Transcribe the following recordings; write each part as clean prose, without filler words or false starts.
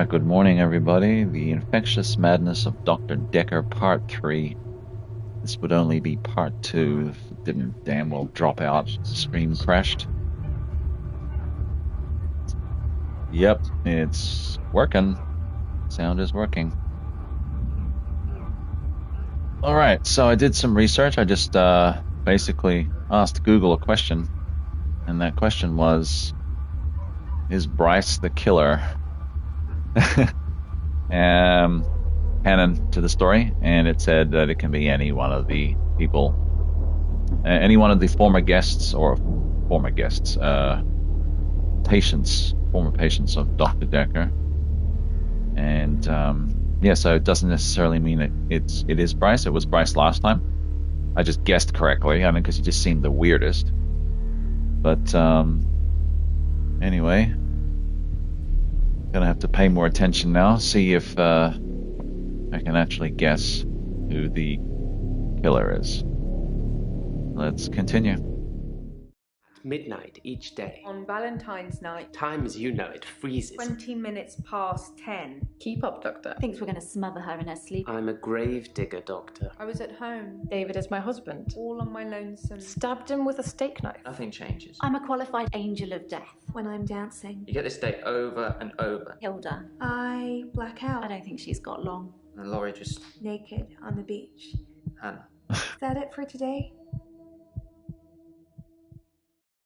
Alright, good morning everybody. The Infectious Madness of Dr. Dekker Part 3. This would only be Part 2 if it didn't damn well drop out. The screen crashed. Yep, it's working. Sound is working. Alright, so I did some research. I just basically asked Google a question. And that question was, is Bryce the killer? Canon to the story, and it said that it can be any one of the people, any one of the former patients, former patients of Dr. Dekker. And yeah, so it doesn't necessarily mean it is Bryce. It was Bryce last time. I just guessed correctly, I mean, because he just seemed the weirdest. But anyway, gonna have to pay more attention now, see if I can actually guess who the killer is. Let's continue. At midnight each day. On Valentine's night. Time as you know it freezes. 20 minutes past 10. Keep up, Doctor. Thinks we're going to smother her in her sleep. I'm a grave digger, Doctor. I was at home. David is my husband. All on my lonesome. Stabbed him with a steak knife. Nothing changes. I'm a qualified angel of death. When I'm dancing, You get this day over and over. Hilda. I black out. I don't think she's got long. And Laurie just... Naked on the beach. Hannah. Is that it for today?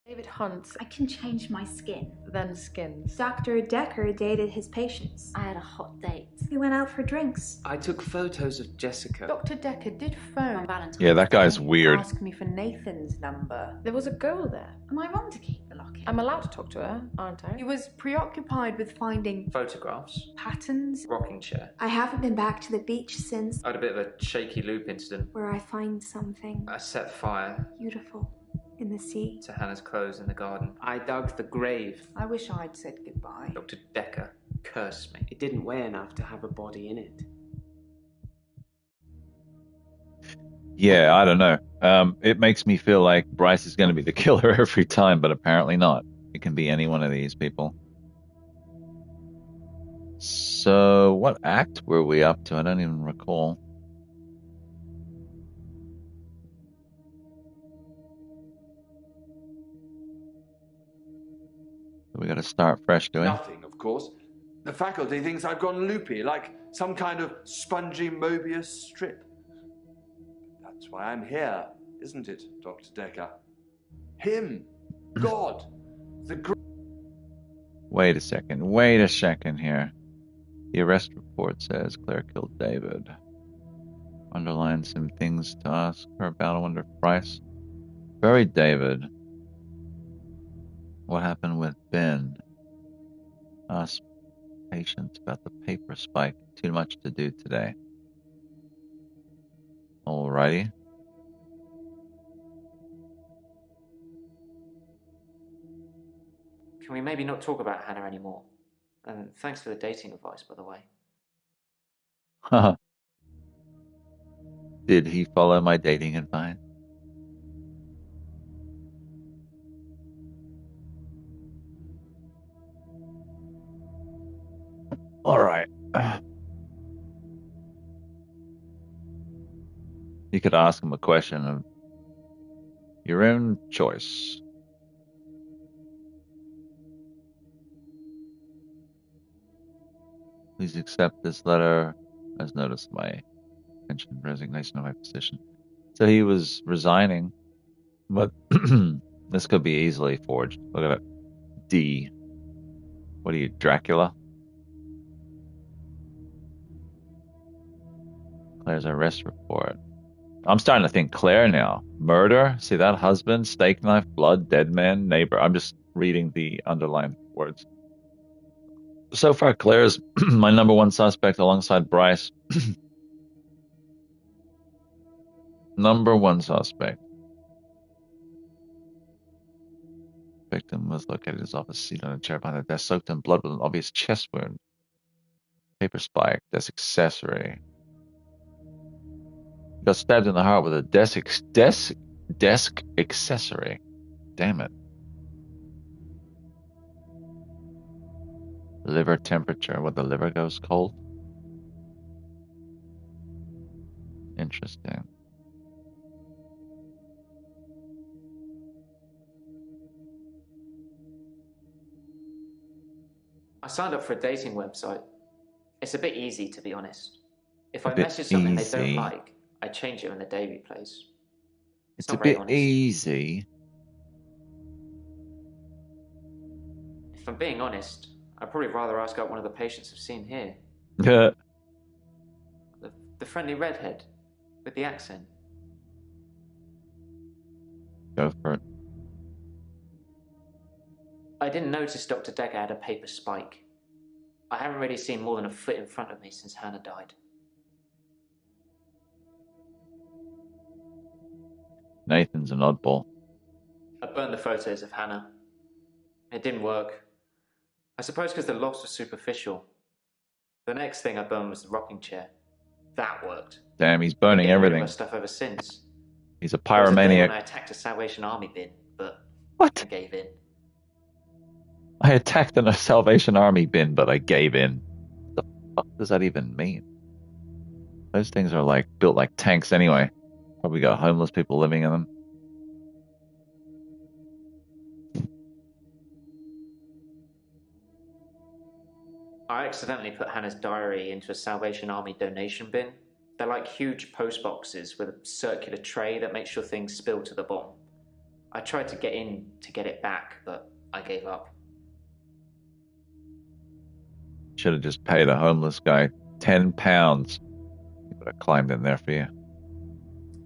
David hunts, I can change my skin. then skins. Dr. Dekker dated his patients. I had a hot date. We went out for drinks. I took photos of Jessica. Dr. Dekker did On phone. Valentine's Yeah, that guy's Day. weird. Ask me for Nathan's number. There was a girl there. Am I wrong to keep the locket? I'm allowed to talk to her, aren't He I? was preoccupied with finding Photographs. patterns. Rocking chair. I haven't been back to the beach since I had a bit of a shaky loop incident. where I find something I set fire beautiful in the sea. to Hannah's clothes in the garden. I dug the grave. I wish I'd said goodbye. Dr. Dekker cursed me. It didn't weigh enough to have a body in it. Yeah, I don't know. It makes me feel like Bryce is going to be the killer every time, but apparently not. It can be any one of these people. So, what act were we up to? I don't even recall. We got to start fresh, do we? Nothing, of course. The faculty thinks I've gone loopy, like some kind of spongy Mobius strip. That's why I'm here, isn't it, Dr. Dekker? Him, God, the great... Wait a second here. The arrest report says Claire killed David. Underline some things to ask her about. I wonder if Bryce buried David. What happened with Ben? Ask patients about the paper spike. Too much to do today. Alrighty. Can we maybe not talk about Hannah anymore? And thanks for the dating advice, by the way. Haha. Did he follow my dating advice? All right. You could ask him a question of your own choice. Please accept this letter as notice of my pension resignation of my position. So he was resigning, but this could be easily forged. Look at it. D. What are you, Dracula? Claire's arrest report. I'm starting to think Claire now. Murder? See that? Husband, steak knife, blood, dead man, neighbor. I'm just reading the underlined words. So far, Claire's my number one suspect alongside Bryce. Number one suspect. Victim was located in his office, seated on a chair behind the desk, soaked in blood with an obvious chest wound. Paper spike, desk accessory. Got stabbed in the heart with a desk accessory. Damn it. Liver temperature. What, the liver goes cold? Interesting. I signed up for a dating website. It's a bit easy, to be honest. If A I bit message something they easy. don't like, I change it when the day replays. It's not a very bit honest. easy. If I'm being honest, I'd probably rather ask out one of the patients I've seen here. Go The friendly redhead with the accent. for it. I didn't notice Dr. Dekker had a paper spike. I haven't really seen more than a foot in front of me since Hannah died. Nathan's an oddball. I burned the photos of Hannah. It didn't work. I suppose because the loss was superficial. The next thing I burned was the rocking chair. That worked. Damn, he's I've burning been getting rid of everything. her stuff ever since. He's a There was a day when I pyromaniac. attacked a Salvation Army bin, but What? I gave in. I attacked a Salvation Army bin, but I gave in. What the fuck does that even mean? Those things are like built like tanks anyway. Probably got homeless people living in them. I accidentally put Hannah's diary into a Salvation Army donation bin. They're like huge post boxes with a circular tray that makes sure things spill to the bottom. I tried to get in to get it back, but I gave up. Should have just paid a homeless guy £10. He would have climbed in there for you.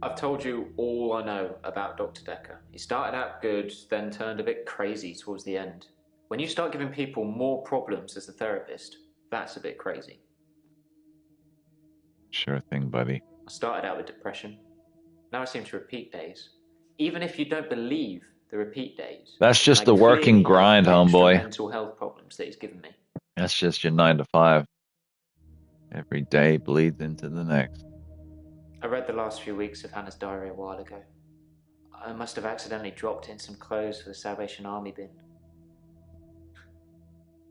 I've told you all I know about Dr. Dekker. He started out good, then turned a bit crazy towards the end. When you start giving people more problems as a therapist, that's a bit crazy. Sure thing, buddy. I started out with depression. Now I seem to repeat days. Even if you don't believe the repeat days. That's just I the working clearly grind, have extra homeboy. mental health problems that he's given me. That's just your 9 to 5. Every day bleeds into the next. I read the last few weeks of Hannah's diary a while ago. I must have accidentally dropped in some clothes for the Salvation Army bin.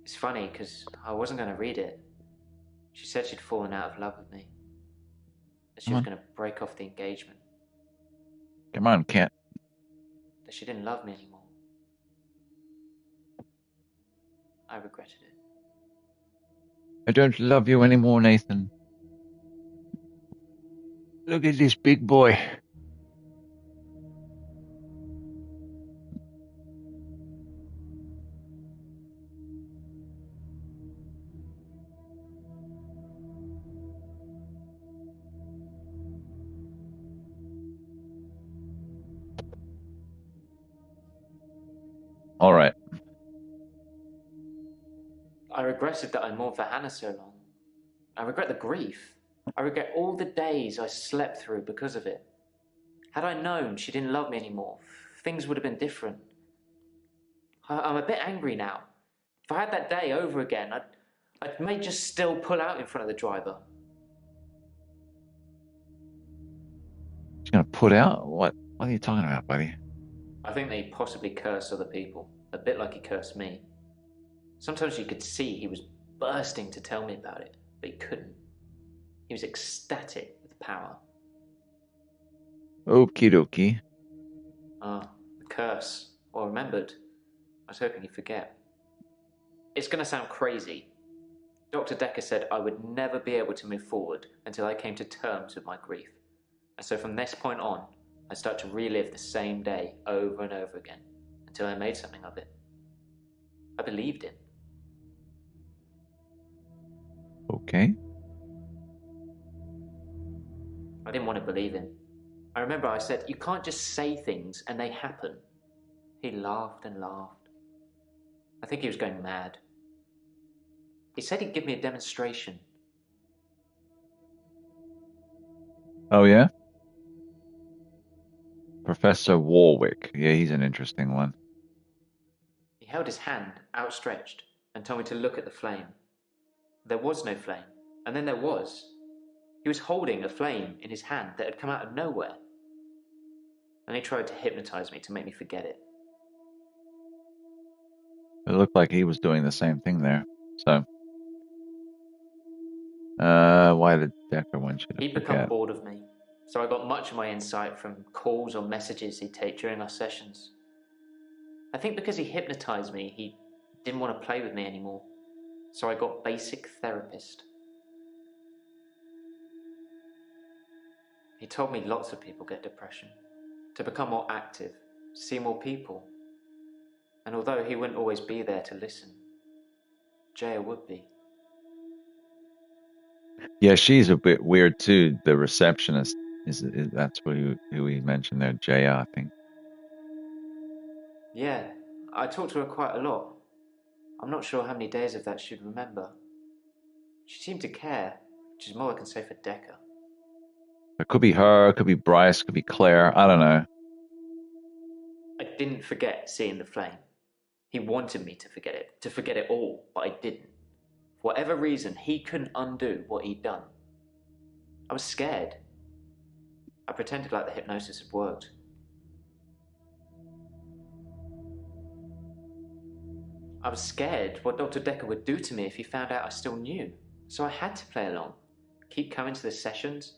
It's funny, because I wasn't going to read it. She said she'd fallen out of love with me. That she was going to break off the engagement. Come on, Kent. That she didn't love me anymore. I regretted it. I don't love you anymore, Nathan. Look at this big boy. All right. I regretted that I mourned for Hannah so long. I regret the grief. I regret all the days I slept through because of it. Had I known she didn't love me anymore, things would have been different. I'm a bit angry now. If I had that day over again, I may just still pull out in front of the driver. She's gonna put out? What are you talking about, buddy? I think they possibly curse other people, a bit like he cursed me. Sometimes you could see he was bursting to tell me about it, but he couldn't. He was ecstatic with power. Okie dokie. Ah, the curse. Or remembered. I was hoping he'd forget. It's going to sound crazy. Dr. Dekker said I would never be able to move forward until I came to terms with my grief. And so from this point on, I start to relive the same day over and over again until I made something of it. I believed him. Okay. I didn't want to believe him. I remember I said, you can't just say things and they happen. He laughed and laughed. I think he was going mad. He said he'd give me a demonstration. Oh, yeah? Professor Warwick. Yeah, he's an interesting one. He held his hand outstretched and told me to look at the flame. There was no flame, and then there was. He was holding a flame in his hand that had come out of nowhere. And he tried to hypnotize me to make me forget it. It looked like he was doing the same thing there. So, why did Dekker want you to He'd become forget? bored of me, so I got much of my insight from calls or messages he'd take during our sessions. I think because he hypnotized me, he didn't want to play with me anymore, so I got basic therapist. He told me lots of people get depression, to become more active, see more people. And although he wouldn't always be there to listen, Jaya would be. Yeah, she's a bit weird too. The receptionist is that's who we mentioned there, Jaya, I think. Yeah, I talked to her quite a lot. I'm not sure how many days of that she'd remember. She seemed to care, which is more I can say for Dekker. It could be her, it could be Bryce, it could be Claire. I don't know. I didn't forget seeing the flame. He wanted me to forget it all, but I didn't. For whatever reason, he couldn't undo what he'd done. I was scared. I pretended like the hypnosis had worked. I was scared what Dr. Dekker would do to me if he found out I still knew. So I had to play along, keep coming to the sessions,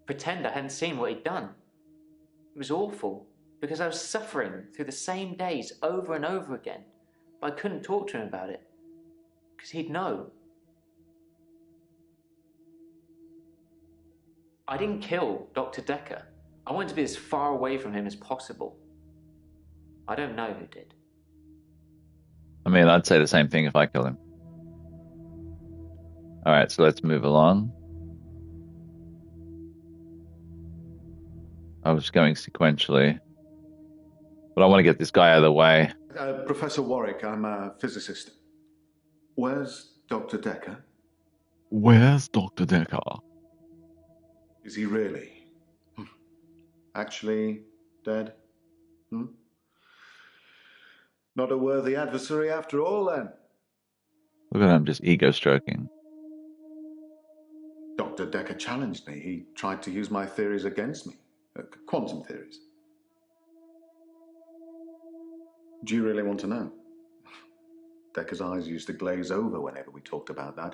pretend I hadn't seen what he'd done. It was awful, because I was suffering through the same days over and over again, but I couldn't talk to him about it, because he'd know. I didn't kill Dr. Dekker. I wanted to be as far away from him as possible. I don't know who did. I mean, I'd say the same thing if I killed him. All right, so let's move along. I was going sequentially, but I want to get this guy out of the way. Professor Warwick, I'm a physicist. Where's Dr. Dekker? Where's Dr. Dekker? Is he really? Actually dead? Not a worthy adversary after all, then? Look at him just ego stroking. Dr. Dekker challenged me. He tried to use my theories against me. Quantum theories. Do you really want to know? Dekker's eyes used to glaze over whenever we talked about that.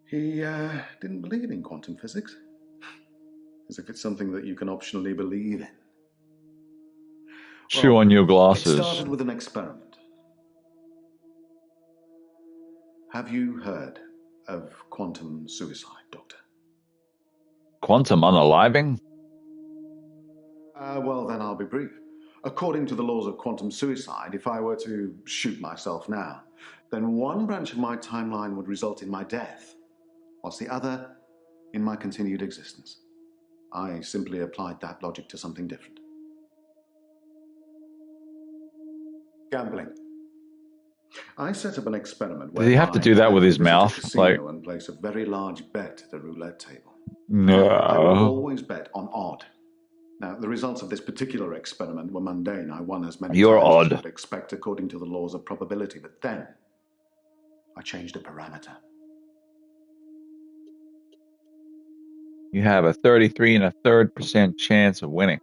He didn't believe in quantum physics. As if it's something that you can optionally believe in. Chew on your It glasses. started with an experiment. Have you heard of quantum suicide, Doctor? Quantum unaliving? Well, then I'll be brief. According to the laws of quantum suicide, if I were to shoot myself now, then one branch of my timeline would result in my death, whilst the other in my continued existence. I simply applied that logic to something different. Gambling. I set up an experiment where Did he have to do that with his mouth? A casino and place a very large bet at the roulette table. No. I would always bet on odd. Now, the results of this particular experiment were mundane. I won as many You're times as odd. you would expect according to the laws of probability. But then, I changed a parameter. You have a 33 1/3% chance of winning.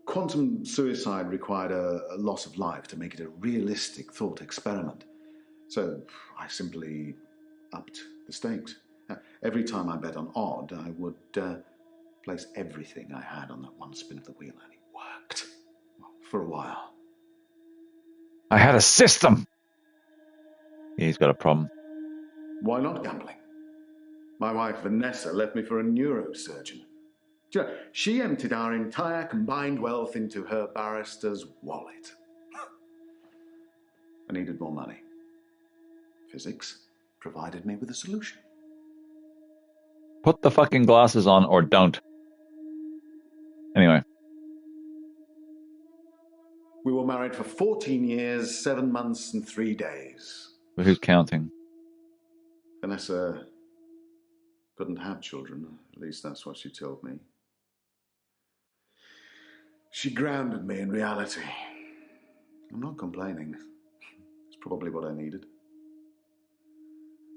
Quantum suicide required a loss of life to make it a realistic thought experiment. So I simply upped the stakes. Every time I bet on odd, I would place everything I had on that one spin of the wheel, and it worked. Well, for a while. I had a system. Yeah, he's got a problem. Why not gambling? My wife Vanessa left me for a neurosurgeon. She emptied our entire combined wealth into her barrister's wallet. I needed more money. Physics provided me with a solution. Put the fucking glasses on or don't. Anyway. We were married for 14 years, 7 months, and 3 days. But who's counting? Vanessa couldn't have children. At least that's what she told me. She grounded me in reality. I'm not complaining. It's probably what I needed.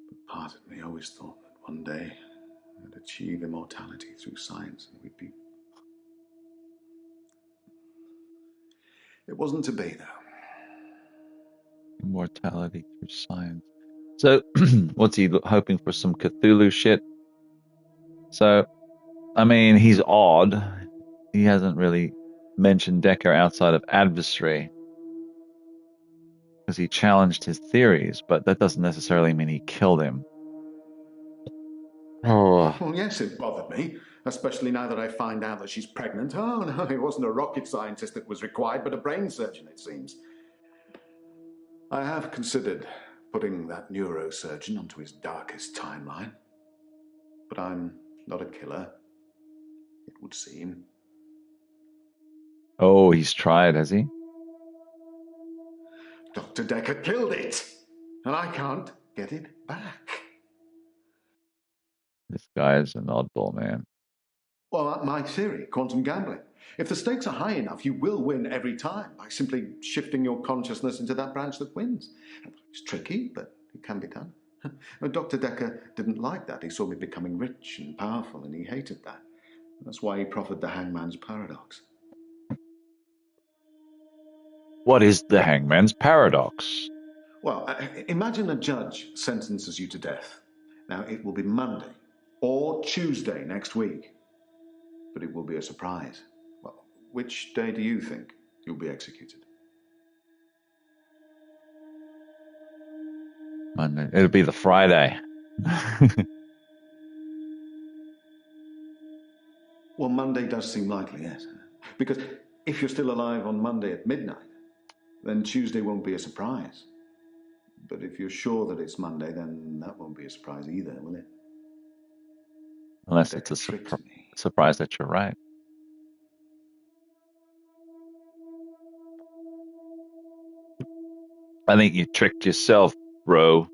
But part of me always thought that one day I'd achieve immortality through science and we'd be... It wasn't to be, though. Immortality through science. So, what's he hoping for? Some Cthulhu shit? So, I mean, he's odd. He hasn't really mentioned Dekker outside of adversary because he challenged his theories, but that doesn't necessarily mean he killed him. Oh, Well, yes, it bothered me, especially now that I find out that she's pregnant. Oh, no, it wasn't a rocket scientist that was required, but a brain surgeon, it seems. I have considered putting that neurosurgeon onto his darkest timeline. But I'm not a killer, it would seem. oh, he's tried, has he? Dr. Dekker killed it, and I can't get it back. This guy is an oddball, man. Well, my theory, quantum gambling. If the stakes are high enough, you will win every time by simply shifting your consciousness into that branch that wins. It's tricky, but it can be done. Dr. Dekker didn't like that. He saw me becoming rich and powerful, and he hated that. That's why he proffered the hangman's paradox. What is the hangman's paradox? Well, imagine a judge sentences you to death. Now, it will be Monday or Tuesday next week, but it will be a surprise. Well, which day do you think you'll be executed? Monday. It'll be the Friday. Well, Monday does seem likely, yes. Because if you're still alive on Monday at midnight, then Tuesday won't be a surprise. But if you're sure that it's Monday, then that won't be a surprise either, will it? Unless it's a surprise that you're right. I think you tricked yourself, bro.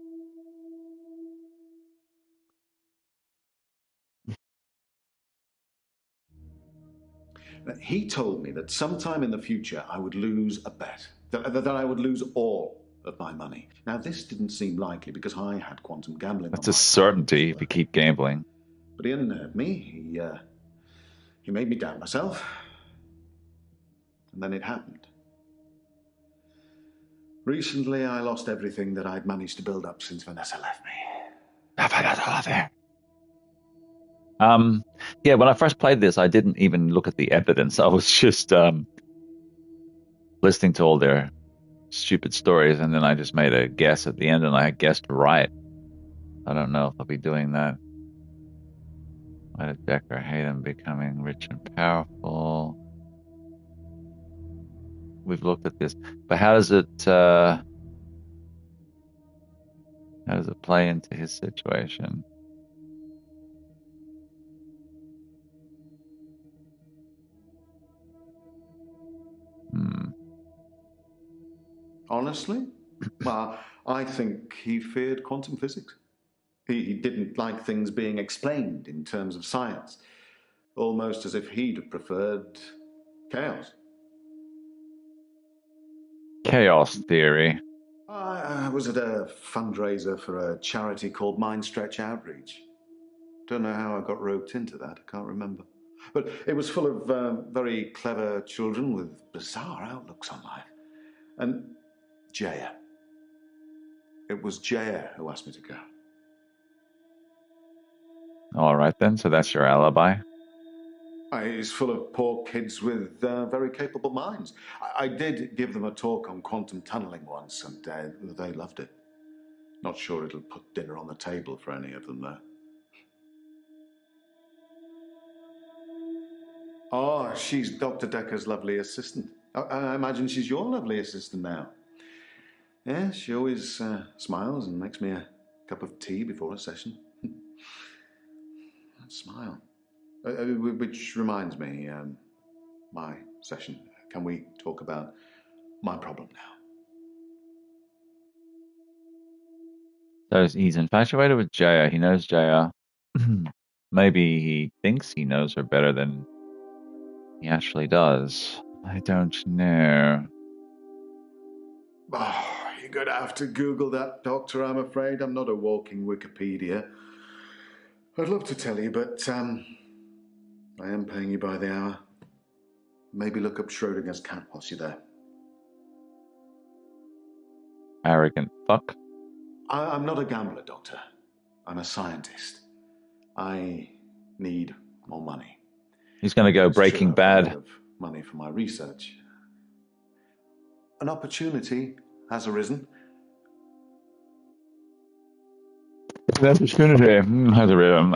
He told me that sometime in the future I would lose a bet, that I would lose all of my money. Now, this didn't seem likely because I had quantum gambling. That's a certainty if you keep gambling. But he unnerved me. He made me doubt myself. And then it happened. Recently, I lost everything that I'd managed to build up since Vanessa left me. Yeah, when I first played this, I didn't even look at the evidence. I was just listening to all their stupid stories, and then I just made a guess at the end, and I guessed right. I don't know if I'll be doing that. Why did Dekker hate him becoming rich and powerful? We've looked at this, but how does it play into his situation? Honestly? Well, I think he feared quantum physics. He didn't like things being explained in terms of science, almost as if he'd have preferred chaos. Chaos theory. I was at a fundraiser for a charity called Mind Stretch Outreach. Don't know how I got roped into that, I can't remember. But it was full of very clever children with bizarre outlooks on life. And Jaya. It was Jaya who asked me to go. All right then, so that's your alibi. It's full of poor kids with very capable minds. I did give them a talk on quantum tunneling once, and they loved it. Not sure it'll put dinner on the table for any of them, though. Oh, she's Dr. Dekker's lovely assistant. I imagine she's your lovely assistant now. Yeah, she always smiles and makes me a cup of tea before a session. That smile. Which reminds me, my session. Can we talk about my problem now? So he's infatuated with Jaya. He knows Jaya. Maybe he thinks he knows her better than he actually does. I don't know. Oh, you're going to have to Google that, Doctor, I'm afraid. I'm not a walking Wikipedia. I'd love to tell you, but I am paying you by the hour. Maybe look up Schrodinger's cat whilst you're there. Arrogant fuck. I'm not a gambler, Doctor. I'm a scientist. I need more money. He's going to go It's true, Breaking I've got a Bad. bit of money for my research. An opportunity has arisen. That's has a rhythm.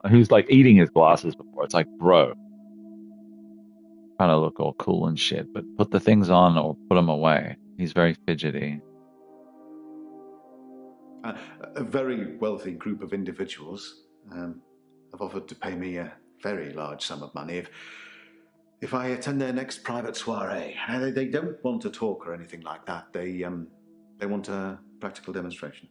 He's like eating his glasses before. It's like, bro, trying to look all cool and shit, but put the things on or put them away. He's very fidgety. A very wealthy group of individuals have offered to pay me a very large sum of money if I attend their next private soiree. They don't want a talk or anything like that. They want a practical demonstration.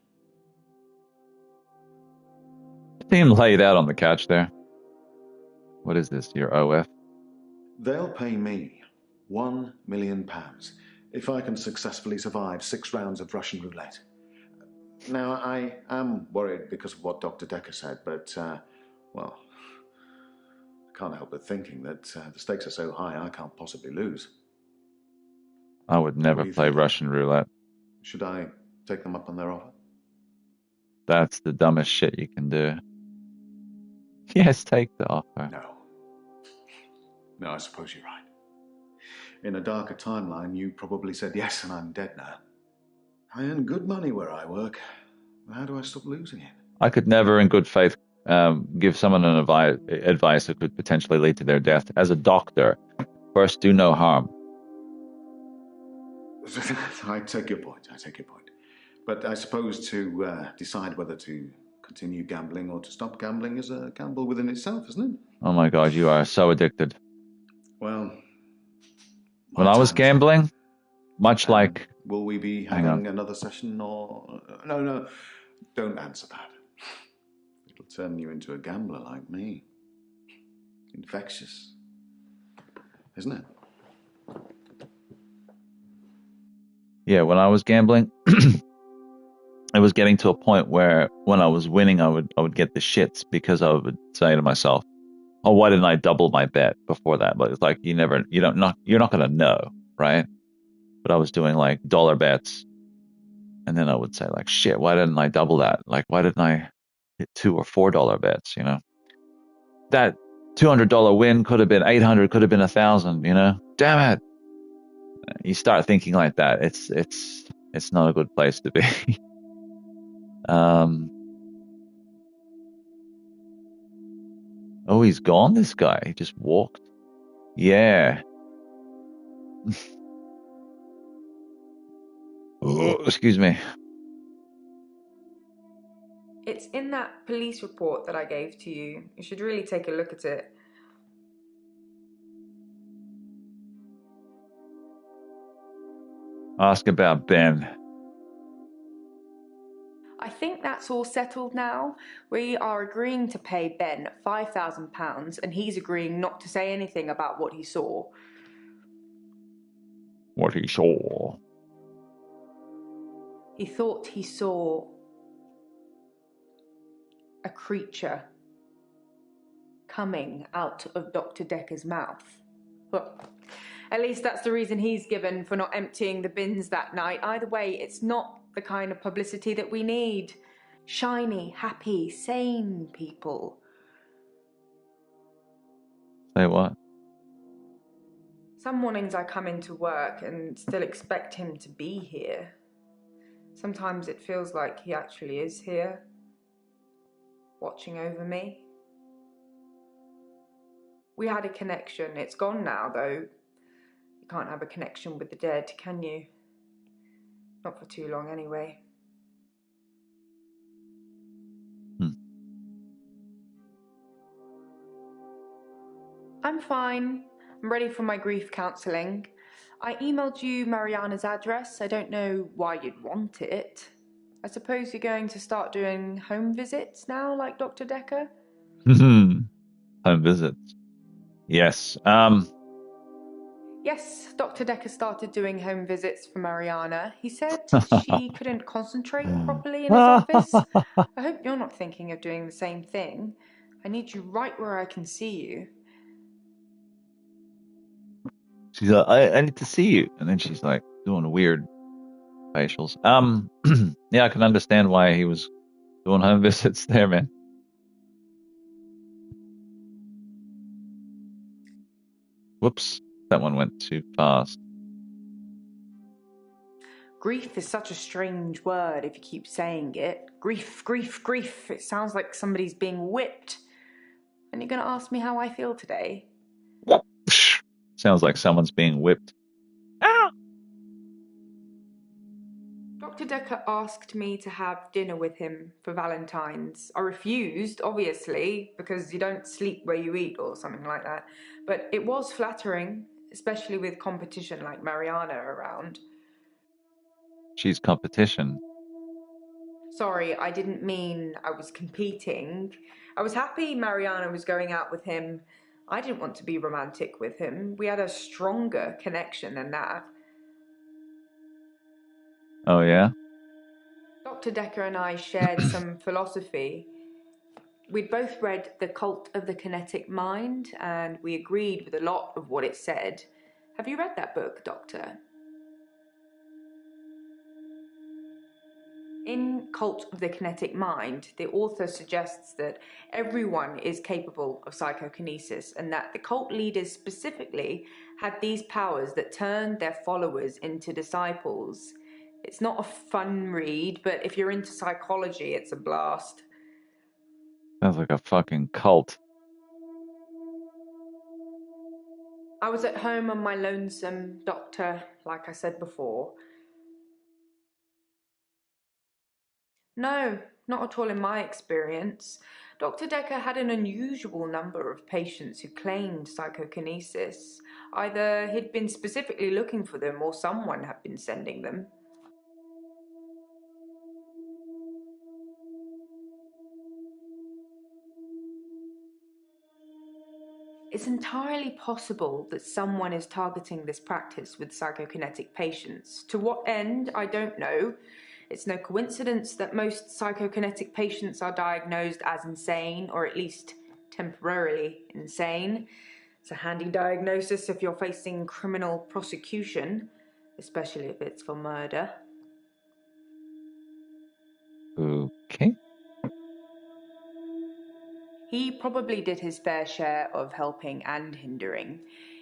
See him laid out on the couch there. What is this? Your OF? They'll pay me £1 million if I can successfully survive 6 rounds of Russian roulette. Now, I am worried because of what Dr. Dekker said, but, well, I can't help but thinking that the stakes are so high I can't possibly lose. I would never play Russian roulette. Should I take them up on their offer? That's the dumbest shit you can do. Yes, take the offer. No, I suppose you're right. In a darker timeline, you probably said yes, and I'm dead now. I earn good money where I work. How do I stop losing it? I could never, in good faith, give someone an advice that could potentially lead to their death. As a doctor, first, do no harm. I take your point. But I suppose to decide whether to continue gambling or to stop gambling is a gamble within itself, isn't it? Oh my God, you are so addicted. Well, when I was gambling, much like... Will we be having another session or... No, don't answer that. It'll turn you into a gambler like me. Infectious. Isn't it? Yeah, when I was gambling, it was getting to a point where when I was winning, I would get the shits because I would say to myself, "Oh, why didn't I double my bet before that?" But it's like you're not gonna know, right? But I was doing like dollar bets, and then I would say like, "Shit, why didn't I double that? Like, why didn't I hit $2 or $4 bets? You know, that $200 win could have been 800, could have been 1,000. You know, damn it!" You start thinking like that. It's not a good place to be. Oh, he's gone, this guy. He just walked. Yeah. Oh, excuse me. It's in that police report that I gave to you. You should really take a look at it. Ask about Ben. I think that's all settled now. We are agreeing to pay Ben £5,000 and he's agreeing not to say anything about what he saw. What he saw? He thought he saw a creature coming out of Dr. Dekker's mouth. Well, at least that's the reason he's given for not emptying the bins that night. Either way, it's not the kind of publicity that we need. Shiny, happy, sane people. Say what? Some mornings I come into work and still expect him to be here. Sometimes it feels like he actually is here, watching over me. We had a connection. It's gone now, though. You can't have a connection with the dead, can you? Not for too long, anyway. I'm fine. I'm ready for my grief counselling. I emailed you Mariana's address. I don't know why you'd want it. I suppose you're going to start doing home visits now, like Dr. Dekker? Home visits. Yes. Yes, Dr. Dekker started doing home visits for Mariana. He said she couldn't concentrate properly in his office. I hope you're not thinking of doing the same thing. I need you right where I can see you. She's like, I need to see you. And then she's like doing a weird facials. Yeah, I can understand why he was doing home visits there, man. Whoops, that one went too fast. Grief is such a strange word if you keep saying it. Grief, grief, grief. It sounds like somebody's being whipped. And you're going to ask me how I feel today? Sounds like someone's being whipped. Ah! Dr. Dekker asked me to have dinner with him for Valentine's. I refused, obviously, because you don't sleep where you eat or something like that. But it was flattering, especially with competition like Mariana around. She's competition. Sorry, I didn't mean I was competing. I was happy Mariana was going out with him. I didn't want to be romantic with him. We had a stronger connection than that. Oh, yeah? Dr. Dekker and I shared some philosophy. We'd both read The Cult of the Kinetic Mind, and we agreed with a lot of what it said. Have you read that book, Doctor? In Cult of the Kinetic Mind, the author suggests that everyone is capable of psychokinesis and that the cult leaders specifically had these powers that turned their followers into disciples. It's not a fun read, but if you're into psychology, it's a blast. Sounds like a fucking cult. I was at home on my lonesome, Doctor, like I said before. No, not at all in my experience. Dr. Dekker had an unusual number of patients who claimed psychokinesis. Either he'd been specifically looking for them or someone had been sending them. It's entirely possible that someone is targeting this practice with psychokinetic patients. To what end, I don't know. It's no coincidence that most psychokinetic patients are diagnosed as insane, or at least temporarily insane. It's a handy diagnosis if you're facing criminal prosecution, especially if it's for murder. Okay. He probably did his fair share of helping and hindering.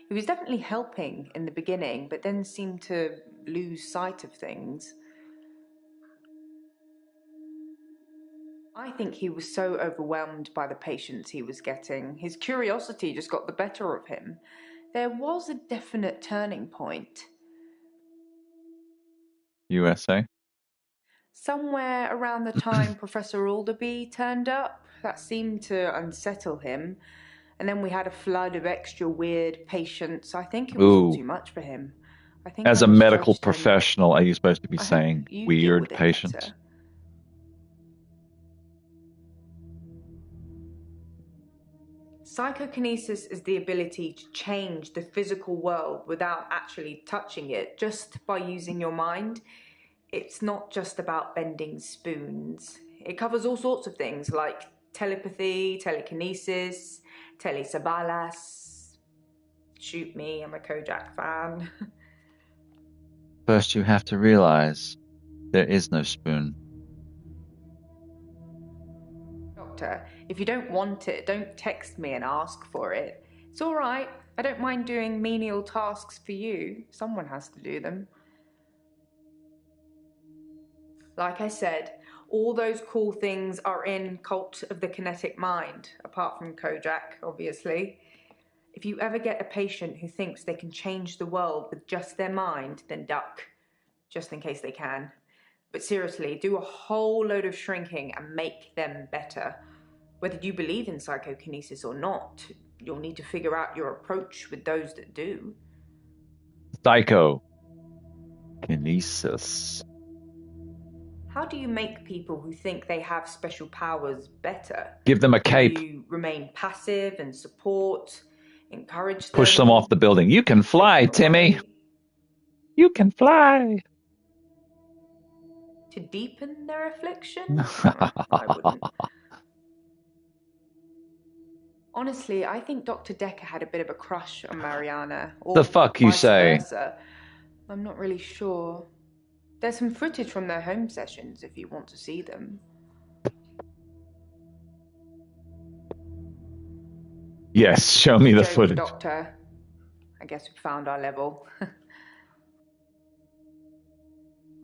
He was definitely helping in the beginning, but then seemed to lose sight of things. I think he was so overwhelmed by the patients he was getting. His curiosity just got the better of him. There was a definite turning point. USA? Somewhere around the time Professor Alderby turned up, that seemed to unsettle him. And then we had a flood of extra weird patients. I think it was all too much for him. I think As I a medical misjudged him. professional, are you supposed to be I hope saying you deal weird with it patients? better. Psychokinesis is the ability to change the physical world without actually touching it, just by using your mind. It's not just about bending spoons. It covers all sorts of things like telepathy, telekinesis, telesabalas. Shoot me, I'm a Kojak fan. First, you have to realize there is no spoon. Doctor, if you don't want it, don't text me and ask for it. It's all right. I don't mind doing menial tasks for you. Someone has to do them. Like I said, all those cool things are in Cult of the Kinetic Mind, apart from Kojak, obviously. If you ever get a patient who thinks they can change the world with just their mind, then duck, just in case they can. But seriously, do a whole load of shrinking and make them better. Whether you believe in psychokinesis or not, you'll need to figure out your approach with those that do. Psychokinesis. How do you make people who think they have special powers better? Give them a cape. Do you remain passive and support, encourage them? Push them off the building. You can fly, Timmy. You can fly. To deepen their affliction? I wouldn't. Honestly, I think Dr. Dekker had a bit of a crush on Mariana. Or The fuck you vice say? versa. I'm not really sure. There's some footage from their home sessions if you want to see them. Yes, show me the Jokes, footage. Doctor. I guess we found our level.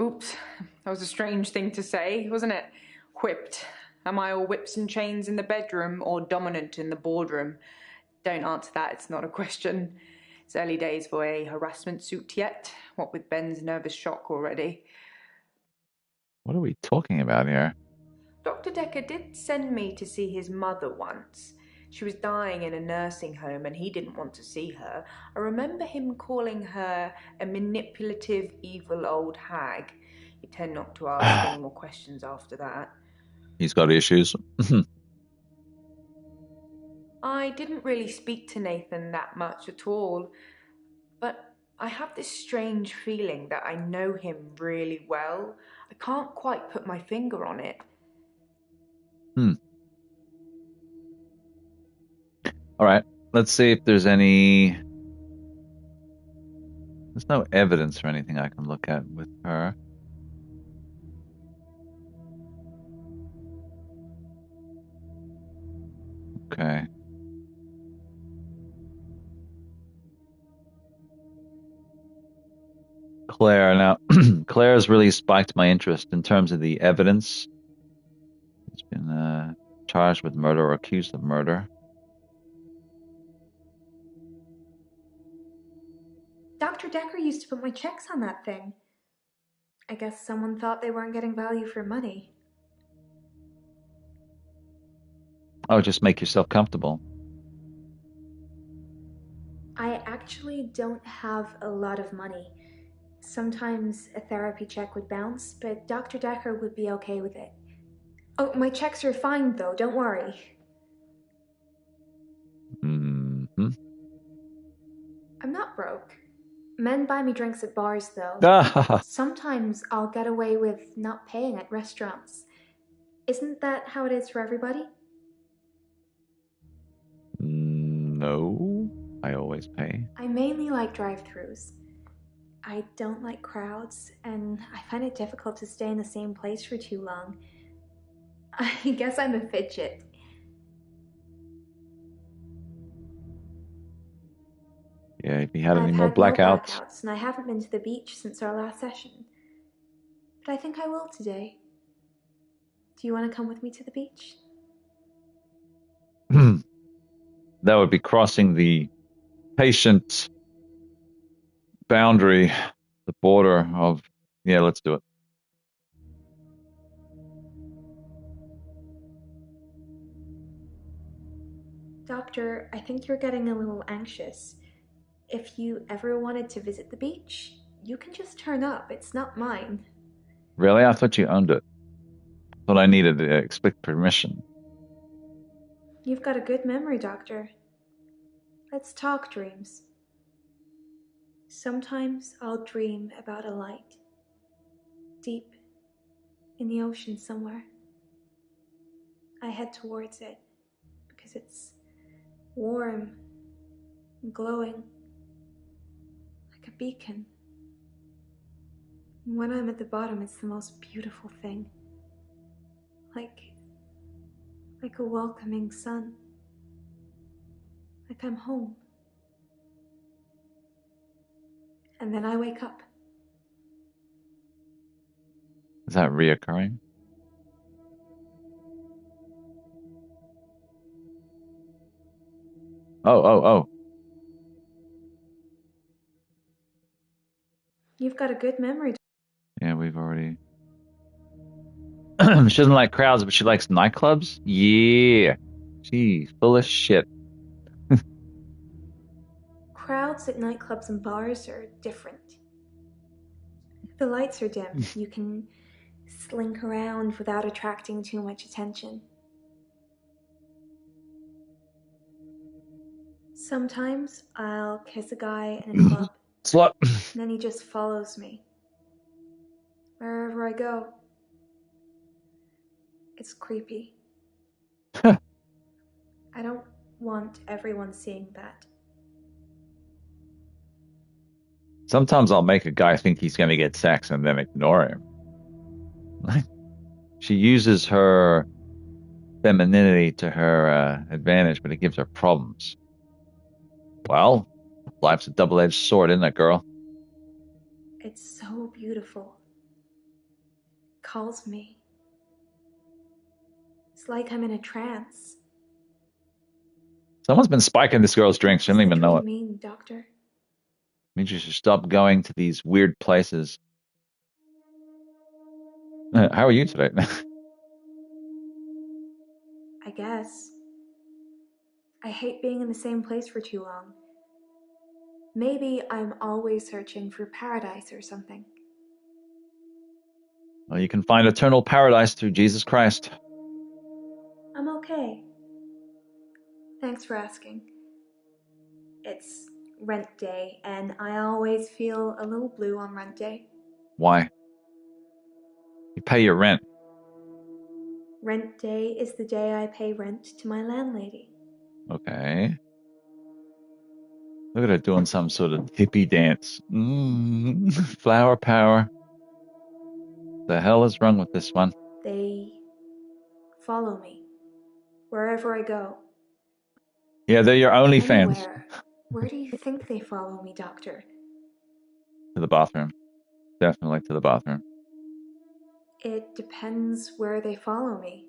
Oops, that was a strange thing to say, wasn't it? Whipped. Am I all whips and chains in the bedroom or dominant in the boardroom? Don't answer that, it's not a question. It's early days for a harassment suit yet, what with Ben's nervous shock already. What are we talking about here? Dr. Dekker did send me to see his mother once. She was dying in a nursing home and he didn't want to see her. I remember him calling her a manipulative, evil old hag. You tend not to ask any more questions after that. He's got issues. I didn't really speak to Nathan that much at all, but I have this strange feeling that I know him really well. I can't quite put my finger on it. All right, let's see if there's any... There's no evidence or anything I can look at with her. Okay. Claire. Now, Claire has really spiked my interest in terms of the evidence. He's been charged with murder or accused of murder. Dr. Dekker used to put my checks on that thing. I guess someone thought they weren't getting value for money. Oh, just make yourself comfortable. I actually don't have a lot of money. Sometimes a therapy check would bounce, but Dr. Dekker would be okay with it. Oh, my checks are fine though, don't worry. Mm-hmm. I'm not broke. Men buy me drinks at bars though. Sometimes I'll get away with not paying at restaurants. Isn't that how it is for everybody? No, I always pay. I mainly like drive-thrus. I don't like crowds, and I find it difficult to stay in the same place for too long. I guess I'm a fidget. Yeah, if you had any I've more had no blackouts. and I haven't been to the beach since our last session. But I think I will today. Do you want to come with me to the beach? That would be crossing the patient boundary, the border of... Yeah, let's do it. Doctor, I think you're getting a little anxious. If you ever wanted to visit the beach, you can just turn up. It's not mine. Really? I thought you owned it. I thought I needed to expect permission. You've got a good memory, Doctor. Let's talk dreams. Sometimes I'll dream about a light. Deep in the ocean somewhere. I head towards it because it's warm and glowing like a beacon. And when I'm at the bottom, it's the most beautiful thing. Like a welcoming sun. Like I'm home. And then I wake up. Is that reoccurring? Oh. You've got a good memory. Yeah, we've already... She doesn't like crowds, but she likes nightclubs? Yeah. She's full of shit. Crowds at nightclubs and bars are different. The lights are dim. You can slink around without attracting too much attention. Sometimes I'll kiss a guy in a club. Slut. And then he just follows me. Wherever I go. It's creepy. I don't want everyone seeing that. Sometimes I'll make a guy think he's going to get sex and then ignore him. She uses her femininity to her advantage, but it gives her problems. Well, life's a double-edged sword, isn't it, girl? It's so beautiful. Calls me. It's like I'm in a trance. Someone's been spiking this girl's drink. She doesn't even know it. Mean, Doctor? Means you should stop going to these weird places. How are you today? I guess. I hate being in the same place for too long. Maybe I'm always searching for paradise or something. Well, you can find eternal paradise through Jesus Christ. I'm okay. Thanks for asking. It's rent day, and I always feel a little blue on rent day. Why? You pay your rent. Rent day is the day I pay rent to my landlady. Okay. Look at her doing some sort of hippie dance. Flower power. The hell is wrong with this one? They follow me wherever I go. Yeah, they're your only fans. Anywhere. Where do you think they follow me, Doctor? To the bathroom. Definitely to the bathroom. It depends where they follow me.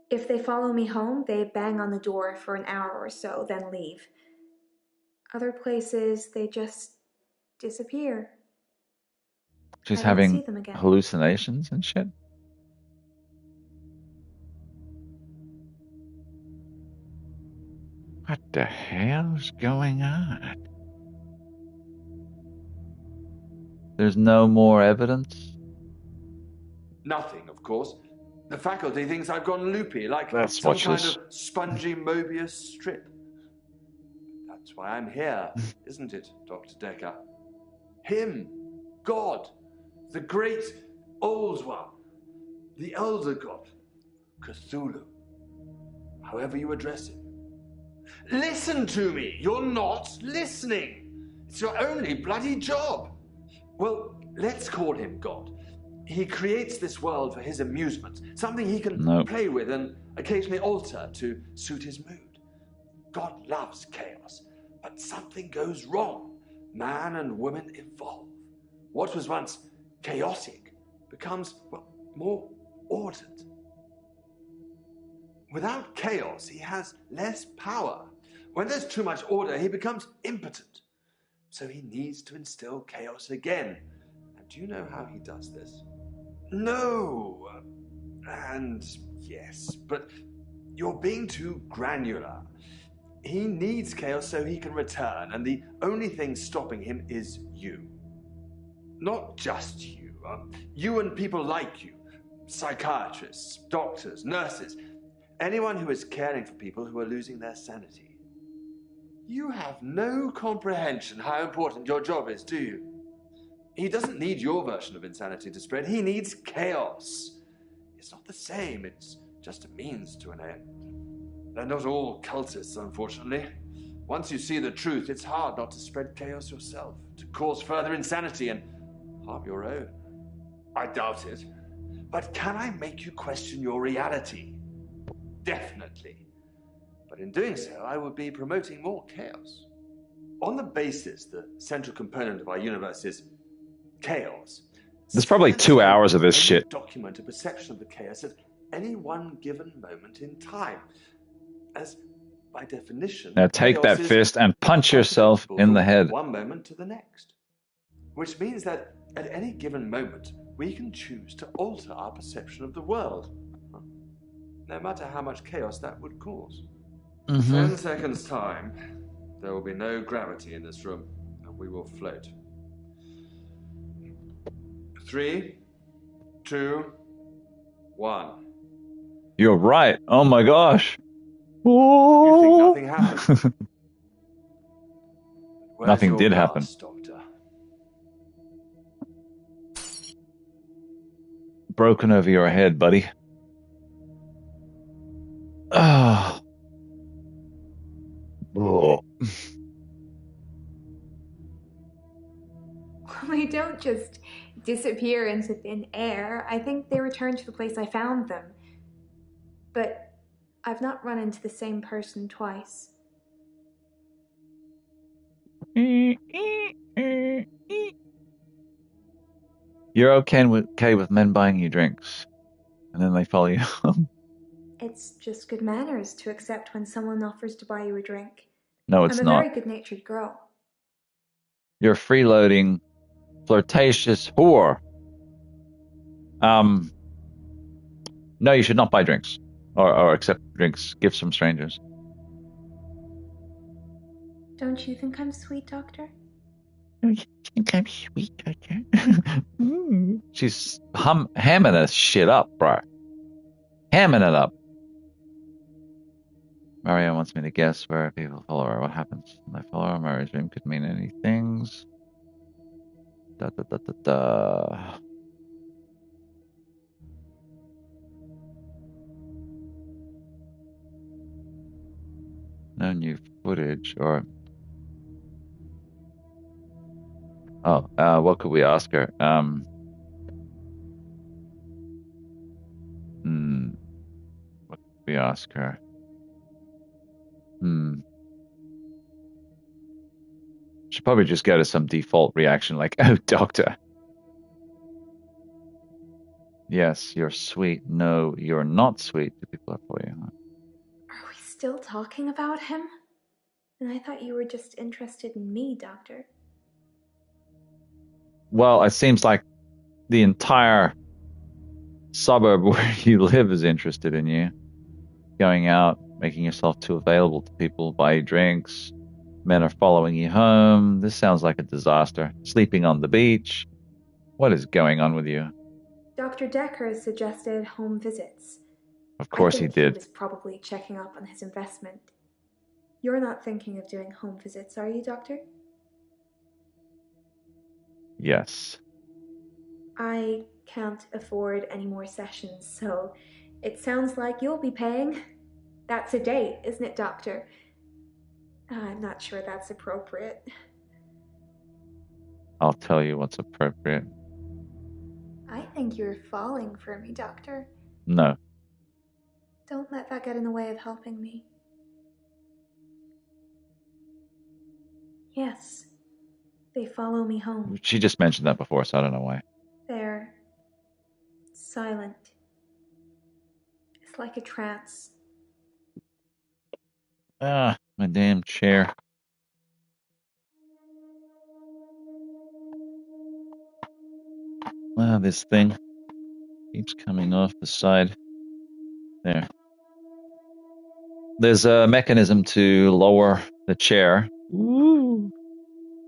If they follow me home, they bang on the door for an hour or so, then leave. Other places, they just disappear. She's I don't see having them again. hallucinations and shit. What the hell's going on? There's no more evidence? Nothing, of course. The faculty thinks I've gone loopy, like Let's some watch kind this. of spongy Mobius strip. That's why I'm here, isn't it, Dr. Dekker? Him, God, the great old one, the elder god, Cthulhu, however you address him. Listen to me! You're not listening! It's your only bloody job! Well, let's call him God. He creates this world for his amusement, something he can play with and occasionally alter to suit his mood. God loves chaos, but something goes wrong. Man and woman evolve. What was once chaotic becomes, well, more ordered. Without chaos, he has less power. When there's too much order, he becomes impotent. So he needs to instill chaos again. And do you know how he does this? No. And yes, but you're being too granular. He needs chaos so he can return, and the only thing stopping him is you. Not just you. You and people like you. Psychiatrists, doctors, nurses. Anyone who is caring for people who are losing their sanity. You have no comprehension how important your job is, do you? He doesn't need your version of insanity to spread. He needs chaos. It's not the same. It's just a means to an end. They're not all cultists, unfortunately. Once you see the truth, it's hard not to spread chaos yourself, to cause further insanity and harm your own. I doubt it. But can I make you question your reality? Definitely. But in doing so, I would be promoting more chaos. On the basis the central component of our universe is chaos. There's probably 2 hours of this shit. Document a perception of the chaos at any one given moment in time. As, by definition, Now take that fist and punch yourself in the head. One moment to the next. Which means that at any given moment, we can choose to alter our perception of the world. No matter how much chaos that would cause. 10 seconds time, there will be no gravity in this room, and we will float. 3, 2, 1. You're right. Oh my gosh. You think nothing happened? Nothing did happen. Doctor? Broken over your head, buddy. Oh. disappear into thin air. I think they returned to the place I found them. But I've not run into the same person twice. You're okay with men buying you drinks, and then they follow you home. It's just good manners to accept when someone offers to buy you a drink. No, it's I'm a not. very good-natured girl. You're a freeloading, flirtatious whore. No, you should not buy drinks or accept drinks, gifts from strangers. Don't you think I'm sweet, Doctor? You think I'm sweet, Doctor? She's hamming this shit up, bro. Hamming it up. Mario wants me to guess where people follow her. What happens when they follow her? Mario's dream could mean any things. Da da da da da. No new footage or... Oh, what could we ask her? What could we ask her? Should probably just go to some default reaction like, "Oh, doctor. Yes, you're sweet. No, you're not sweet." Do people are for you? Huh? Are we still talking about him? And I thought you were just interested in me, Doctor. Well, it seems like the entire suburb where you live is interested in you. Going out, making yourself too available to people, buy drinks. Men are following you home. This sounds like a disaster. Sleeping on the beach. What is going on with you? Dr. Dekker suggested home visits. Of course he did. He was probably checking up on his investment. You're not thinking of doing home visits, are you, Doctor? Yes. I can't afford any more sessions, so it sounds like you'll be paying. That's a date, isn't it, Doctor? I'm not sure that's appropriate. I'll tell you what's appropriate. I think you're falling for me, Doctor. No. Don't let that get in the way of helping me. Yes. They follow me home. She just mentioned that before, so I don't know why. They're silent. It's like a trance. Ah, my damn chair. Ah, this thing keeps coming off the side. There. There's a mechanism to lower the chair. Ooh.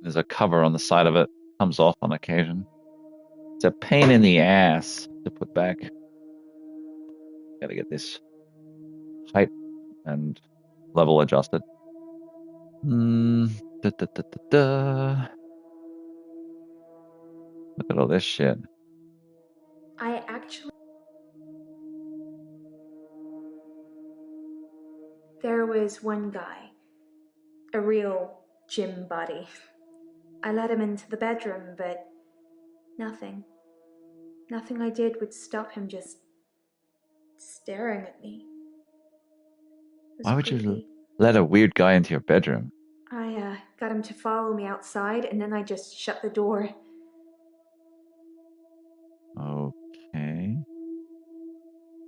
There's a cover on the side of it. Comes off on occasion. It's a pain in the ass to put back. Gotta get this height and level adjusted. Da, da, da, da, da. Look at all this shit. There was one guy, a real gym buddy. I let him into the bedroom, but nothing. Nothing I did would stop him just staring at me. Why would you let a weird guy into your bedroom? I got him to follow me outside, and then I just shut the door. Okay.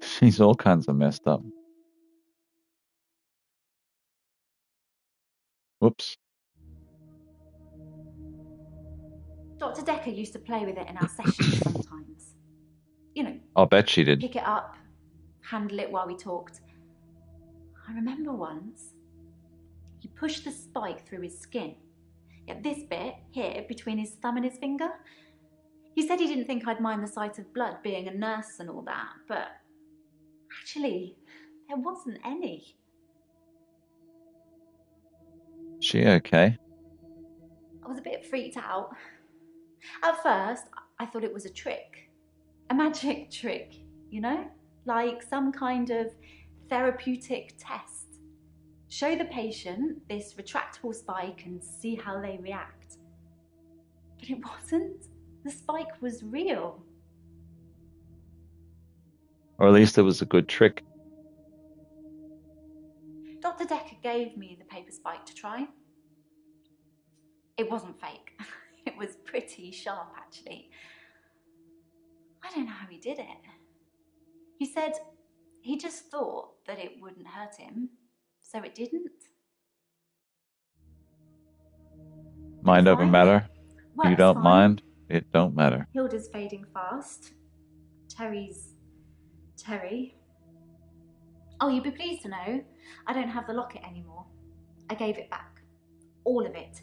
She's all kinds of messed up. Whoops. Dr. Dekker used to play with it in our sessions sometimes. You know, I'll bet she did. pick it up, handle it while we talked. I remember once, he pushed the spike through his skin. Yeah, this bit here between his thumb and his finger. He said he didn't think I'd mind the sight of blood being a nurse and all that, but actually, there wasn't any. She okay? I was a bit freaked out. At first, I thought it was a trick. A magic trick, you know? Like some kind of therapeutic test. Show the patient this retractable spike and see how they react. But it wasn't. The spike was real. Or at least it was a good trick. Dr. Dekker gave me the paper spike to try. It wasn't fake. It was pretty sharp, actually. I don't know how he did it. He said he just thought that it wouldn't hurt him, so it didn't. Mind over Fine. matter. You Works don't fine. mind. It don't matter. Hilda's fading fast. Terry's Terry. Oh, you'd be pleased to know I don't have the locket anymore. I gave it back. All of it.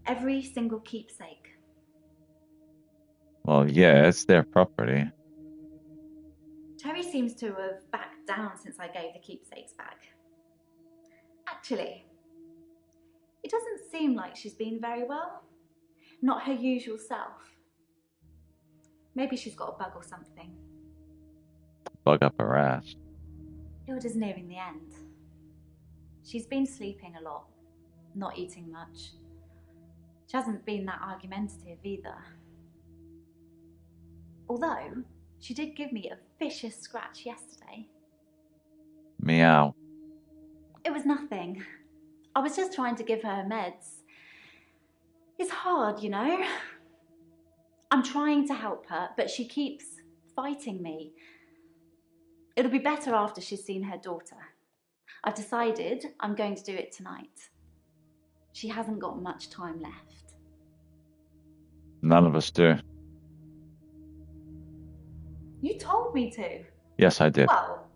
Every single keepsake. Well, yeah, it's their property. Terry seems to have backed down since I gave the keepsakes back. Actually, it doesn't seem like she's been very well. Not her usual self. Maybe she's got a bug or something. Bug up her ass. Hilda's nearing the end. She's been sleeping a lot, not eating much. She hasn't been that argumentative either. Although, she did give me a vicious scratch yesterday. Meow. It was nothing. I was just trying to give her meds. It's hard, you know? I'm trying to help her, but she keeps fighting me. It'll be better after she's seen her daughter. I've decided I'm going to do it tonight. She hasn't got much time left. None of us do. You told me to. Yes, I did. Well,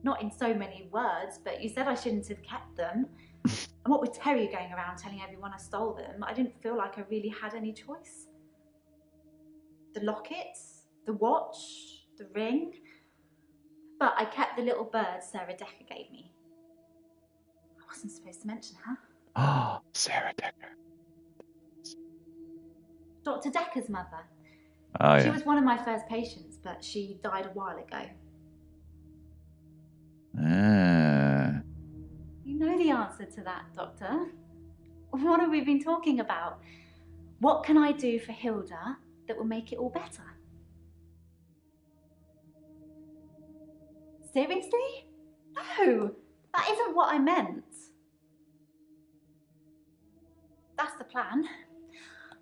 not in so many words, but you said I shouldn't have kept them. And what with Terry going around telling everyone I stole them, I didn't feel like I really had any choice. The lockets, the watch, the ring. But I kept the little bird Sarah Dekker gave me. I wasn't supposed to mention her. Oh, Sarah Dekker. Dr. Dekker's mother. Oh, She yeah. was one of my first patients, but she died a while ago. Ah. You know the answer to that, Doctor. What have we been talking about? What can I do for Hilda that will make it all better? Seriously? No, that isn't what I meant. That's the plan.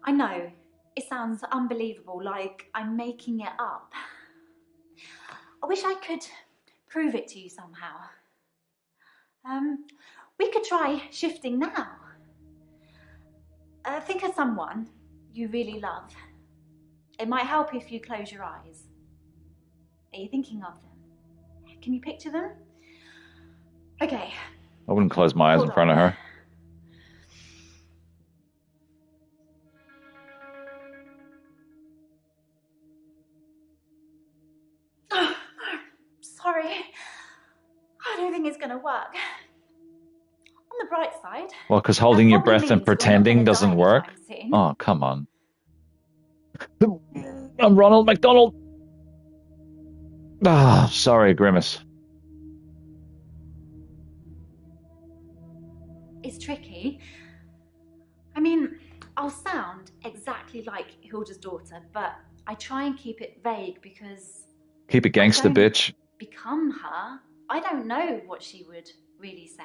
I know, it sounds unbelievable, like I'm making it up. I wish I could prove it to you somehow. We could try shifting now. Think of someone you really love. It might help if you close your eyes. Are you thinking of them? Can you picture them? Okay. I wouldn't close my eyes in Hold front of on. her. Sorry. I don't think it's going to work. On the bright side, Well, because holding your probably breath and means we're not pretending gonna die doesn't work. anytime soon. Oh, come on. I'm Ronald McDonald. Ah, sorry, Grimace. It's tricky. I mean, I'll sound exactly like Hilda's daughter, but I try and keep it vague because Keep it gangster, I don't bitch. become her. I don't know what she would really say.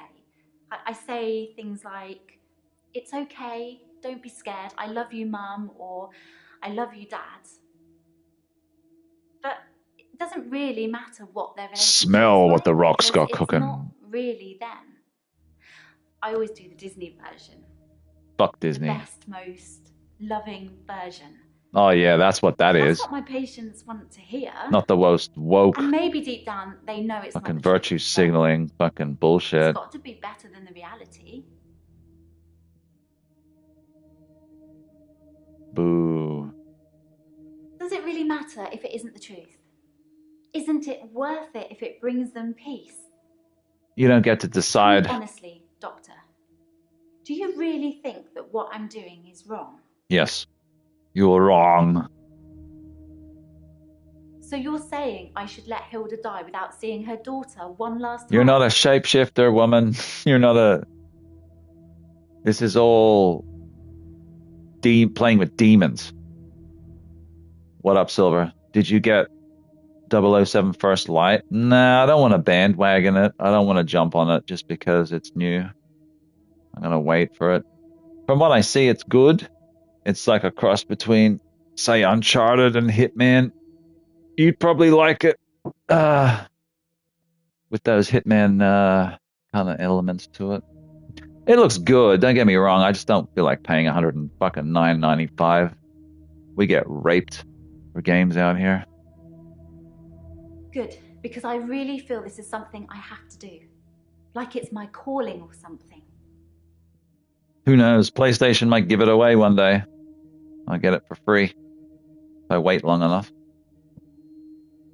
I say things like, "It's okay, don't be scared, I love you, Mum," or "I love you, Dad." But it doesn't really matter what their relationship Smell is what the like, Rock's because got cooking. It's not really them. I always do the Disney version. Fuck The Disney. best, most loving version. Oh, yeah, that's what that That's is. what my patients want to hear. Not the most woke, And maybe deep down they know it's fucking not the truth, virtue but signaling, fucking bullshit. It's got to be better than the reality. Boo. Does it really matter if it isn't the truth? Isn't it worth it if it brings them peace? You don't get to Tell me decide. honestly, Doctor, do you really think that what I'm doing is wrong? Yes, you're wrong. So you're saying I should let Hilda die without seeing her daughter one last time? You're not a shapeshifter, woman. You're not a... This is all playing with demons. What up, Silver? Did you get 007 First Light? Nah, I don't want to bandwagon it. I don't want to jump on it just because it's new. I'm going to wait for it. From what I see, it's good. It's like a cross between, say, Uncharted and Hitman. You'd probably like it. With those Hitman kind of elements to it. It looks good, don't get me wrong. I just don't feel like paying $109.95. We get raped for games out here. Good, because I really feel this is something I have to do. Like it's my calling or something. Who knows? PlayStation might give it away one day. I'll get it for free if I wait long enough.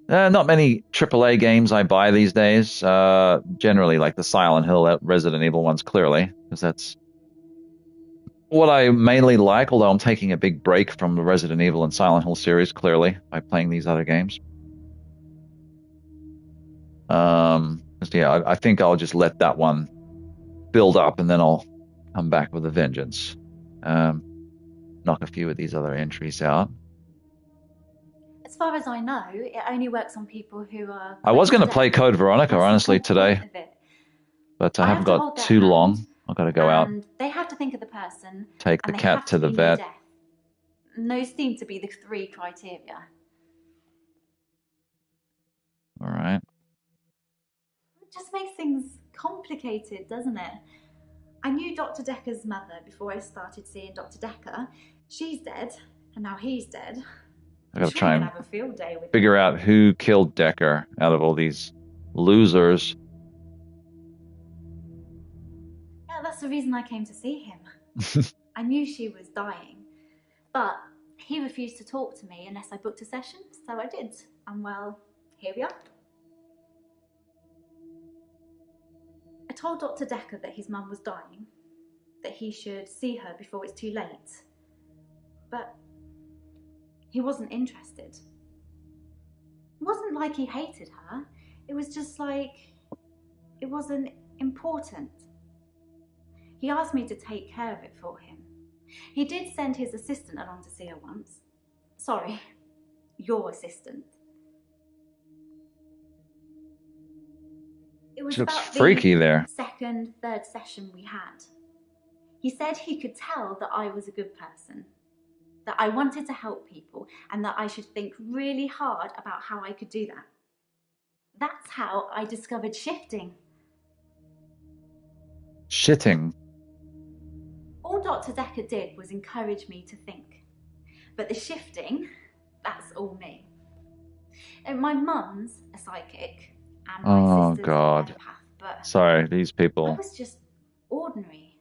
Not many AAA games I buy these days. Generally, like the Silent Hill, Resident Evil ones, clearly, because that's what I mainly like, although I'm taking a big break from the Resident Evil and Silent Hill series, clearly, by playing these other games. Yeah, I think I'll just let that one build up, and then I'll come back with a vengeance. Knock a few of these other entries out. As far as I know, it only works on people who are... I was going to play Code Veronica, honestly, today. But I haven't got too long. I've got to go out. They have to think of the person. Take the cat to the vet. And those seem to be the 3 criteria. All right. It just makes things complicated, doesn't it? I knew Dr. Dekker's mother before I started seeing Dr. Dekker. She's dead, and now he's dead. I gotta try and have a field day with figure out who killed Dekker out of all these losers. Yeah, that's the reason I came to see him. I knew she was dying, but he refused to talk to me unless I booked a session, so I did. And well, here we are. I told Dr. Dekker that his mum was dying, that he should see her before it's too late. But he wasn't interested. It wasn't like he hated her. It was just like it wasn't important. He asked me to take care of it for him. He did send his assistant along to see her once. Sorry, your assistant. It was Looks about freaky the there. second, third session we had. He said he could tell that I was a good person, that I wanted to help people, and that I should think really hard about how I could do that. That's how I discovered shifting. Shitting. All Dr. Dekker did was encourage me to think. But the shifting, that's all me. And my mum's a psychic, and my sister's God. an empath, but Sorry, these I people. was just ordinary.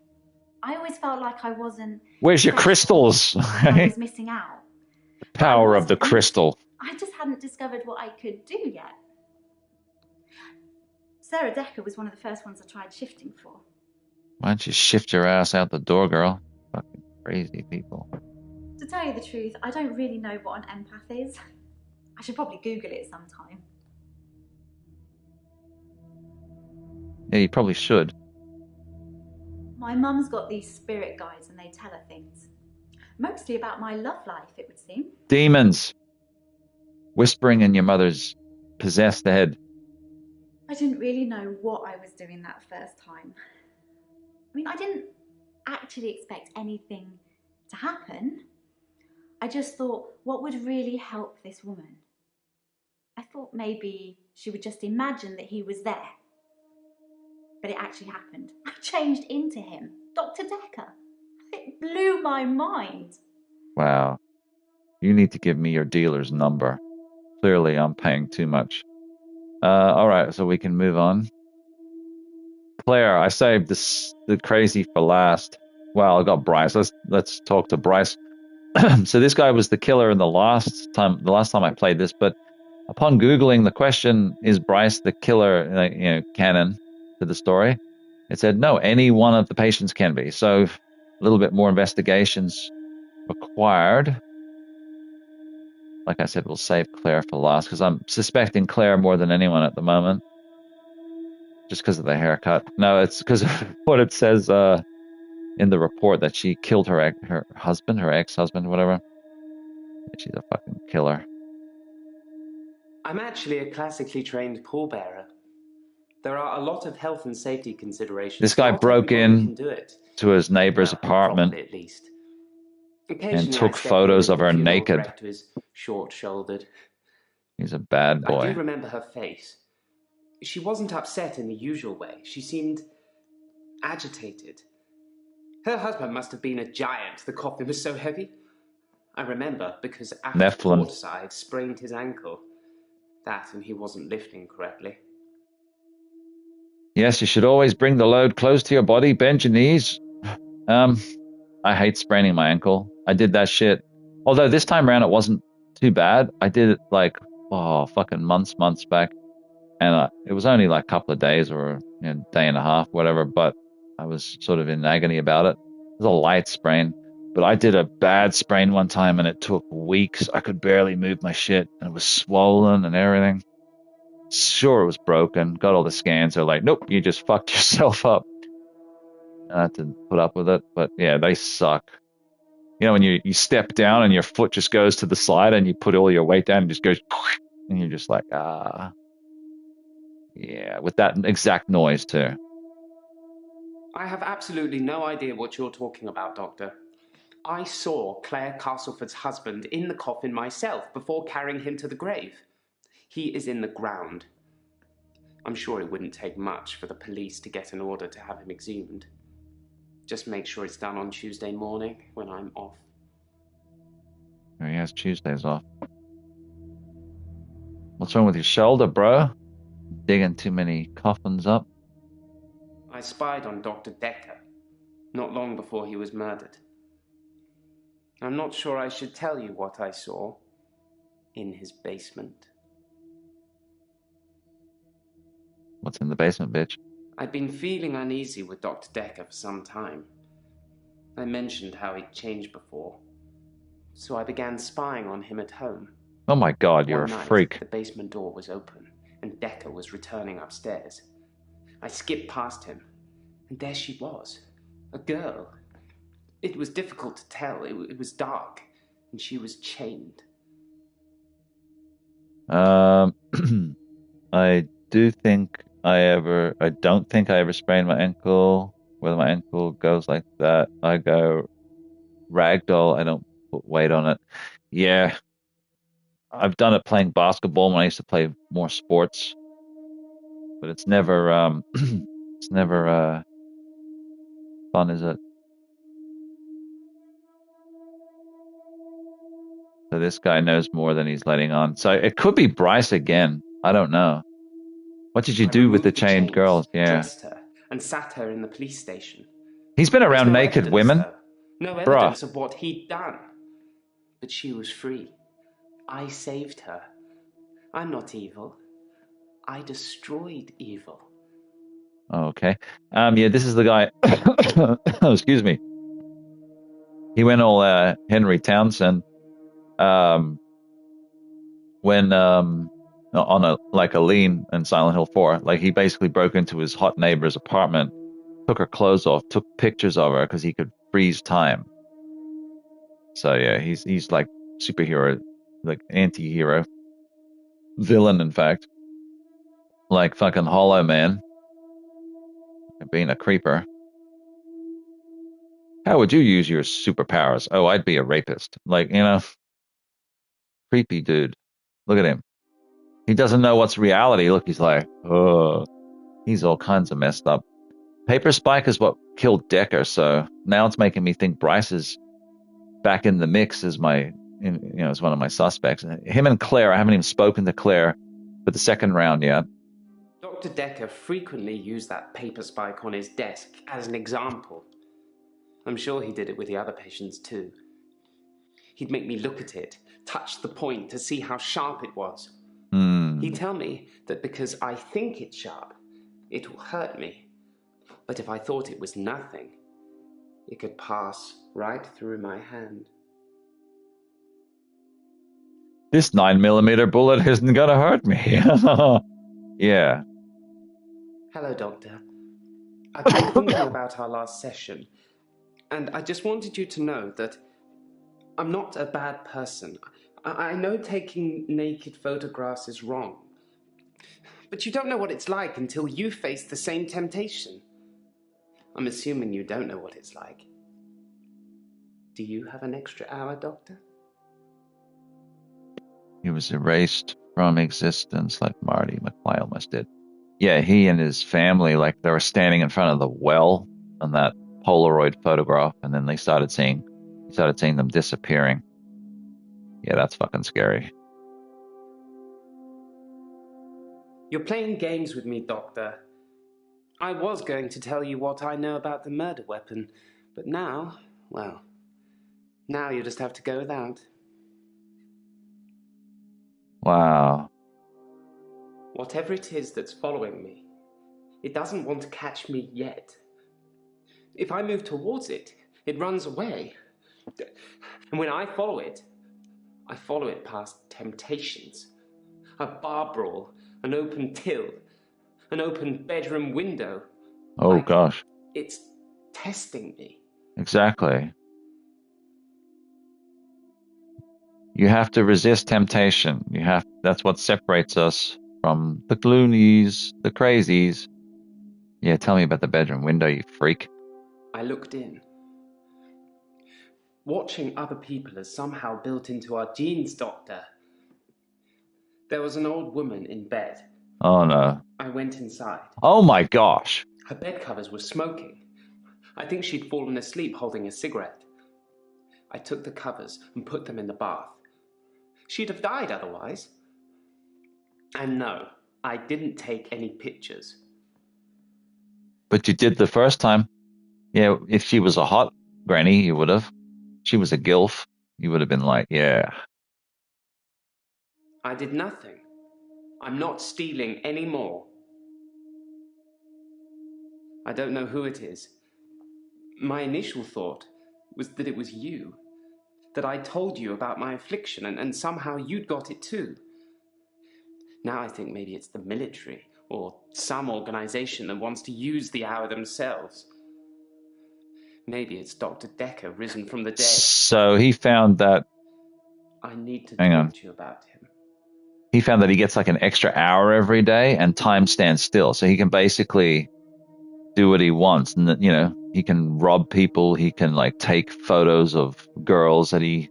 I always felt like I wasn't... Where's your special, crystals? and I was missing out. Power of the crystal. I just hadn't discovered what I could do yet. Sarah Dekker was one of the first ones I tried shifting for. Why don't you shift your ass out the door, girl? Fucking crazy people. To tell you the truth, I don't really know what an empath is. I should probably Google it sometime. Yeah, you probably should. My mum's got these spirit guides and they tell her things. Mostly about my love life, it would seem. Demons. Whispering in your mother's possessed head. I didn't really know what I was doing that first time. I mean, I didn't actually expect anything to happen. I just thought, what would really help this woman? I thought maybe she would just imagine that he was there. But it actually happened. I changed into him, Dr. Dekker. It blew my mind. Wow. You need to give me your dealer's number. Clearly, I'm paying too much. All right, so we can move on. Claire, I saved the crazy for last. Well, I got Bryce. Let's talk to Bryce. So this guy was the killer in the last time I played this, but upon Googling the question, is Bryce the killer, canon to the story? It said, no, any one of the patients can be. So a little bit more investigations required. Like I said, we'll save Claire for last because I'm suspecting Claire more than anyone at the moment. Just because of the haircut. No, it's because of what it says in the report that she killed her husband, her ex-husband, whatever. She's a fucking killer. I'm actually a classically trained pallbearer. There are a lot of health and safety considerations. This guy Not broke everybody in can do it. to his neighbor's Well, apartment properly at least. and Occasionally took I step in photos with of the her funeral naked. director who's short-shouldered. He's a bad I do boy. remember her face. She wasn't upset in the usual way. She seemed agitated. Her husband must have been a giant. The coffin was so heavy. I remember because after Nephilim. portside sprained his ankle. That and he wasn't lifting correctly. Yes, you should always bring the load close to your body, bend your knees. I hate spraining my ankle. I did that shit. Although this time around it wasn't too bad. I did it like, fucking months back. And it was only like a couple of days or a day and a half, whatever. But I was sort of in agony about it. It was a light sprain. But I did a bad sprain one time and it took weeks. I could barely move my shit. And it was swollen and everything. Sure, it was broken. Got all the scans. They're like, nope, you just fucked yourself up. I had to put up with it. But yeah, they suck. You know, when you step down and your foot just goes to the side and you put all your weight down and just goes, and you're just like, yeah, with that exact noise too. I have absolutely no idea what you're talking about, Doctor. I saw Claire Castleford's husband in the coffin myself before carrying him to the grave. He is in the ground. I'm sure it wouldn't take much for the police to get an order to have him exhumed. Just make sure it's done on Tuesday morning when I'm off. He has Tuesdays off. What's wrong with your shoulder, bro? Digging too many coffins up? I spied on Dr. Dekker not long before he was murdered. I'm not sure I should tell you what I saw in his basement. What's in the basement, bitch? I'd been feeling uneasy with Dr. Dekker for some time. I mentioned how he'd changed before, so I began spying on him at home. Oh my god, you're One a night, freak. the basement door was open, and Dekker was returning upstairs. I skipped past him, and there she was, a girl. It was difficult to tell. It was dark, and she was chained. I don't think I ever sprained my ankle. Whether my ankle goes like that, I go ragdoll. I don't put weight on it. Yeah, I've done it playing basketball when I used to play more sports, but it's never it's never fun, is it? So this guy knows more than he's letting on. So it could be Bryce again. I don't know. What did you do with the chained girls? Yeah. Dressed her, and sat her in the police station. He's been There's around no naked evidence, women. though. No Bruh. evidence of what he'd done. But she was free. I saved her. I'm not evil. I destroyed evil. Okay. Yeah, this is the guy. Oh, excuse me. He went all Henry Townsend. When on a lien in Silent Hill 4, like he basically broke into his hot neighbor's apartment, took her clothes off, took pictures of her because he could freeze time. So yeah, he's like superhero, like anti-hero, villain in fact, like fucking Hollow Man, being a creeper. How would you use your superpowers? Oh, I'd be a rapist. Like, creepy dude. Look at him. He doesn't know what's reality. Look, he's like, oh, he's all kinds of messed up. Paper Spike is what killed Dekker, so now it's making me think Bryce is back in the mix as as one of my suspects. Him and Claire, I haven't even spoken to Claire for the second round yet. Dr. Dekker frequently used that paper spike on his desk as an example. I'm sure he did it with the other patients too. He'd make me look at it, touch the point to see how sharp it was. He'd tell me that because I think it's sharp, it will hurt me. But if I thought it was nothing, it could pass right through my hand. This 9mm bullet isn't gonna hurt me. Yeah. Hello, Doctor. I've been thinking about our last session, and I just wanted you to know that I'm not a bad person. I know taking naked photographs is wrong, but you don't know what it's like until you face the same temptation. I'm assuming you don't know what it's like. Do you have an extra hour, Doctor? He was erased from existence like Marty McFly almost did. Yeah, he and his family, like they were standing in front of the well on that Polaroid photograph, and then he started seeing them disappearing. Yeah, that's fucking scary. You're playing games with me, Doctor. I was going to tell you what I know about the murder weapon, but now, well, now you just have to go without. Wow. Whatever it is that's following me, it doesn't want to catch me yet. If I move towards it, it runs away. And when I follow it past temptations. A bar brawl, an open till, an open bedroom window. Oh, like gosh. It's testing me. Exactly. You have to resist temptation. That's what separates us from the gloonies, the crazies. Yeah, tell me about the bedroom window, you freak. I looked in. Watching other people is somehow built into our genes, Doctor. There was an old woman in bed. Oh, no. I went inside. Oh, my gosh. Her bed covers were smoking. I think she'd fallen asleep holding a cigarette. I took the covers and put them in the bath. She'd have died otherwise. And no, I didn't take any pictures. But you did the first time. Yeah, if she was a hot granny, you would have. She was a gilf. You would have been like, yeah. I did nothing. I'm not stealing any more. I don't know who it is. My initial thought was that it was you. That I told you about my affliction and somehow you'd got it too. Now I think maybe it's the military or some organization that wants to use the hour themselves. Maybe it's Dr. Dekker risen from the dead. So he found that. I need to Hang on. talk to you about him. He found that he gets like an extra hour every day and time stands still. So he can basically do what he wants. And, you know, he can rob people. He can like take photos of girls that he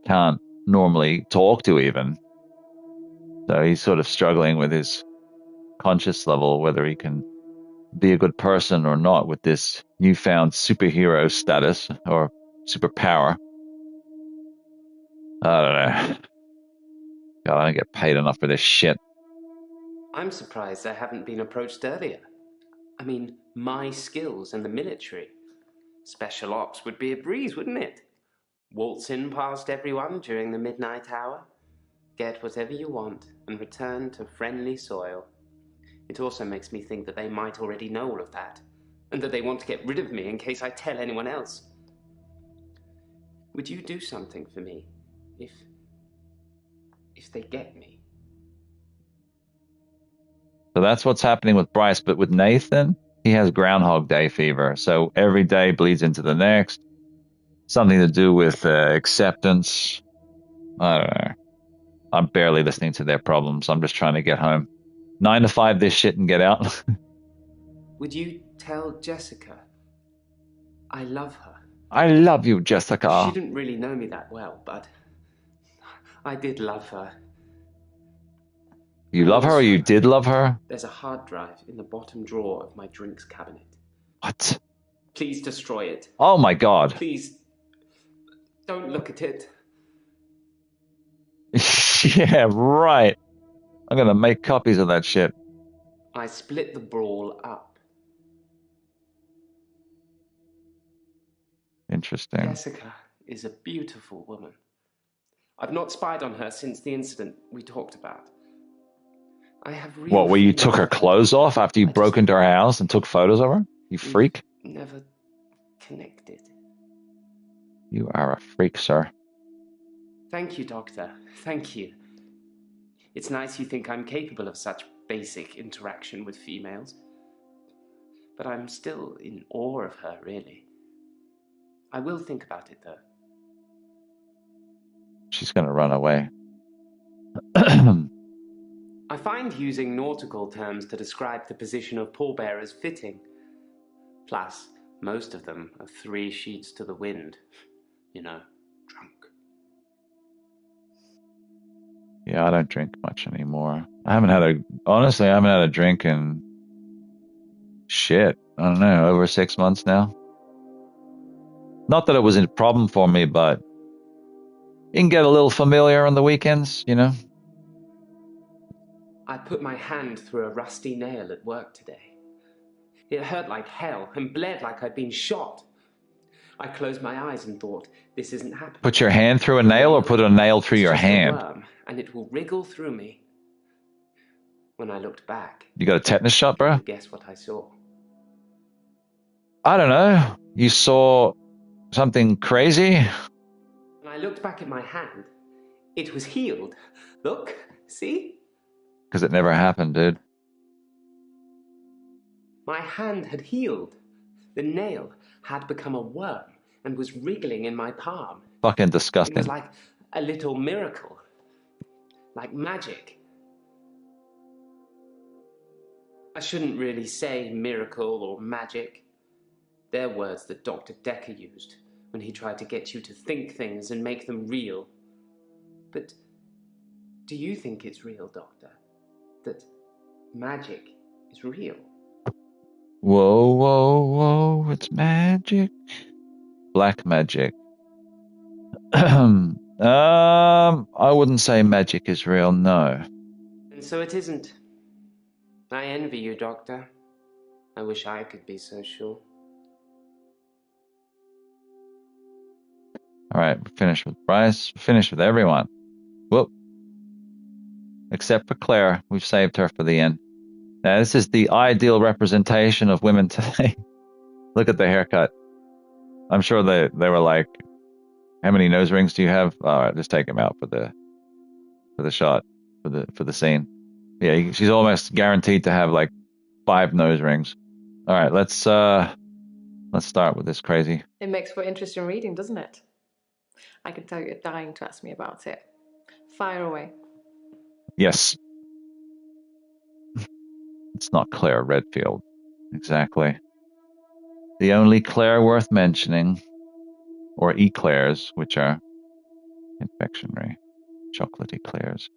can't normally talk to even. So he's sort of struggling with his conscious level, whether he can be a good person or not with this newfound superhero status or superpower. I don't know. God, I don't get paid enough for this shit. I'm surprised I haven't been approached earlier. I mean, my skills in the military. Special ops would be a breeze, wouldn't it? Waltz in past everyone during the midnight hour, get whatever you want, and return to friendly soil. It also makes me think that they might already know all of that, and that they want to get rid of me in case I tell anyone else. Would you do something for me if they get me? So that's what's happening with Bryce. But with Nathan, he has Groundhog Day fever. So every day bleeds into the next. Something to do with acceptance. I don't know. I'm barely listening to their problems. I'm just trying to get home. 9 to 5 this shit and get out. Would you tell Jessica? I love her. I love you, Jessica. She didn't really know me that well, but I did love her. You love her or you did love her? There's a hard drive in the bottom drawer of my drinks cabinet. What? Please destroy it. Oh my god. Please, don't look at it. Yeah, right. I'm gonna make copies of that shit. I split the brawl up. Interesting. Jessica is a beautiful woman. I've not spied on her since the incident we talked about. I have really What, where you took her clothes off after you broke into her house and took photos of her? You freak. Never connected. You are a freak, sir. Thank you, Doctor. Thank you. It's nice you think I'm capable of such basic interaction with females. But I'm still in awe of her, really. I will think about it, though. She's going to run away. I find using nautical terms to describe the position of pallbearers fitting. Plus, most of them are 3 sheets to the wind. You know, drunk. Yeah, I don't drink much anymore. Honestly, I haven't had a drink in shit. I don't know, over 6 months now. Not that it was a problem for me, but you can get a little familiar on the weekends, you know? I put my hand through a rusty nail at work today. It hurt like hell and bled like I'd been shot. I closed my eyes and thought, this isn't happening. Put your hand through a nail or put a nail through your It's just a hand? worm, and it will wriggle through me. When I looked back, You got a tetanus shot, bro? guess what I saw? I don't know. You saw something crazy? When I looked back at my hand, it was healed. Look, see? Because it never happened, dude. My hand had healed. The nail had become a worm and was wriggling in my palm. Fucking It disgusting. was like a little miracle. Like magic. I shouldn't really say miracle or magic. They're words that Dr. Dekker used when he tried to get you to think things and make them real. But do you think it's real, Doctor? That magic is real? Whoa, whoa, whoa, it's magic. Black magic. I wouldn't say magic is real, no. And so it isn't. I envy you, Doctor. I wish I could be so sure. Alright, we're finished with Bryce. We're finished with everyone. Whoop. Except for Claire. We've saved her for the end. Now, this is the ideal representation of women today. Look at the haircut. I'm sure they were like, how many nose rings do you have? All right, just take them out for the shot, for the scene. Yeah, she's almost guaranteed to have like 5 nose rings. All right, let's start with this crazy. It makes for interesting reading, doesn't it? I can tell you're dying to ask me about it. Fire away. Yes. It's not Claire Redfield. Exactly. The only Claire worth mentioning, or eclairs, which are confectionery, chocolatey eclairs.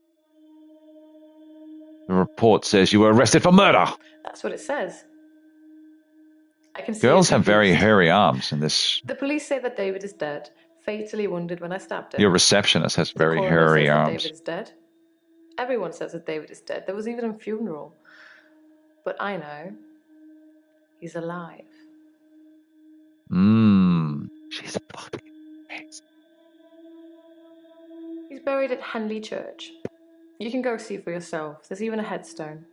The report says you were arrested for murder. That's what it says. I can see Girls you're have very confused. hairy arms in this. The police say that David is dead, fatally wounded when I stabbed him. Your receptionist has The very coroner hairy says that arms. David is dead. Everyone says that David is dead. There was even a funeral. But I know he's alive. She's fucking amazing. He's buried at Henley Church. You can go see for yourself. There's even a headstone.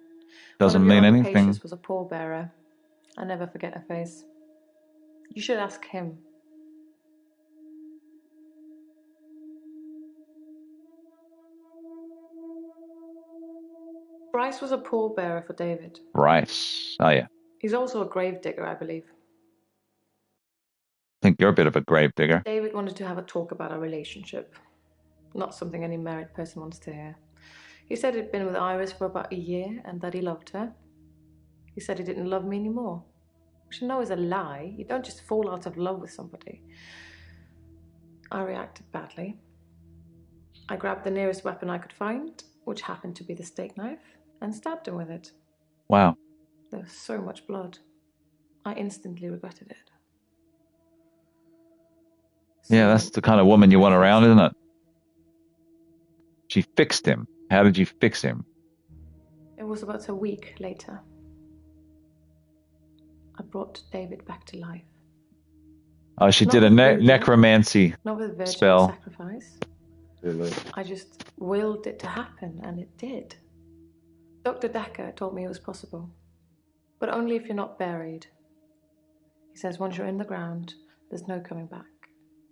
Doesn't One of mean your anything. patients was a pallbearer. I never forget her face. You should ask him. Bryce was a pallbearer for David. Bryce. Oh, yeah. He's also a gravedigger, I believe. I think you're a bit of a gravedigger. David wanted to have a talk about our relationship. Not something any married person wants to hear. He said he'd been with Iris for about a year and that he loved her. He said he didn't love me anymore. Which I know is a lie. You don't just fall out of love with somebody. I reacted badly. I grabbed the nearest weapon I could find, which happened to be the steak knife, and stabbed him with it. Wow. There was so much blood. I instantly regretted it. Yeah, that's the kind of woman you want around, isn't it? She fixed him. How did you fix him? It was about a week later. I brought David back to life. Oh, she Not did a with voodoo. necromancy Not with virtual spell. sacrifice. I just willed it to happen, and it did. Dr. Dekker told me it was possible, but only if you're not buried. He says once you're in the ground, there's no coming back.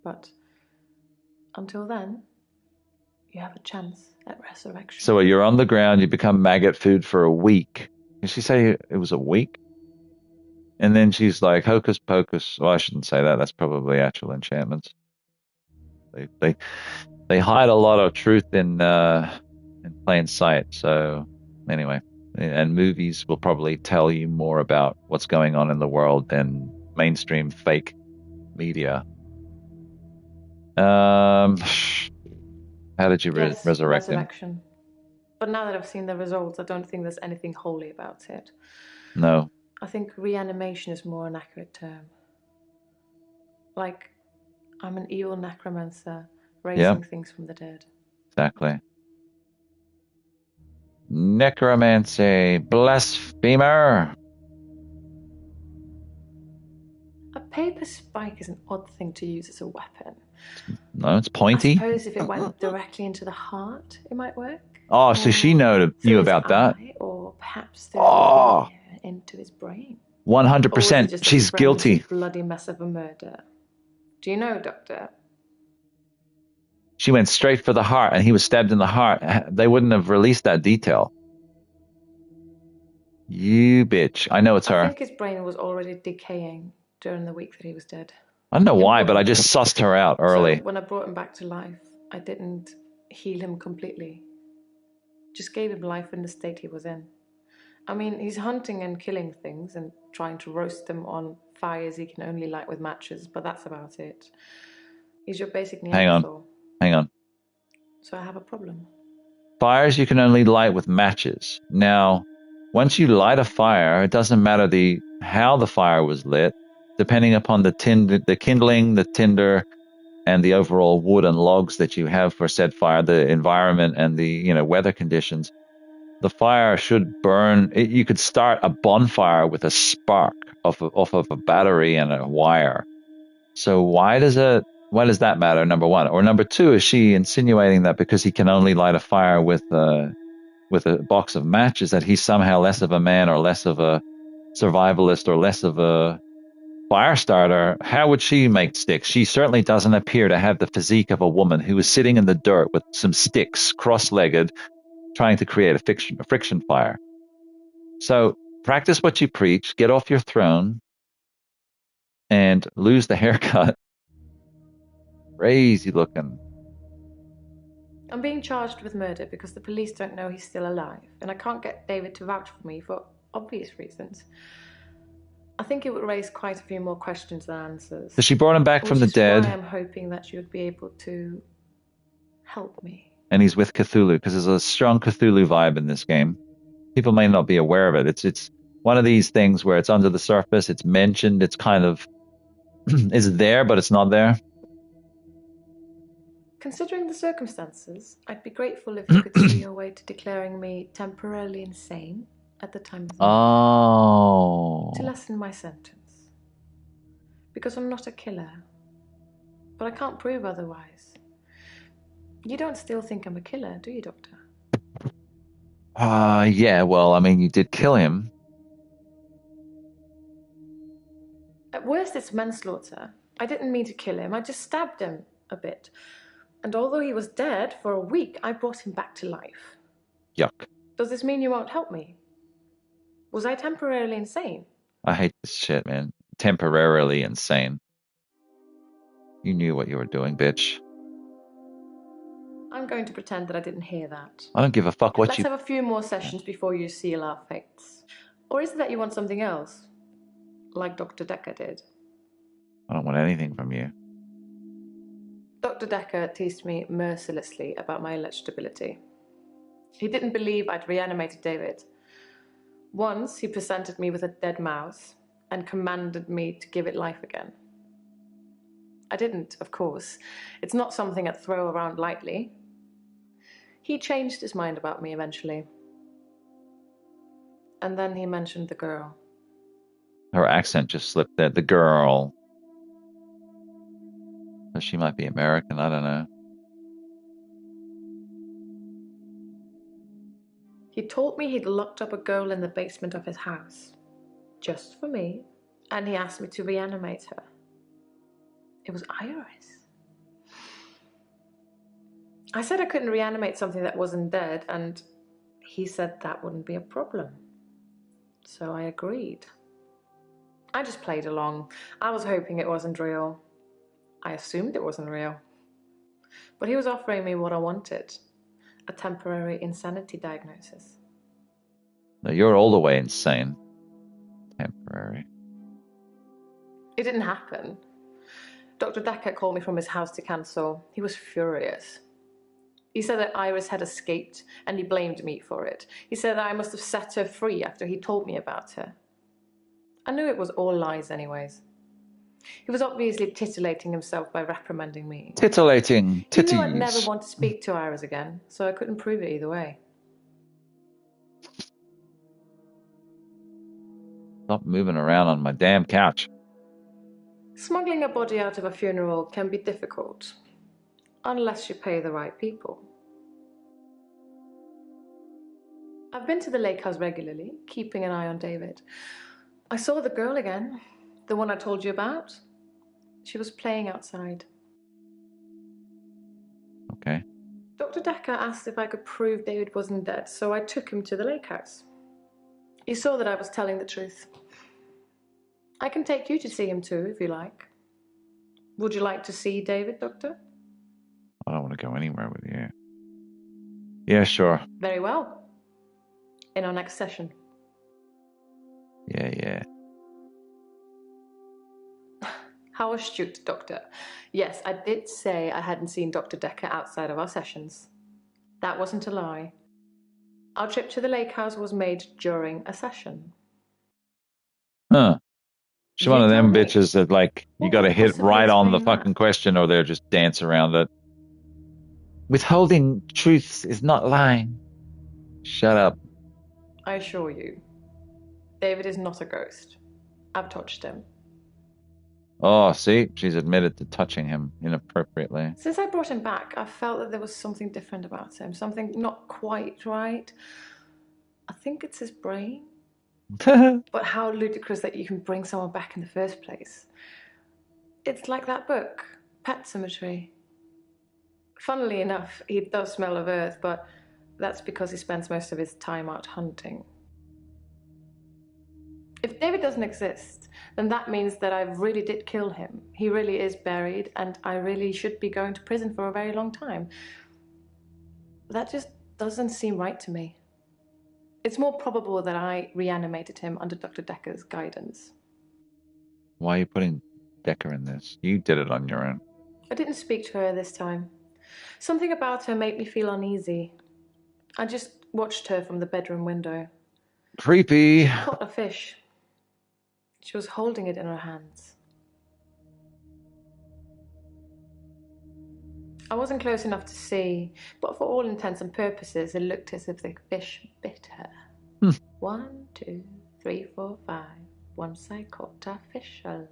But until then, you have a chance at resurrection. So you're on the ground, you become maggot food for a week. Did she say it was a week? And then she's like, hocus pocus. Well, I shouldn't say that. That's probably actual enchantments. They hide a lot of truth in plain sight. So anyway, and movies will probably tell you more about what's going on in the world than mainstream fake media. How did you Yes, resurrect him? resurrection. But now that I've seen the results, I don't think there's anything holy about it. No. I think reanimation is more an accurate term. Like, I'm an evil necromancer raising things from the dead. Exactly. Necromancy, blasphemer. A paper spike is an odd thing to use as a weapon. No, it's pointy. I suppose if it went directly into the heart, it might work. Oh, so she knew about that. Or perhaps through the ear into his brain. 100%. She's guilty. Bloody mess of a murder. Do you know, Doctor? She went straight for the heart, and he was stabbed in the heart. They wouldn't have released that detail. You bitch. I know it's her. I think his brain was already decaying during the week that he was dead. I don't know why, but I just sussed her out early. So when I brought him back to life, I didn't heal him completely. Just gave him life in the state he was in. I mean, he's hunting and killing things and trying to roast them on fires he can only light with matches, but that's about it. He's your basic Neanderthal. Hang on. So I have a problem. Fires you can only light with matches. Now, once you light a fire, it doesn't matter how the fire was lit, depending upon the kindling, the tinder, and the overall wood and logs that you have for said fire, the environment and the weather conditions. The fire should burn. You could start a bonfire with a spark off of a battery and a wire. So why does that matter? Number one, or number two, is she insinuating that because he can only light a fire with a box of matches, that he's somehow less of a man or less of a survivalist or less of a fire starter? How would she make sticks? She certainly doesn't appear to have the physique of a woman who is sitting in the dirt with some sticks, cross-legged, trying to create a friction fire. So practice what you preach, get off your throne, and lose the haircut. Crazy looking. I'm being charged with murder because the police don't know he's still alive, and I can't get David to vouch for me for obvious reasons. I think it would raise quite a few more questions than answers. So she brought him back from the dead. Why I'm hoping that you would be able to help me. And he's with Cthulhu, because there's a strong Cthulhu vibe in this game. People may not be aware of it. It's one of these things where it's under the surface, it's mentioned, it's kind of it's there, but it's not there. Considering the circumstances, I'd be grateful if you could see your way to declaring me temporarily insane at the time of the murder, to lessen my sentence. Because I'm not a killer. But I can't prove otherwise. You don't still think I'm a killer, do you, Doctor? Yeah, well, I mean, you did kill him. At worst, it's manslaughter. I didn't mean to kill him, I just stabbed him a bit. And although he was dead for a week, I brought him back to life. Yuck. Does this mean you won't help me? Was I temporarily insane? I hate this shit, man. Temporarily insane. You knew what you were doing, bitch. I'm going to pretend that I didn't hear that. I don't give a fuck what Let's have a few more sessions before you seal our fates. Or is it that you want something else? Like Dr. Dekker did? I don't want anything from you. Dr. Dekker teased me mercilessly about my electability. He didn't believe I'd reanimated David. Once, he presented me with a dead mouse and commanded me to give it life again. I didn't, of course. It's not something I'd throw around lightly. He changed his mind about me eventually. And then he mentioned the girl. Her accent just slipped there. The girl. She might be American, I don't know. He told me he'd locked up a girl in the basement of his house. Just for me. And he asked me to reanimate her. It was Iris. I said I couldn't reanimate something that wasn't dead, and he said that wouldn't be a problem. So I agreed. I just played along. I was hoping it wasn't real. I assumed it wasn't real. But he was offering me what I wanted, a temporary insanity diagnosis. No, you're all the way insane. Temporary. It didn't happen. Dr. Dekker called me from his house to cancel. He was furious. He said that Iris had escaped and he blamed me for it. He said that I must have set her free after he told me about her. I knew it was all lies anyways. He was obviously titillating himself by reprimanding me. Titillating. He Titties. knew I'd never want to speak to Iris again, so I couldn't prove it either way. Stop moving around on my damn couch. Smuggling a body out of a funeral can be difficult, unless you pay the right people. I've been to the lake house regularly, keeping an eye on David. I saw the girl again, the one I told you about. She was playing outside. Okay. Dr. Dekker asked if I could prove David wasn't dead, so I took him to the lake house. He saw that I was telling the truth. I can take you to see him too, if you like. Would you like to see David, Doctor? I don't want to go anywhere with you. Yeah, sure. Very well. In our next session. Yeah. How astute, Doctor. Yes, I did say I hadn't seen Dr. Dekker outside of our sessions. That wasn't a lie. Our trip to the lake house was made during a session. Huh. She's You one of them tell me. bitches that, like, you What got to could hit possibly right on the explain fucking that? question or they'll just dance around it. Withholding truths is not lying. Shut up. I assure you, David is not a ghost. I've touched him. Oh, see? She's admitted to touching him inappropriately. Since I brought him back, I felt that there was something different about him, something not quite right. I think it's his brain. But how ludicrous that you can bring someone back in the first place. It's like that book, Pet Cemetery. Funnily enough, he does smell of earth, but that's because he spends most of his time out hunting. If David doesn't exist, then that means that I really did kill him. He really is buried, and I really should be going to prison for a very long time. That just doesn't seem right to me. It's more probable that I reanimated him under Dr. Dekker's guidance. Why are you putting Dekker in this? You did it on your own. I didn't speak to her this time. Something about her made me feel uneasy. I just watched her from the bedroom window. Creepy. She caught a fish. She was holding it in her hands. I wasn't close enough to see, but for all intents and purposes, it looked as if the fish bit her. 1, 2, 3, 4, 5. Once I caught a fish alive.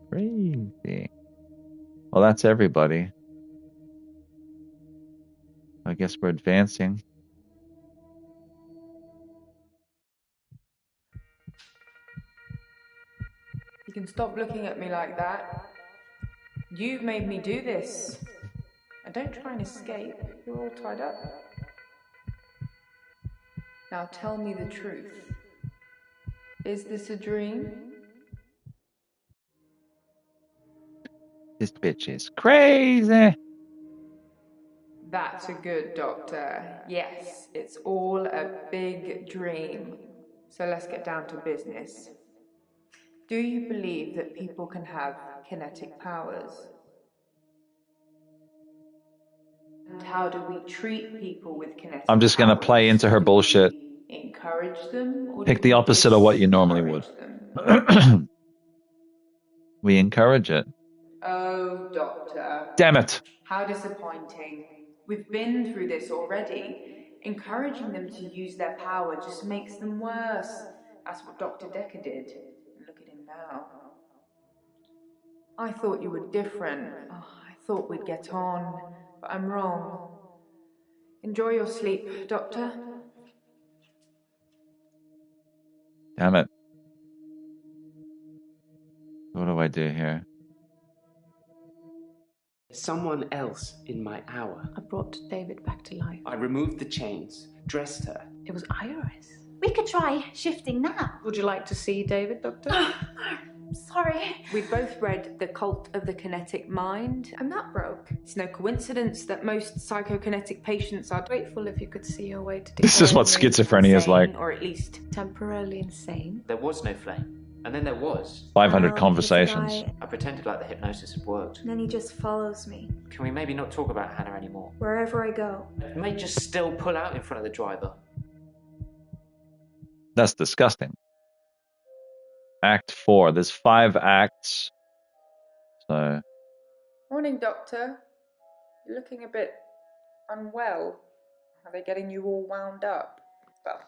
Crazy. Well, that's everybody. I guess we're advancing. You can stop looking at me like that. You've made me do this. And don't try and escape. You're all tied up. Now tell me the truth. Is this a dream? This bitch is crazy. That's a good doctor. Yes, it's all a big dream. So let's get down to business. Do you believe that people can have kinetic powers? And how do we treat people with kinetic powers? I'm just going to play into her bullshit. Encourage them? Or Pick do the we opposite of what you normally would. discourage them? We encourage it. Oh, doctor. Damn it. How disappointing. We've been through this already. Encouraging them to use their power just makes them worse. That's what Dr. Dekker did. Look at him now. I thought you were different. Oh, I thought we'd get on, but I'm wrong. Enjoy your sleep, Doctor. Damn it. What do I do here? Someone else in my hour. I brought David back to life. I removed the chains, dressed her. It was Iris. We could try shifting now. Would you like to see David, Doctor? Sorry. We both read The Cult of the Kinetic Mind. I'm not broke. It's no coincidence that most psychokinetic patients are Grateful if you could see your way to This is what declaring me schizophrenia is like. insane, or at least temporarily insane. There was no flame. And then there was. 500 Well, conversations. he's a guy, I pretended like the hypnosis had worked. and then he just follows me Can we maybe not talk about Hannah anymore? wherever I go. It may just still pull out in front of the driver. That's disgusting. Act 4. There's 5 acts. So, Morning, Doctor. You're looking a bit unwell. Are they getting you all wound up? Well,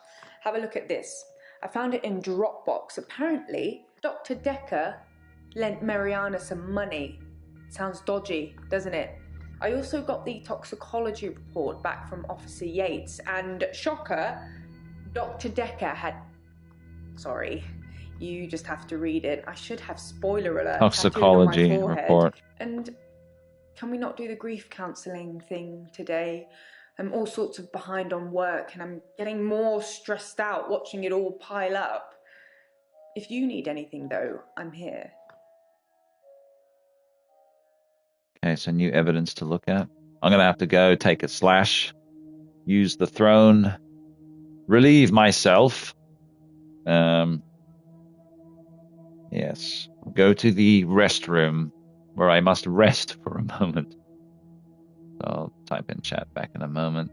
have a look at this. I found it in Dropbox. Apparently, Dr. Dekker lent Mariana some money. Sounds dodgy, doesn't it? I also got the toxicology report back from Officer Yates, and shocker, Dr. Dekker had... Sorry, you just have to read it. I should have spoiler alert toxicology tattooed on my forehead. report. And can we not do the grief counselling thing today? I'm all sorts of behind on work, and I'm getting more stressed out watching it all pile up. If you need anything, though, I'm here. Okay, so new evidence to look at. I'm going to have to go take a slash, use the throne, relieve myself. Yes, go to the restroom where I must rest for a moment. I'll type in chat back in a moment.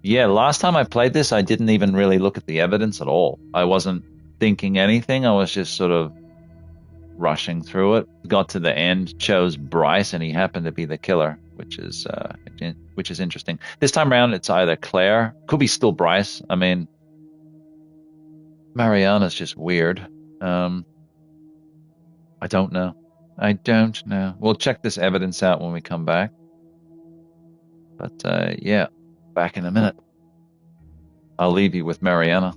Yeah, last time I played this, I didn't even really look at the evidence at all. I wasn't thinking anything. I was just sort of rushing through it. Got to the end, chose Bryce, and he happened to be the killer, which is interesting. This time around, it's either Claire, could be still Bryce. I mean, Mariana's just weird. I don't know. We'll check this evidence out when we come back. But yeah, back in a minute. I'll leave you with Mariana.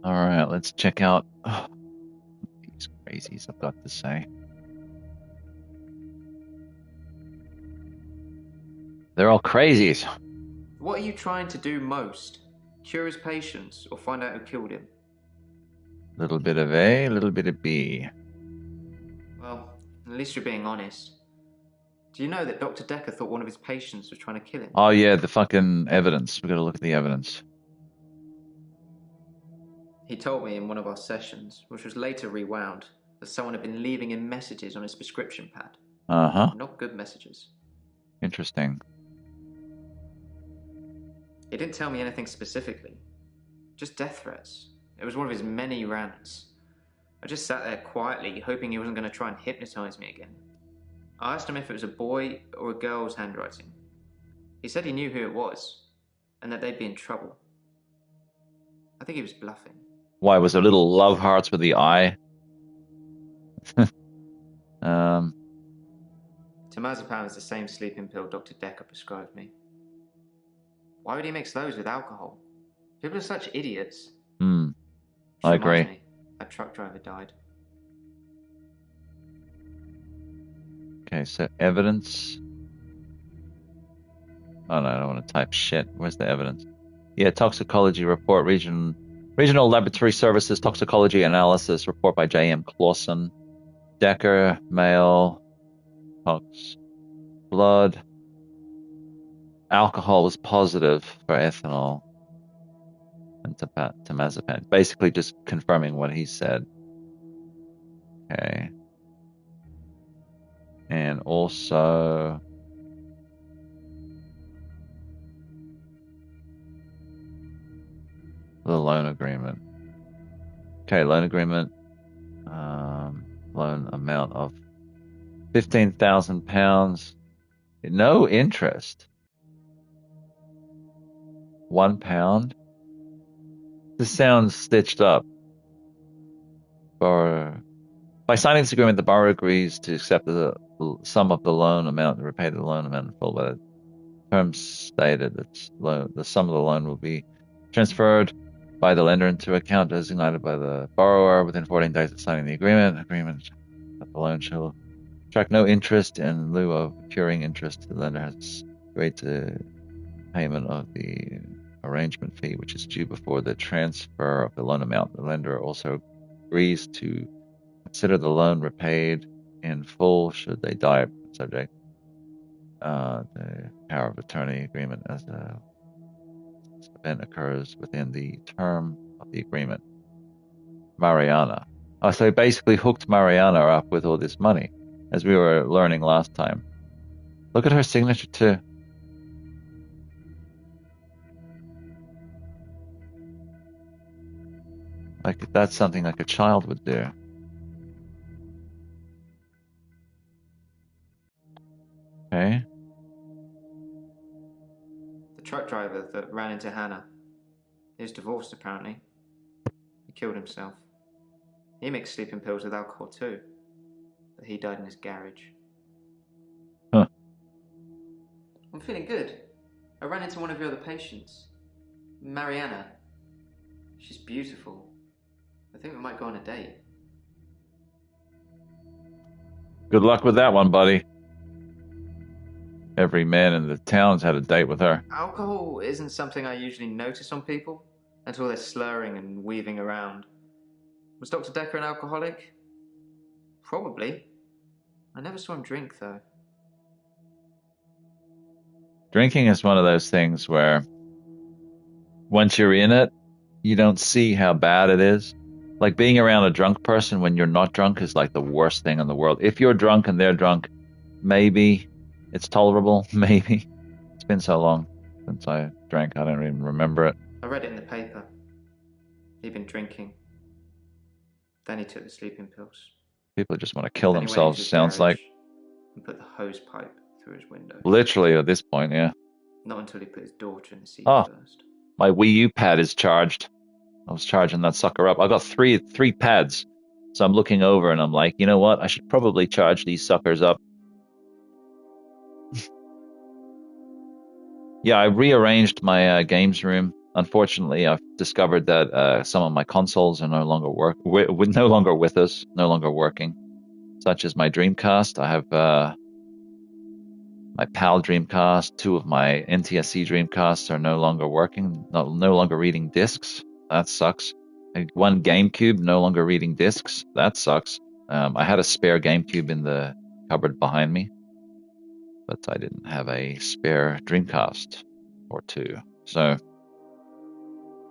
All right, let's check out these crazies I've got to say. They're all crazies. What are you trying to do most? Cure his patients or find out who killed him? Little bit of A, little bit of B. Well, at least you're being honest. Do you know that Dr. Dekker thought one of his patients was trying to kill him? Oh yeah, the fucking evidence. We gotta look at the evidence. He told me in one of our sessions, which was later rewound, that someone had been leaving him messages on his prescription pad. Uh-huh. Not good messages. Interesting. He didn't tell me anything specifically. Just death threats. It was one of his many rants. I just sat there quietly, hoping he wasn't going to try and hypnotize me again. I asked him if it was a boy or a girl's handwriting. He said he knew who it was, and that they'd be in trouble. I think he was bluffing. Why, was there little love hearts with the eye? Temazepam is the same sleeping pill Dr. Dekker prescribed me. Why would he mix those with alcohol? People are such idiots. I agree. Me, that truck driver died. Okay, so evidence. Oh no, I don't want to type shit. Where's the evidence? Yeah, toxicology report, regional laboratory services toxicology analysis report by J.M. Clausen. Dekker, male, tox, blood. Alcohol was positive for ethanol and temazepam. Basically just confirming what he said. Okay. And also the loan agreement. Okay, loan agreement. Loan amount of £15,000. No interest. £1. This sounds stitched up. By signing this agreement, the borrower agrees to accept the sum of the loan amount and repay the loan amount in full. By the terms stated, the sum of the loan will be transferred by the lender into account designated by the borrower within 14 days of signing the agreement. Agreement that the loan shall attract no interest in lieu of accruing interest. The lender has agreed to payment of the arrangement fee, which is due before the transfer of the loan amount. The lender also agrees to consider the loan repaid in full should they die subject the power of attorney agreement as the event occurs within the term of the agreement. Mariana. Oh, so he basically hooked Mariana up with all this money, as we were learning last time. Look at her signature too. Like, that's something like a child would do. Okay. The truck driver that ran into Hannah. He was divorced, apparently. He killed himself. He mixed sleeping pills with alcohol too. But he died in his garage. Huh. I'm feeling good. I ran into one of your other patients. Mariana. She's beautiful. I think we might go on a date. Good luck with that one, buddy. Every man in the town's had a date with her. Alcohol isn't something I usually notice on people until they're slurring and weaving around. Was Dr. Dekker an alcoholic? Probably. I never saw him drink, though. Drinking is one of those things where once you're in it, you don't see how bad it is. Like, being around a drunk person when you're not drunk is like the worst thing in the world. If you're drunk and they're drunk, maybe it's tolerable, maybe. It's been so long since I drank, I don't even remember it. I read it in the paper. He'd been drinking. Then he took the sleeping pills. People just want to kill Then he went themselves, into his sounds garage like. And put the hose pipe through his window. Literally at this point, yeah. Not until he put his daughter in the seat first. My Wii U pad is charged. I was charging that sucker up. I got three pads. So I'm looking over and I'm like, you know what? I should probably charge these suckers up. Yeah, I rearranged my games room. unfortunately, I've discovered that some of my consoles are no longer no longer with us, no longer working. Such as my Dreamcast. I have my PAL Dreamcast. 2 of my NTSC Dreamcasts are no longer working, no longer reading discs. That sucks. 1 GameCube no longer reading discs. That sucks. I had a spare GameCube in the cupboard behind me, but I didn't have a spare Dreamcast or 2. So,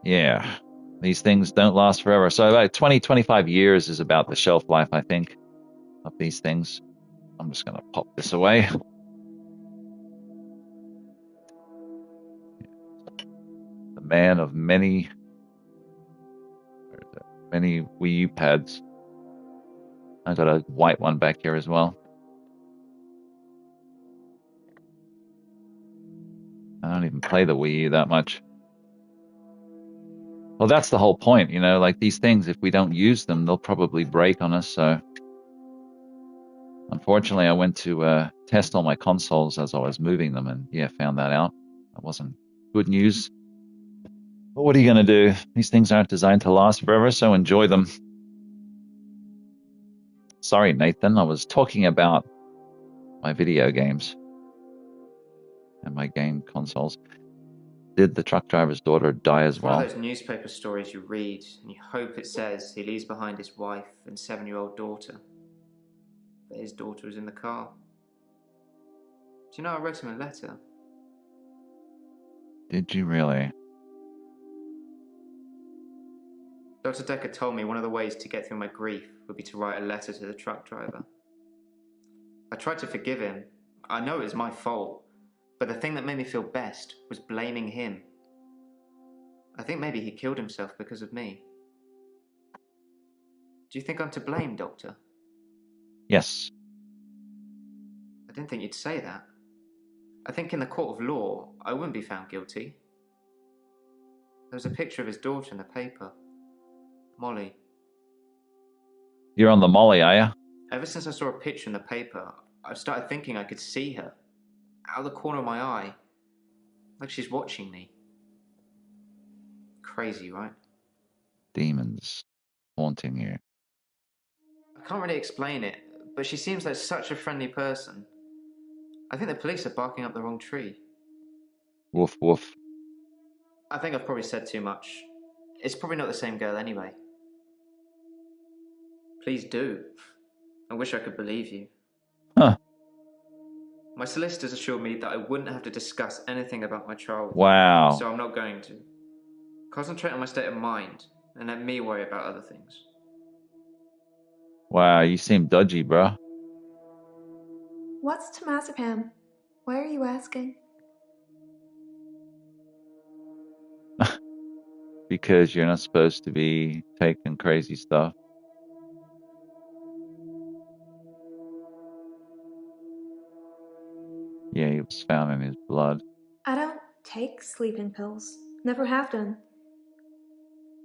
yeah, these things don't last forever. So about 20, 25 years is about the shelf life, I think, of these things. I'm just going to pop this away. The man of many Wii U pads. I got a white one back here as well. I don't even play the Wii U that much. Well, that's the whole point, you know, like these things, if we don't use them, they'll probably break on us. So unfortunately, I went to test all my consoles as I was moving them, and yeah, found that out. That wasn't good news. But what are you going to do? These things aren't designed to last forever, so enjoy them. Sorry, Nathan, I was talking about my video games and my game consoles. Did the truck driver's daughter die as well? One of those newspaper stories you read, and you hope it says he leaves behind his wife and 7-year-old daughter. But his daughter was in the car. Do you know I wrote him a letter? Did you really? Dr. Dekker told me one of the ways to get through my grief would be to write a letter to the truck driver. I tried to forgive him. I know it was my fault. But the thing that made me feel best was blaming him. I think maybe he killed himself because of me. Do you think I'm to blame, Doctor? Yes. I didn't think you'd say that. I think in the court of law, I wouldn't be found guilty. There was a picture of his daughter in the paper. Molly. You're on the molly, are you? Ever since I saw a picture in the paper, I've started thinking I could see her. Out of the corner of my eye. Like she's watching me. Crazy, right? Demons haunting you. I can't really explain it, but she seems like such a friendly person. I think the police are barking up the wrong tree. Woof, woof. I think I've probably said too much. It's probably not the same girl anyway. Please do. I wish I could believe you. Huh. My solicitors assured me that I wouldn't have to discuss anything about my trial with Wow. you, so I'm not going to. Concentrate on my state of mind, and let me worry about other things. Wow, you seem dodgy, bro. What's temazepam? Why are you asking? Because you're not supposed to be taking crazy stuff. Yeah, he was found in his blood. I don't take sleeping pills. Never have done.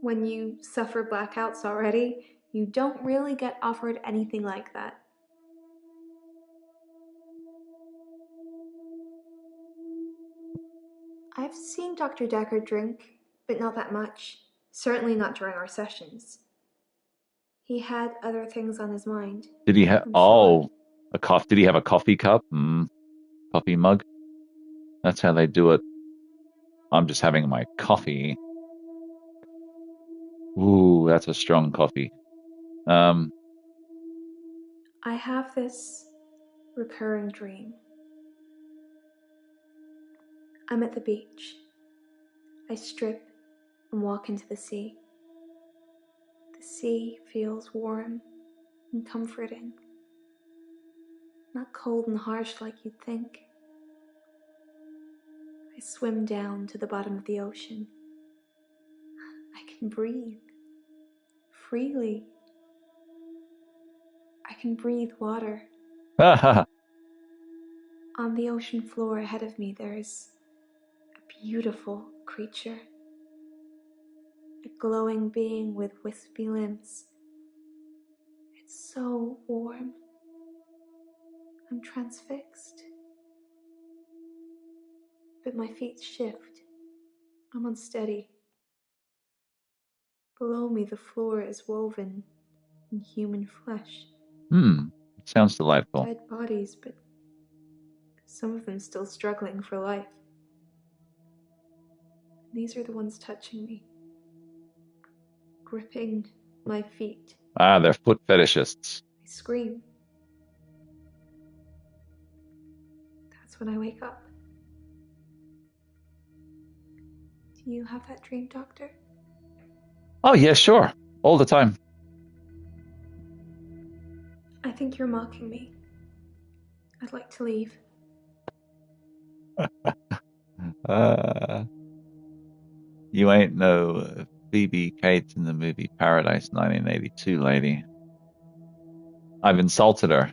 When you suffer blackouts already, you don't really get offered anything like that. I've seen Dr. Dekker drink, but not that much. Certainly not during our sessions. He had other things on his mind. Did he have? I'm Oh, sure. a cough. Did he have a coffee cup? Coffee mug. That's how they do it. I'm just having my coffee. Ooh, that's a strong coffee. I have this recurring dream. I'm at the beach. I strip and walk into the sea. The sea feels warm and comforting. Not cold and harsh like you'd think. I swim down to the bottom of the ocean. I can breathe freely. I can breathe water. On the ocean floor ahead of me, there is a beautiful creature. A glowing being with wispy limbs. It's so warm. I'm transfixed. But my feet shift. I'm unsteady. Below me, the floor is woven in human flesh. Sounds delightful. Dead bodies, but some of them still struggling for life. These are the ones touching me, gripping my feet. Ah, they're foot fetishists. I scream. That's when I wake up. Do you have that dream, Doctor? Oh, yeah, sure. All the time. I think you're mocking me. I'd like to leave. You ain't no Phoebe Cates in the movie Paradise 1982, lady. I've insulted her.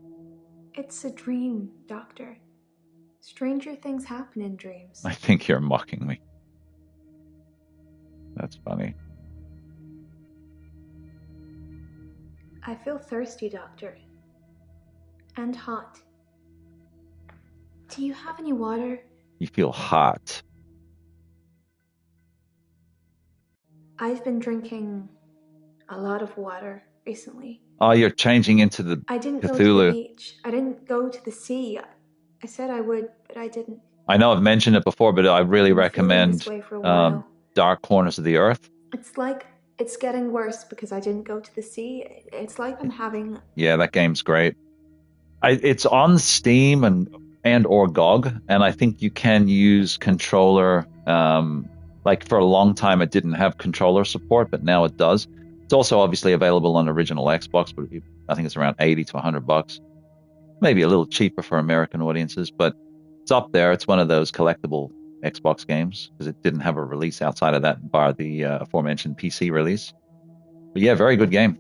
It's a dream, Doctor. Stranger things happen in dreams. I think you're mocking me. That's funny. I feel thirsty, Doctor. And hot. Do you have any water? You feel hot. I've been drinking a lot of water recently. Oh, you're changing into the I didn't go to Cthulhu. the beach. I didn't go to the sea. I said I would, but I didn't. I know I've mentioned it before, but I really I've been feeling recommend this way for a while. Dark Corners of the Earth. It's like it's getting worse because I didn't go to the sea. It's like I'm having... Yeah, that game's great. It's on Steam and or GOG, and I think you can use controller. Like for a long time, it didn't have controller support, but now it does. It's also obviously available on original Xbox, but I think it's around $80 to $100. Maybe a little cheaper for American audiences, but it's up there. It's one of those collectible Xbox games because it didn't have a release outside of that, bar the aforementioned PC release. But yeah, very good game.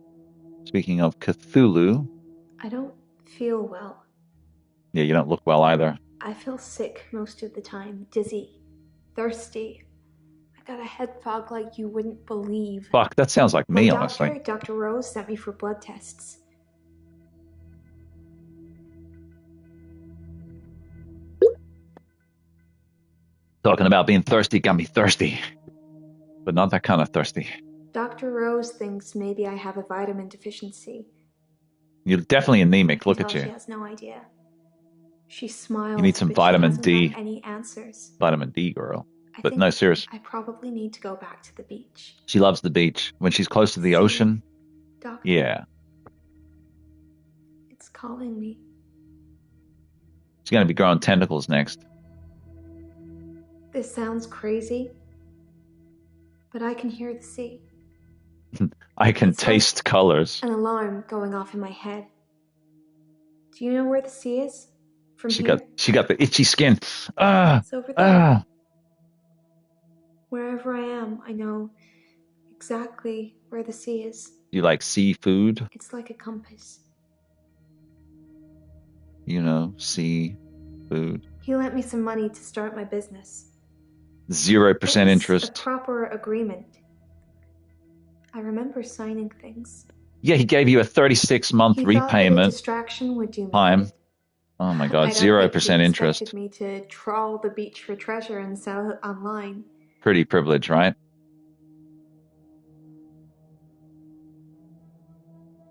Speaking of Cthulhu. I don't feel well. Yeah, you don't look well either. I feel sick most of the time, dizzy, thirsty. I got a head fog like you wouldn't believe. Fuck, that sounds like me, My honestly. Dr. Rose sent me for blood tests. Talking about being thirsty got me thirsty. But not that kind of thirsty. Dr. Rose thinks maybe I have a vitamin deficiency. You're definitely anemic. Look at She you. has no idea. She smiles. You need some but vitamin she doesn't D. have any answers. Vitamin D, girl. I But think no, serious. I probably need to go back to the beach. She loves the beach. When she's close to the ocean, Doctor, yeah. it's calling me. She's going to be growing tentacles next. This sounds crazy, but I can hear the sea. I can taste colors. An alarm going off in my head. Do you know where the sea is? From She here? got the itchy skin. Ah, It's over there. Wherever I am, I know exactly where the sea is. You like seafood? It's like a compass. You know, seafood. He lent me some money to start my business. 0% interest. A proper agreement. I remember signing things. Yeah, he gave you a 36-month repayment. Distraction would do me time. good. Oh my god, I don't think 0% he interest. expected me to trawl the beach for treasure and sell it online. Pretty privilege, right?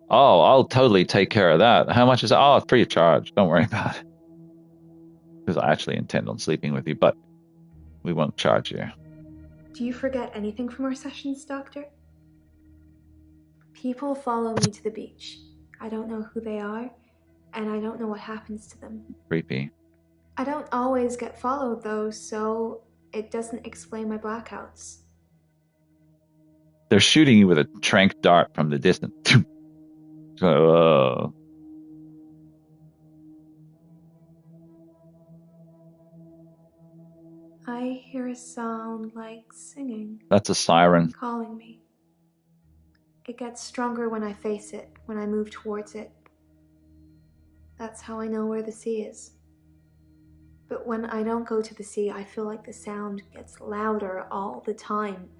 Oh, I'll totally take care of that. How much is it? Oh, free of charge. Don't worry about it. Because I actually intend on sleeping with you, but we won't charge you. Do you forget anything from our sessions, Doctor? People follow me to the beach. I don't know who they are, and I don't know what happens to them. Creepy. I don't always get followed, though, so it doesn't explain my blackouts. They're shooting you with a tranq dart from the distance. So, I hear a sound like singing. That's a siren. Calling me. It gets stronger when I face it, when I move towards it. That's how I know where the sea is. But when I don't go to the sea, I feel like the sound gets louder all the time.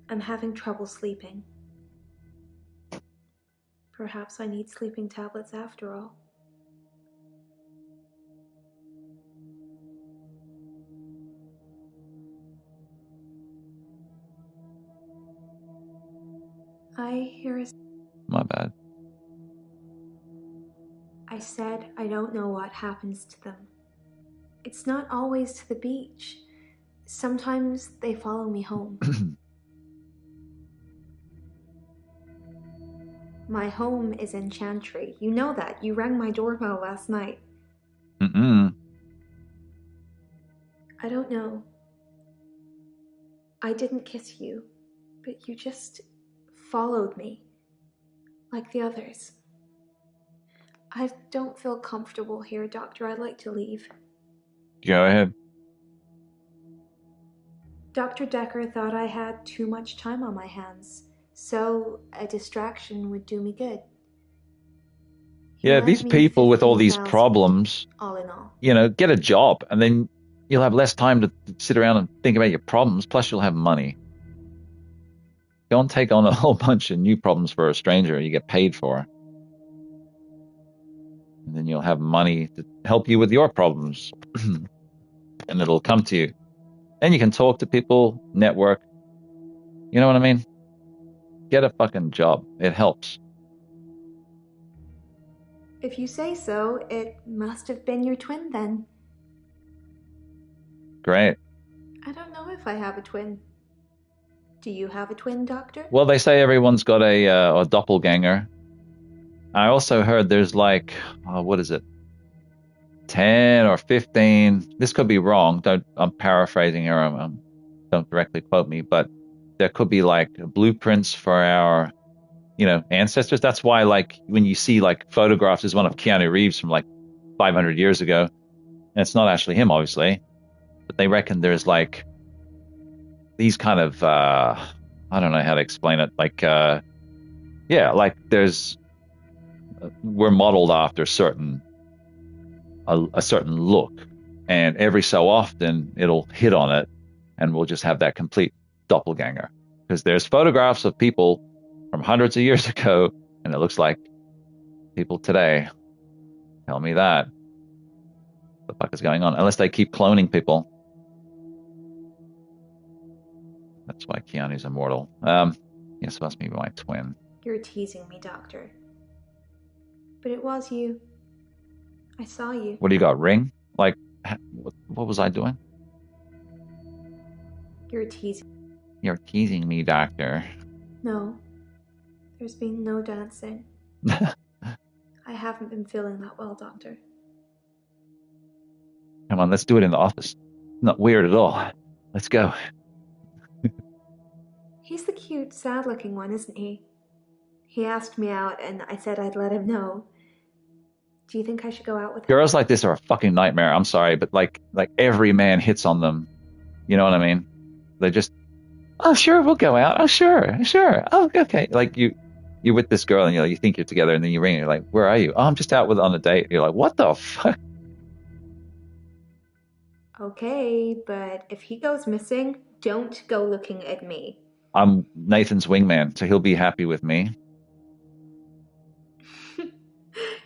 I'm having trouble sleeping. Perhaps I need sleeping tablets after all. I hear a... My bad. I said I don't know what happens to them. It's not always to the beach. Sometimes they follow me home. My home is in Chantry. You know that. You rang my doorbell last night. Mm-mm. I don't know. I didn't kiss you, but you just followed me, like the others. I don't feel comfortable here, Doctor. I'd like to leave. Go ahead. Dr. Dekker thought I had too much time on my hands, so a distraction would do me good. He Yeah, lent these me people with all these 15,000, problems, all in all. get a job, and then you'll have less time to sit around and think about your problems, plus you'll have money. Go and take on a whole bunch of new problems for a stranger you get paid for. And then you'll have money to help you with your problems. And it'll come to you. Then you can talk to people, network. You know what I mean? Get a fucking job. It helps. If you say so, it must have been your twin then. Great. I don't know if I have a twin. Do you have a twin, Doctor? Well, they say everyone's got a doppelganger. I also heard there's like, what is it? 10 or 15. This could be wrong. I'm paraphrasing here. Don't directly quote me, but there could be like blueprints for our, ancestors. That's why, like, when you see like photographs, there's one of Keanu Reeves from like 500 years ago, and it's not actually him, obviously, but they reckon there's like these kind of, I don't know how to explain it. Like, like we're modeled after a certain look, and every so often it'll hit on it, and we'll just have that complete doppelganger, because there's photographs of people from hundreds of years ago, and it looks like people today. Tell me that. What the fuck is going on? Unless they keep cloning people. That's why Keanu's immortal. Yes, must be my twin. You're teasing me, Doctor. But it was you. I saw you. What do you got, ring? Like, what was I doing? You're teasing. You're teasing me, Doctor. No. There's been no dancing. I haven't been feeling that well, Doctor. Come on, let's do it in the office. Not weird at all. Let's go. He's the cute, sad-looking one, isn't he? He asked me out, and I said I'd let him know. Do you think I should go out with him? Girls like this are a fucking nightmare. I'm sorry, but like every man hits on them. You know what I mean? They just, oh sure, we'll go out. Oh sure. Oh okay. Like you're with this girl, and you think you're together, and then you ring, and you're like, where are you? Oh, I'm just out on a date. You're like, what the fuck? Okay, but if he goes missing, don't go looking at me. I'm Nathan's wingman, so he'll be happy with me.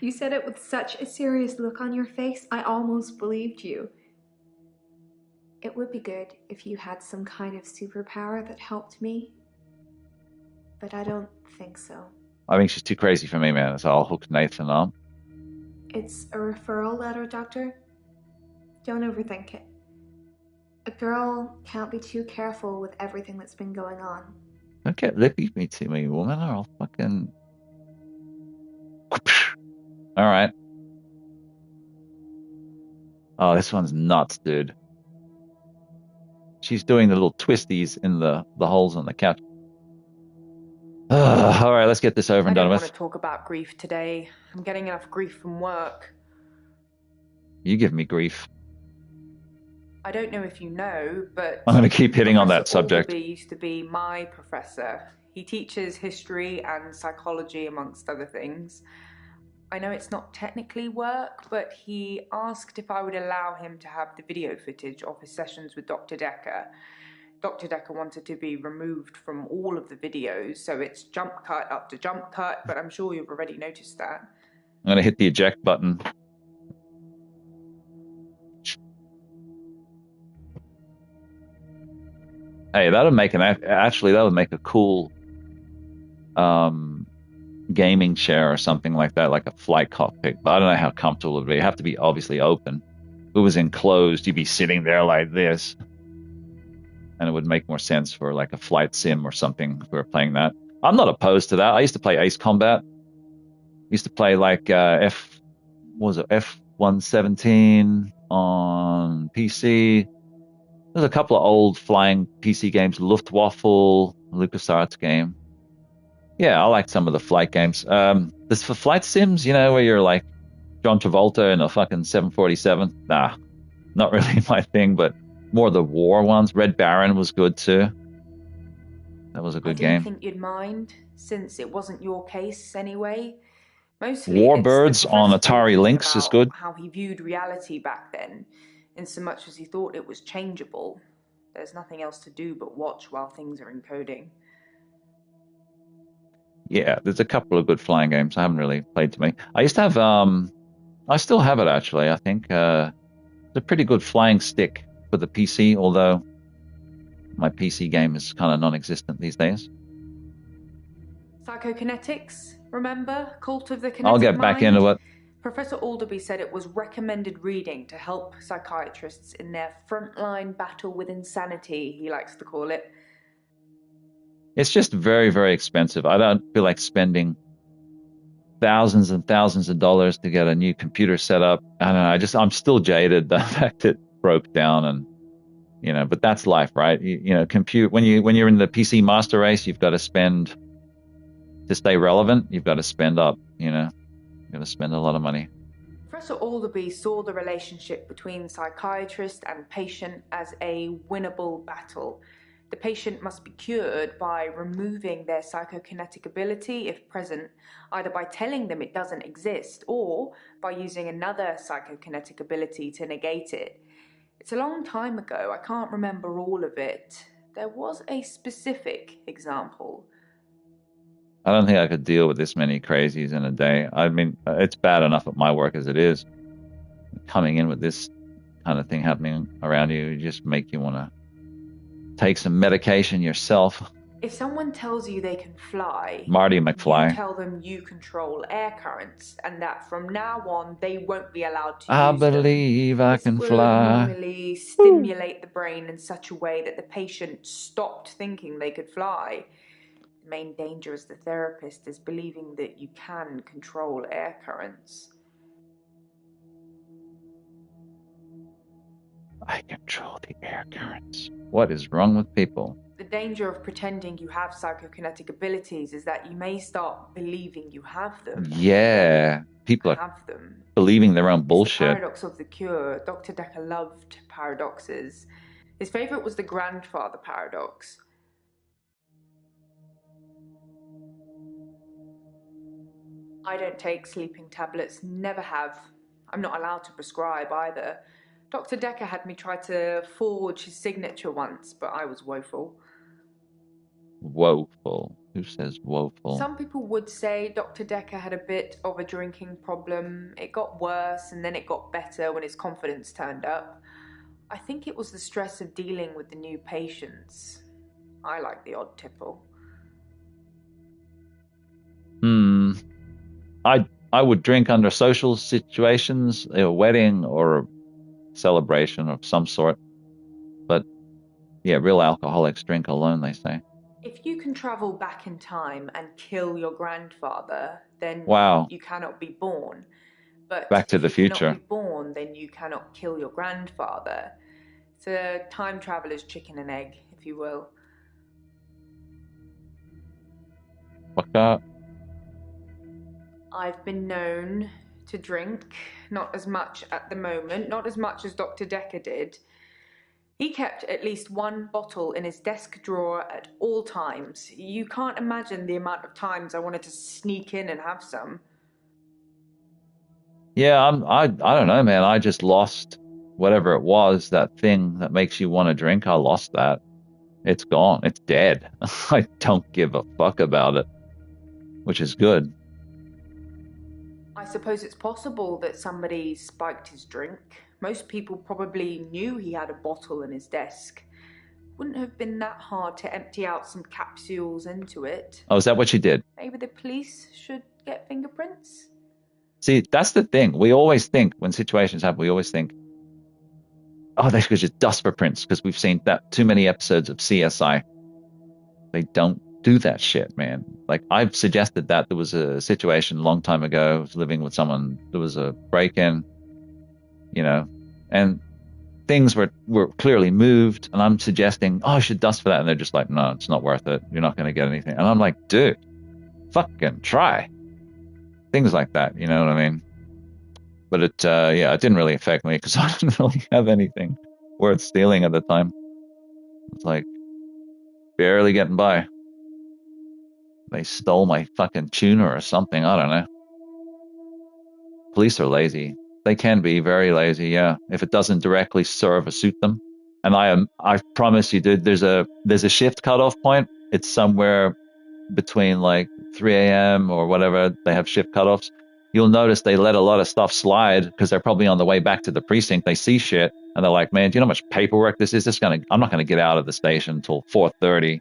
You said it with such a serious look on your face, I almost believed you. It would be good if you had some kind of superpower that helped me, but I don't think so. I think she's too crazy for me, man, so I'll hook Nathan up. It's a referral letter, Doctor. Don't overthink it. A girl can't be too careful with everything that's been going on. Don't get lippy me to me, woman, or I'll fucking... All right. Oh, this one's nuts, dude. She's doing the little twisties in the holes on the couch. All right, let's get this over and done with. I don't want to talk about grief today. I'm getting enough grief from work. You give me grief. I don't know if you know, but I'm going to keep hitting on that Professor subject. Albee used to be my professor. He teaches history and psychology, amongst other things. I know it's not technically work, but he asked if I would allow him to have the video footage of his sessions with Dr. Dekker. Dr. Dekker wanted to be removed from all of the videos, so it's jump cut after jump cut, but I'm sure you've already noticed that. I'm going to hit the eject button. Hey, that'll make a cool gaming chair or something like that, like a flight cockpit. But I don't know how comfortable it would be. It'd have to be obviously open. If it was enclosed, you'd be sitting there like this. And it would make more sense for like a flight sim or something if we were playing that. I'm not opposed to that. I used to play Ace Combat. Used to play like F-117 on PC. There's a couple of old flying PC games, Luftwaffe, LucasArts game. Yeah, I like some of the flight games. There's for flight sims, where you're like John Travolta in a fucking 747. Nah, not really my thing, but more the war ones. Red Baron was good too. That was a good game. I didn't think you'd mind, since it wasn't your case anyway. Mostly Warbirds it's the on professor Atari talking Lynx is about good. how he viewed reality back then, in so much as he thought it was changeable. There's nothing else to do but watch while things are encoding. Yeah, there's a couple of good flying games. I haven't really played too many. I used to have, I still have it actually. I think it's a pretty good flying stick for the PC, although my PC game is kind of non-existent these days. Psychokinetics, remember? Cult of the Kinetic I'll get back into it. Professor Alderby said it was recommended reading to help psychiatrists in their frontline battle with insanity, he likes to call it. It's just very, very expensive. I don't feel like spending thousands and thousands of dollars to get a new computer set up. I don't know. I'm still jaded. The fact it broke down and, but that's life, right? Compute when you're in the PC master race, you've got to spend to stay relevant. You've got to spend up, you've got to spend a lot of money. Professor Alderby saw the relationship between psychiatrist and patient as a winnable battle. The patient must be cured by removing their psychokinetic ability, if present, either by telling them it doesn't exist or by using another psychokinetic ability to negate it. It's a long time ago, I can't remember all of it. There was a specific example. I don't think I could deal with this many crazies in a day. I mean, it's bad enough at my work as it is. Coming in with this kind of thing happening around you just make you want to take some medication yourself. If someone tells you they can fly, Marty McFly, you tell them you control air currents and that from now on they won't be allowed to I use them. believe I can This fly. will normally stimulate the brain in such a way that the patient stopped thinking they could fly. The main danger as the therapist is believing that you can control air currents. I control the air currents. What is wrong with people? The danger of pretending you have psychokinetic abilities is that you may start believing you have them. Yeah, people are have them. believing their own bullshit. It's the paradox of the cure. Dr. Dekker loved paradoxes. His favorite was the grandfather paradox. I don't take sleeping tablets, never have. I'm not allowed to prescribe either. Dr. Dekker had me try to forge his signature once, but I was woeful. Woeful? Who says woeful? Some people would say Dr. Dekker had a bit of a drinking problem. It got worse and then it got better when his confidence turned up. I think it was the stress of dealing with the new patients. I like the odd tipple. I would drink under social situations, a wedding or a celebration of some sort. But yeah, real alcoholics drink alone, they say. If you can travel back in time and kill your grandfather, then you cannot be born. But Back to the if you Future. cannot be born, then you cannot kill your grandfather. It's a time traveler's chicken and egg, if you will. Fuck up. I've been known to drink, not as much at the moment, not as much as Dr. Dekker did. He kept at least one bottle in his desk drawer at all times. You can't imagine the amount of times I wanted to sneak in and have some. Yeah, I don't know, man. I just lost whatever it was, that thing that makes you want to drink. I lost that. It's gone. It's dead. I don't give a fuck about it, which is good. I suppose it's possible that somebody spiked his drink. Most people probably knew he had a bottle in his desk. Wouldn't have been that hard to empty out some capsules into it. Oh, is that what you did? Maybe the police should get fingerprints? See, that's the thing. We always think, when situations happen, we always think, oh, they should just dust for prints, because we've seen that too many episodes of CSI. They don't do that shit, man. Like, I've suggested that there was a situation a long time ago. I was living with someone. There was a break-in, and things were clearly moved. And I'm suggesting, oh, I should dust for that. And they're just like, no, it's not worth it. You're not going to get anything. And I'm like, dude, fucking try. Things like that, you know what I mean? But it didn't really affect me because I didn't really have anything worth stealing at the time. It's like barely getting by. They stole my fucking tuner or something. I don't know. Police are lazy. They can be very lazy, yeah. If it doesn't directly serve or suit them. And I promise you, dude, there's a shift cutoff point. It's somewhere between like 3 a.m. or whatever. They have shift cutoffs. You'll notice they let a lot of stuff slide because they're probably on the way back to the precinct. They see shit and they're like, man, do you know how much paperwork this is? I'm not going to get out of the station until 4:30. I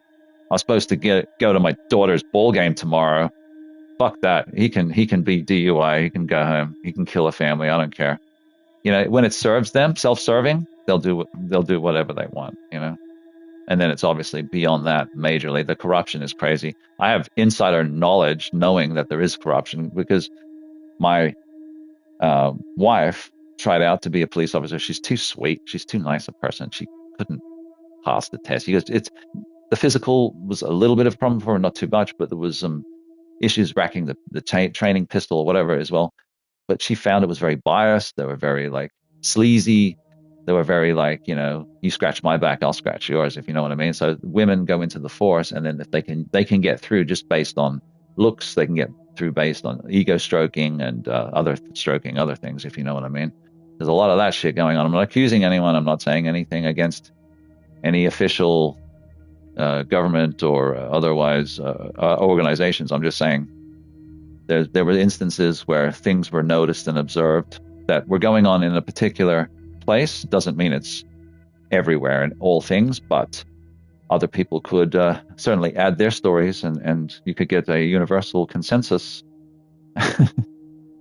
was supposed to go to my daughter's ball game tomorrow. Fuck that. He can be DUI. He can go home. He can kill a family. I don't care. When it serves them, self-serving, they'll do whatever they want, And then it's obviously beyond that majorly. The corruption is crazy. I have insider knowledge knowing that there is corruption because my wife tried out to be a police officer. She's too sweet. She's too nice a person. She couldn't pass the test. The physical was a little bit of a problem for her, not too much, but there was some issues racking the training pistol or whatever as well. But she found it was very biased. They were very like sleazy. They were very like, you scratch my back, I'll scratch yours, if you know what I mean. So women go into the force, and then if they can get through just based on looks, they can get through based on ego stroking and other things, if you know what I mean. There's a lot of that shit going on. I'm not accusing anyone. I'm not saying anything against any official government or otherwise organizations. I'm just saying there were instances where things were noticed and observed that were going on in a particular place. Doesn't mean it's everywhere in all things, but other people could certainly add their stories, and you could get a universal consensus.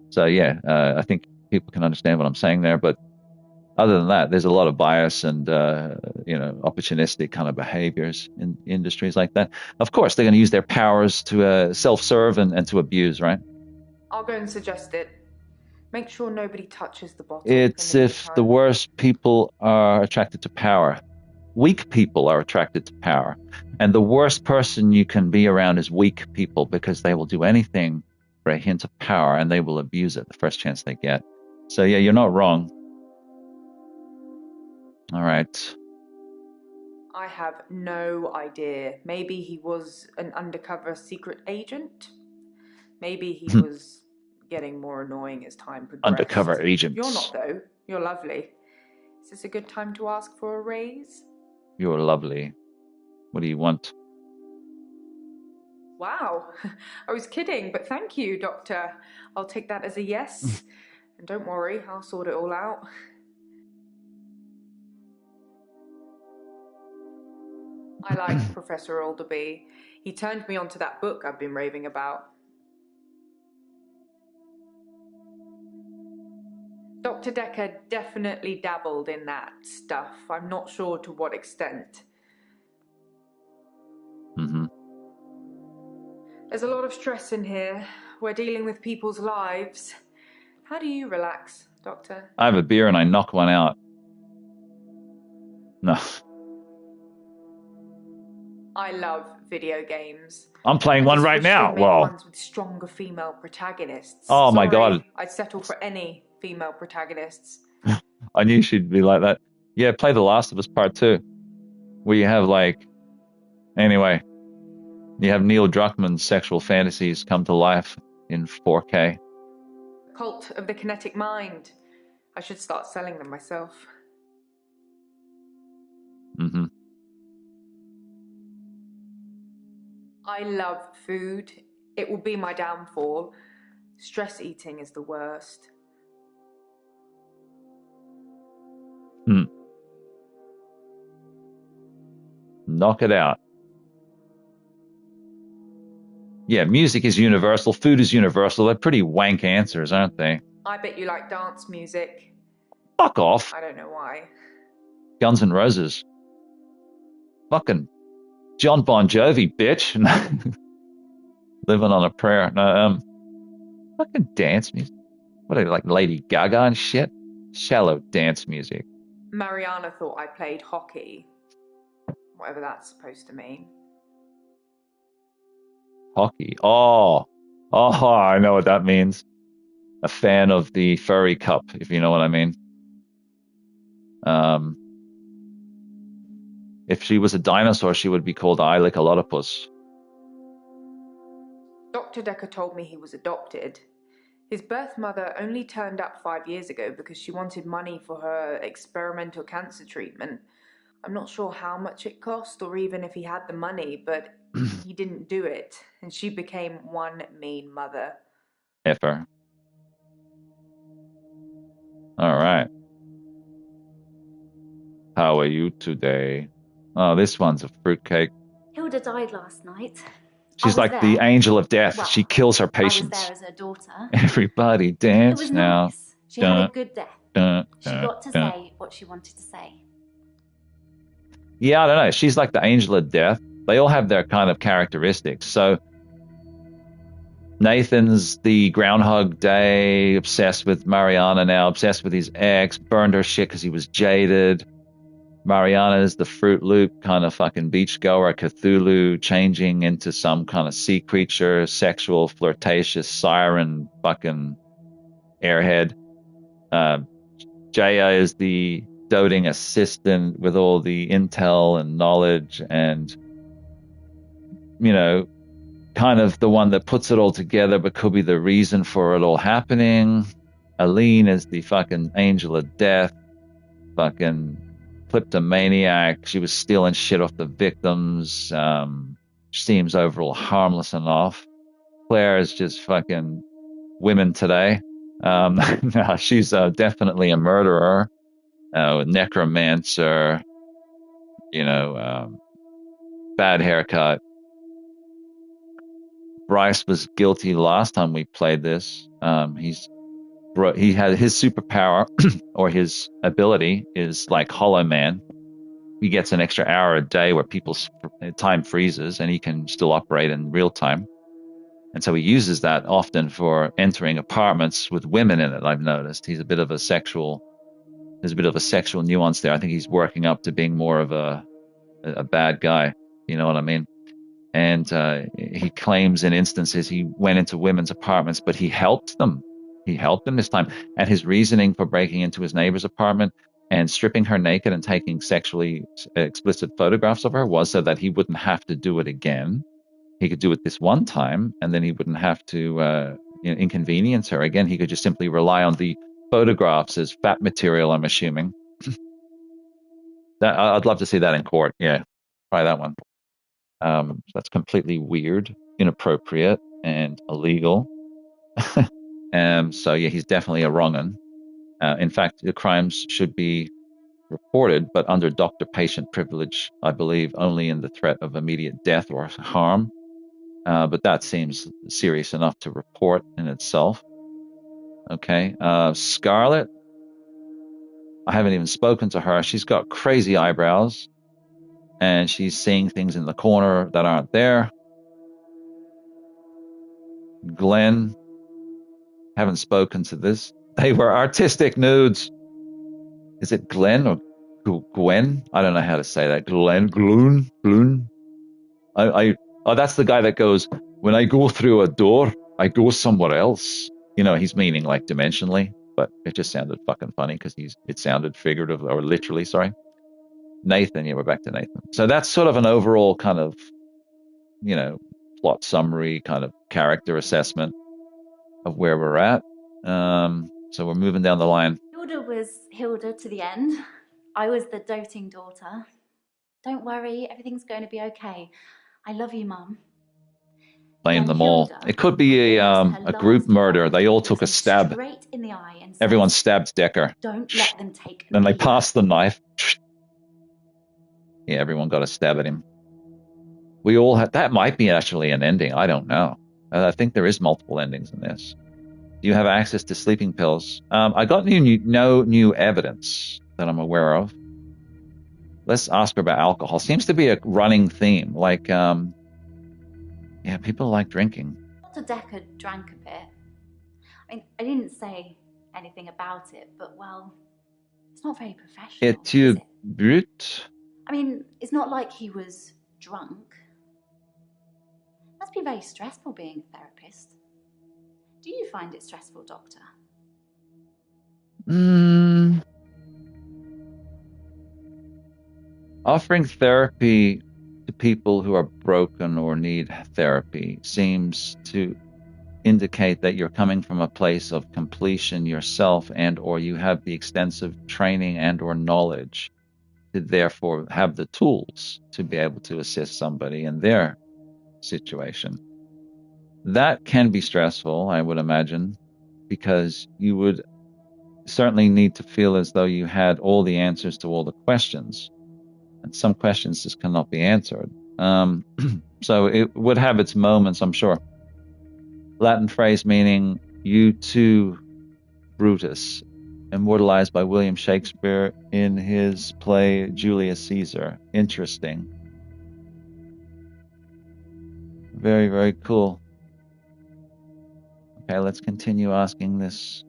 So I think people can understand what I'm saying there. But other than that, there's a lot of bias and opportunistic kind of behaviors in industries like that. Of course, they're going to use their powers to self-serve and to abuse, right? I'll go and suggest it. Make sure nobody touches the bottle. It's if the worst people are attracted to power. Weak people are attracted to power. And the worst person you can be around is weak people, because they will do anything for a hint of power, and they will abuse it the first chance they get. So yeah, you're not wrong. All right. I have no idea. Maybe he was an undercover secret agent. Maybe he was getting more annoying as time progressed. Undercover agents. You're not, though. You're lovely. Is this a good time to ask for a raise? You're lovely. What do you want? Wow. I was kidding, but thank you, Doctor. I'll take that as a yes. And don't worry, I'll sort it all out. I like Professor Alderby. He turned me onto that book I've been raving about. Dr. Dekker definitely dabbled in that stuff. I'm not sure to what extent. Mm-hmm. There's a lot of stress in here. We're dealing with people's lives. How do you relax, Doctor? I have a beer and I knock one out. No. I love video games. I'm playing one right now. Well, ones with stronger female protagonists. Oh my God. I'd settle for any female protagonists. I knew she'd be like that. Yeah, play The Last of Us Part 2, where you have anyway, you have Neil Druckmann's sexual fantasies come to life in 4K. Cult of the Kinetic Mind. I should start selling them myself. Mm-hmm. I love food. It will be my downfall. Stress eating is the worst. Knock it out. Yeah, music is universal. Food is universal. They're pretty wank answers, aren't they? I bet you like dance music. Fuck off. I don't know why. Guns N' Roses. Fucking John Bon Jovi, bitch. Living on a prayer. No, fucking dance music. What are they, like Lady Gaga and shit? Shallow dance music. Mariana thought I played hockey. Whatever that's supposed to mean. Hockey. Oh, I know what that means. A fan of the Furry Cup, if you know what I mean. If she was a dinosaur, she would be called Ilickalotopus. Dr. Dekker told me he was adopted. His birth mother only turned up 5 years ago because she wanted money for her experimental cancer treatment. I'm not sure how much it cost or even if he had the money, but he didn't do it, and she became one mean mother. Effer. All right. How are you today? Oh, this one's a fruitcake. Hilda died last night. She's like the angel of death. She kills her I was patients. there as her daughter. Everybody dance It was now. nice. She had a good death. She got to dun. say what she wanted to say. Yeah, I don't know. She's like the angel of death. They all have their kind of characteristics. So Nathan's the Groundhog Day, obsessed with Mariana now, obsessed with his ex, burned her shit because he was jaded. Mariana's the Fruit Loop kind of fucking beachgoer, Cthulhu, changing into some kind of sea creature, sexual, flirtatious, siren, fucking airhead. Jaya is the doting assistant with all the intel and knowledge and, you know, kind of the one that puts it all together but could be the reason for it all happening. Aline is the fucking angel of death, fucking kleptomaniac. She was stealing shit off the victims. Seems overall harmless enough. Claire is just fucking women today. No, she's definitely a murderer, necromancer, you know, bad haircut. Bryce was guilty last time we played this. He had his superpower or his ability is like Hollow Man. He gets an extra hour a day where people's time freezes and he can still operate in real time. And so he uses that often for entering apartments with women in it, I've noticed. There's a bit of a sexual nuance there. I think he's working up to being more of a bad guy. You know what I mean? And he claims in instances he went into women's apartments, but he helped them. He helped them this time. And his reasoning for breaking into his neighbor's apartment and stripping her naked and taking sexually explicit photographs of her was so that he wouldn't have to do it again. He could do it this one time, and then he wouldn't have to inconvenience her again. He could just simply rely on the photographs as fat material, I'm assuming. I'd love to see that in court. Yeah, try that one. That's completely weird, inappropriate, and illegal. So yeah, he's definitely a wrong'un. In fact, the crimes should be reported, but under doctor-patient privilege, I believe, only in the threat of immediate death or harm. But that seems serious enough to report in itself. Okay. Scarlett, I haven't even spoken to her. She's got crazy eyebrows, and she's seeing things in the corner that aren't there. Glenn, haven't spoken to this. They were artistic nudes. Is it Glenn or Gwen? I don't know how to say that. Gloon. Oh, that's the guy that goes, when I go through a door, I go somewhere else. You know, he's meaning like dimensionally, but it just sounded fucking funny because it sounded figurative or literally, sorry. Nathan, yeah, we're back to Nathan. So that's sort of an overall kind of, you know, plot summary, kind of character assessment of where we're at. So we're moving down the line. Hilda was Hilda to the end. I was the doting daughter. Don't worry, everything's going to be okay. I love you, Mum. Blame them all. It could be a group murder. They all took a stab. Straight in the eye and Everyone stabbed Dekker. Don't let them take Then they me. passed the knife. Yeah, everyone got a stab at him. We all had. That might be actually an ending. I don't know. I think there is multiple endings in this. Do you have access to sleeping pills? I got no new evidence that I'm aware of. Let's ask her about alcohol. Seems to be a running theme. Like, yeah, people like drinking. Dr. Dekker drank a bit. I mean, I didn't say anything about it, but well, it's not very professional, Et tu is it? brut? I mean, it's not like he was drunk. Must be very stressful being a therapist. Do you find it stressful, Doctor? Offering therapy to people who are broken or need therapy seems to indicate that you're coming from a place of completion yourself, and or you have the extensive training and or knowledge to therefore have the tools to be able to assist somebody in their situation. That can be stressful, I would imagine, because you would certainly need to feel as though you had all the answers to all the questions, and some questions just cannot be answered. So it would have its moments, I'm sure. Latin phrase meaning "you too, Brutus," immortalized by William Shakespeare in his play Julius Caesar. Interesting. Very, very cool. Okay, let's continue asking this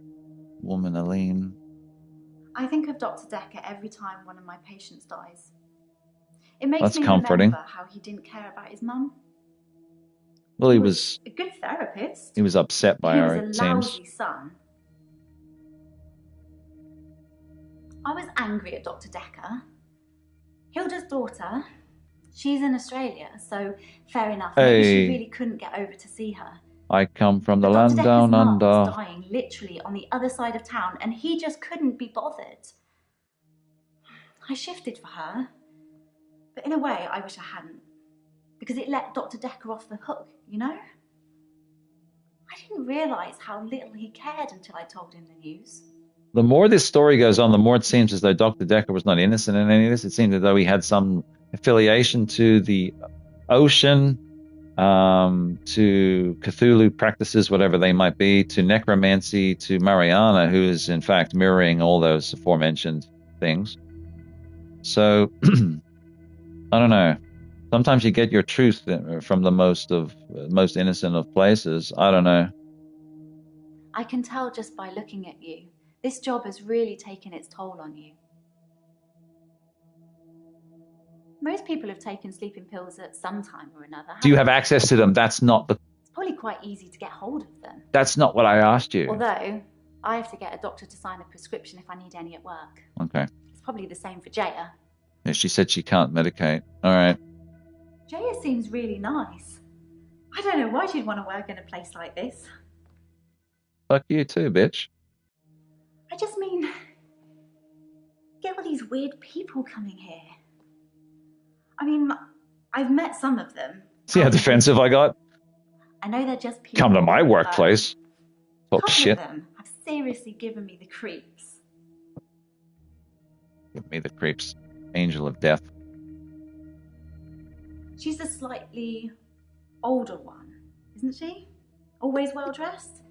woman, Aline. I think of Dr. Dekker every time one of my patients dies. It makes That's me comforting. remember how he didn't care about his mum. Well, He was a good therapist. He was upset by he her, was a it seems. lousy son. I was angry at Dr. Dekker. Hilda's daughter, she's in Australia, so fair enough. Maybe she really couldn't get over to see her. I come from the But land Dr. down Dekker's mum was under. dying literally on the other side of town, and he just couldn't be bothered. I shifted for her, but in a way I wish I hadn't, because it let Dr. Dekker off the hook, you know? I didn't realise how little he cared until I told him the news. The more this story goes on, the more it seems as though Dr. Dekker was not innocent in any of this. It seemed as though he had some affiliation to the ocean, to Cthulhu practices, whatever they might be, to necromancy, to Mariana, who is in fact mirroring all those aforementioned things. So, I don't know. Sometimes you get your truth from the most innocent of places. I don't know. I can tell just by looking at you. This job has really taken its toll on you. Most people have taken sleeping pills at some time or another. Do you have access to them? That's not the. It's probably quite easy to get hold of them. That's not what I asked you. Although, I have to get a doctor to sign a prescription if I need any at work. Okay. It's probably the same for Jaya. Yeah, she said she can't medicate. All right. Jaya seems really nice. I don't know why she'd want to work in a place like this. Fuck you too, bitch. I just mean, get all these weird people coming here. I mean, I've met some of them. See how defensive I got? I know they're just people. Come to my workplace. Talk shit. A couple of them have seriously given me the creeps. Give me the creeps. Angel of death. She's a slightly older one, isn't she? Always well dressed?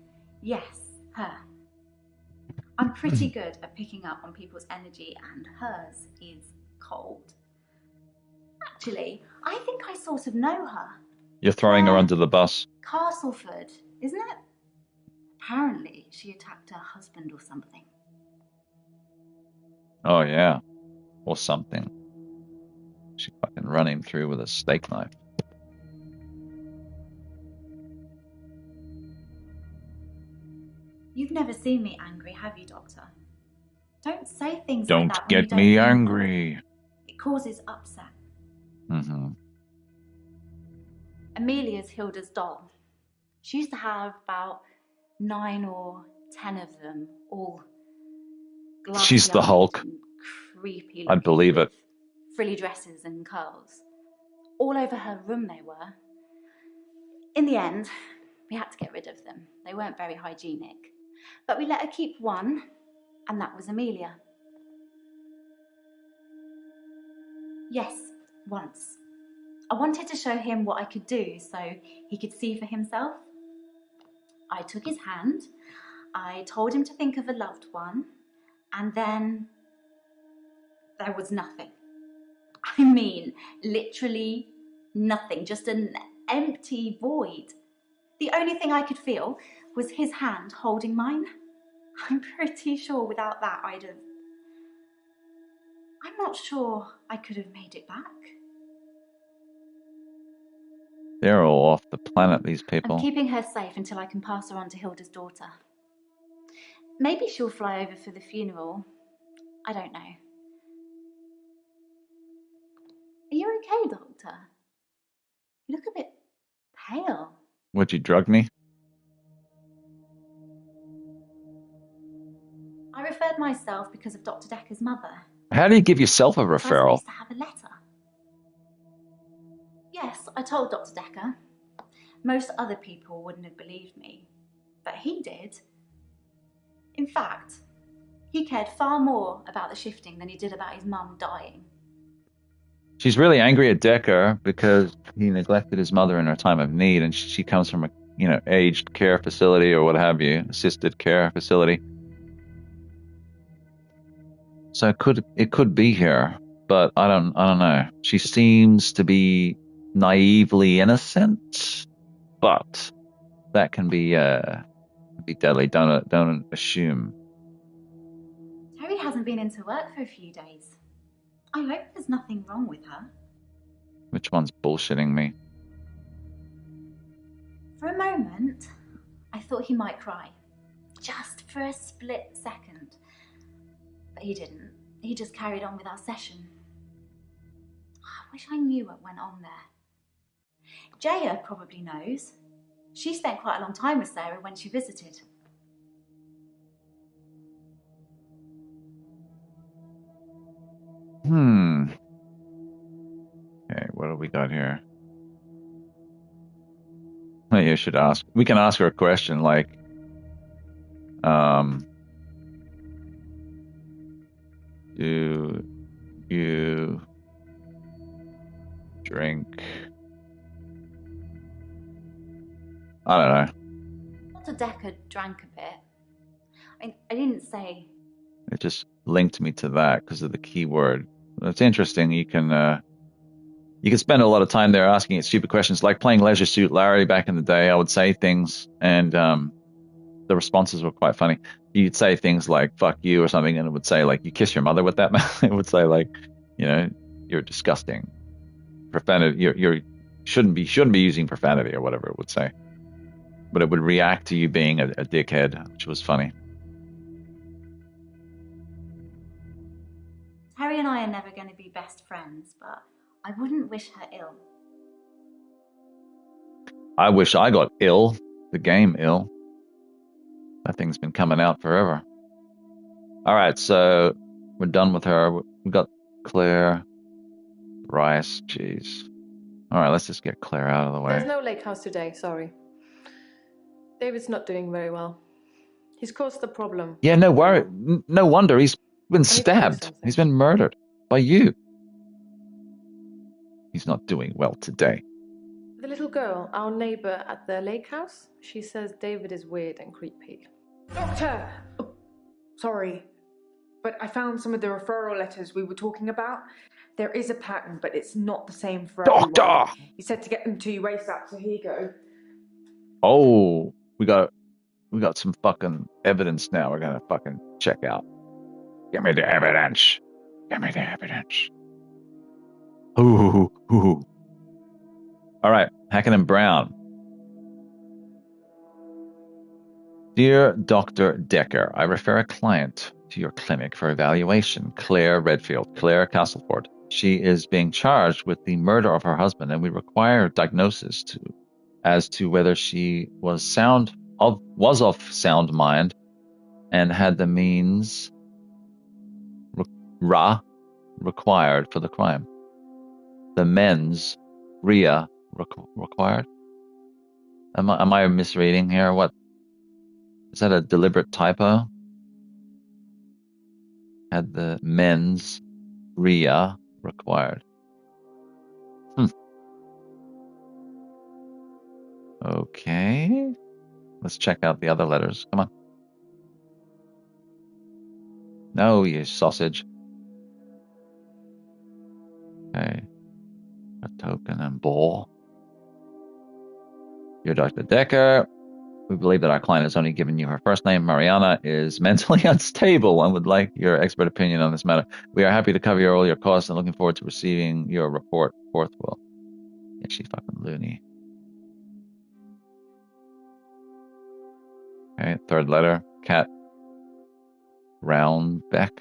Yes, her. I'm pretty good at picking up on people's energy, and hers is cold. Actually, I think I sort of know her. You're throwing her under the bus. Castleford, isn't it? Apparently, she attacked her husband or something. Oh, yeah. Or something. She fucking run him through with a steak knife. You've never seen me angry, have you, Doctor? Don't say things Don't like that. Get me angry. It causes upset. Mm-hmm. Amelia's Hilda's doll. She used to have about 9 or 10 of them, all glassy. She's the Hulk. Creepy. I'd believe it. Frilly dresses and curls. All over her room they were. In the end, we had to get rid of them. They weren't very hygienic. But we let her keep one, and that was Amelia. Yes, once. I wanted to show him what I could do so he could see for himself. I took his hand, I told him to think of a loved one, and then there was nothing. I mean, literally nothing, just an empty void. The only thing I could feel was his hand holding mine. I'm pretty sure without that I'm not sure I could have made it back. They're all off the planet, these people. I'm keeping her safe until I can pass her on to Hilda's daughter. Maybe she'll fly over for the funeral. I don't know. Are you okay, Doctor? You look a bit pale. Would you drug me? I referred myself because of Dr. Dekker's mother. How do you give yourself a So I was referral? supposed to have a letter. Yes, I told Dr. Dekker. Most other people wouldn't have believed me, but he did. In fact, he cared far more about the shifting than he did about his mum dying. She's really angry at Dekker because he neglected his mother in her time of need, and she comes from a aged care facility or what have you, assisted care facility. So it could be here, but I don't know. She seems to be naively innocent, but that can be deadly. Don't assume. Terry hasn't been into work for a few days. I hope there's nothing wrong with her. Which one's bullshitting me? For a moment, I thought he might cry. Just for a split second. But he didn't. He just carried on with our session. I wish I knew what went on there. Jaya probably knows. She spent quite a long time with Sarah when she visited. Okay, what do we got here? You should ask. We can ask her a question like, do you drink? I don't know. Dr. Dekker drank a bit. I didn't say. It just linked me to that because of the keyword. It's interesting. You can spend a lot of time there asking it stupid questions, like playing Leisure Suit Larry back in the day. I would say things, and the responses were quite funny. You'd say things like "fuck you" or something, and it would say like "you kiss your mother with that mouth." It would say like, you're disgusting, profanity. You shouldn't be using profanity or whatever it would say. But it would react to you being a dickhead, which was funny. Terry and I are never going to be best friends, but I wouldn't wish her ill. I wish I got ill. The game ill. That thing's been coming out forever. All right, so we're done with her. We got Claire, Rice, jeez. All right, let's just get Claire out of the way. There's no lake house today, sorry. David's not doing very well. He's caused the problem. Yeah, no worry. No wonder he's been stabbed. He's been murdered by you. He's not doing well today. The little girl, our neighbor at the lake house, she says David is weird and creepy. Doctor! Oh, sorry, but I found some of the referral letters we were talking about. There is a pattern, but it's not the same for everyone. Doctor! He said to get them to you ASAP, so here you go. Oh, we got some fucking evidence now we're gonna fucking check out. Give me the evidence. Give me the evidence. Ooh. All right, Hacken and Brown. Dear Dr. Dekker, I refer a client to your clinic for evaluation. Claire Redfield, Claire Castleford. She is being charged with the murder of her husband, and we require diagnosis as to whether she was of sound mind and had the means required for the crime. The mens rea required. Am I misreading here? What is that? A deliberate typo? Had the mens rea required. Okay. Let's check out the other letters. Come on. No, you sausage. Okay. A token and ball. You're Dr. Dekker. We believe that our client has only given you her first name. Mariana is mentally unstable and would like your expert opinion on this matter. We are happy to cover all your costs and looking forward to receiving your report forthwith. Yeah, she's fucking loony. Okay, third letter. Cat Roundbeck.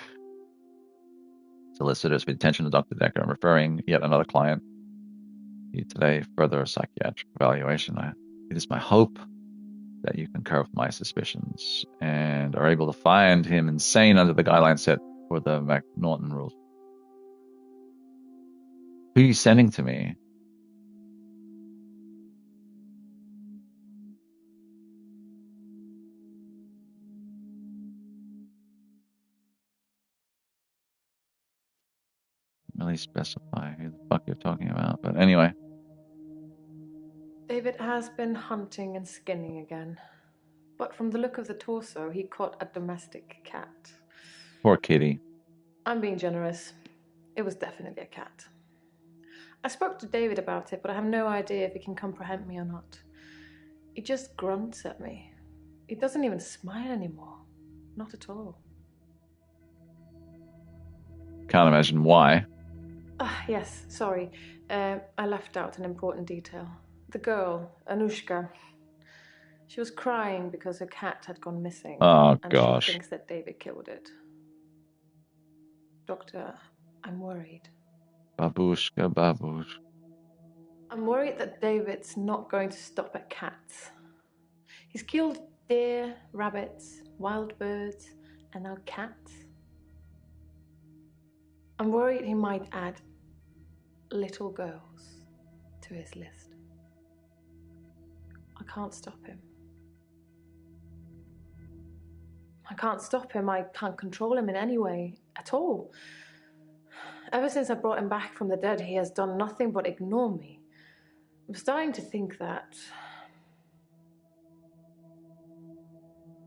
Solicitors for the attention of Dr. Dekker. I'm referring yet another client to you today. Further psychiatric evaluation. It is my hope that you concur with my suspicions and are able to find him insane under the guidelines set for the McNaughton rules. Who are you sending to me? Really specify who the fuck you're talking about, but anyway. David has been hunting and skinning again. But from the look of the torso, he caught a domestic cat. Poor kitty. I'm being generous. It was definitely a cat. I spoke to David about it, but I have no idea if he can comprehend me or not. He just grunts at me. He doesn't even smile anymore. Not at all. Can't imagine why. Yes, sorry. I left out an important detail. The girl, Anushka, she was crying because her cat had gone missing. Oh, and gosh. She thinks that David killed it. Doctor, I'm worried. Babushka, babush. I'm worried that David's not going to stop at cats. He's killed deer, rabbits, wild birds, and now cats. I'm worried he might add little girls to his list. I can't stop him. I can't stop him. I can't control him in any way at all. Ever since I brought him back from the dead, he has done nothing but ignore me. I'm starting to think that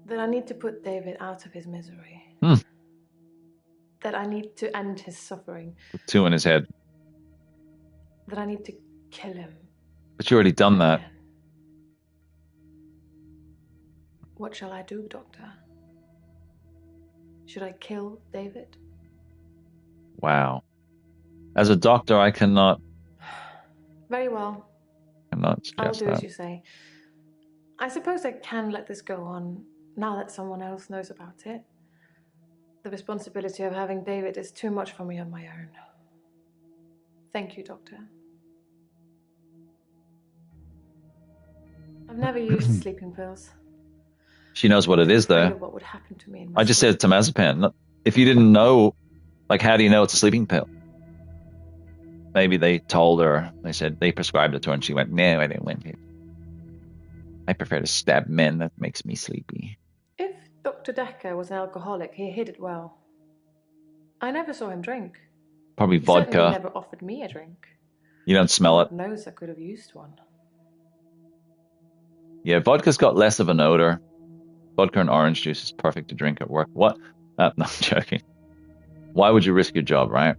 I need to put David out of his misery. That I need to end his suffering. With two in his head. That I need to kill him. But you already done that. What shall I do, Doctor? Should I kill David? Wow. As a doctor, I cannot. Very well. Cannot I'll suggest do that. as you say. I suppose I can let this go on now that someone else knows about it. The responsibility of having David is too much for me on my own. Thank you, Doctor. I've never used sleeping pills. She knows what it is, though. What would happen to me in my I just sleep. said temazepam. If you didn't know, like, how do you know it's a sleeping pill? Maybe they told her. They said they prescribed it to her, and she went, "No, I don't want it. I prefer to stab men. That makes me sleepy." If Dr. Dekker was an alcoholic, he hid it well. I never saw him drink. Probably He vodka. certainly never offered me a drink. You don't smell it. God knows I could have used one. Yeah, vodka's got less of an odor. Vodka and orange juice is perfect to drink at work. What? No, I'm joking. Why would you risk your job, right?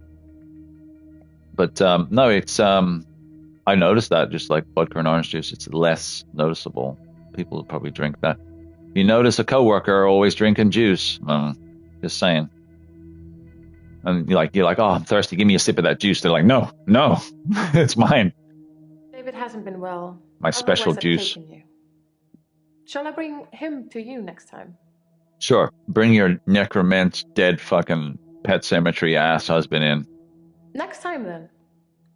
But no, it's I noticed that just like vodka and orange juice, it's less noticeable. People will probably drink that. You notice a coworker always drinking juice. Just saying. And you're like, oh, I'm thirsty. Give me a sip of that juice. They're like, no, it's mine. David hasn't been well. My special Otherwise I'd juice. taken you. Shall I bring him to you next time? Sure. Bring your necromant, dead fucking Pet Cemetery ass husband in. Next time then.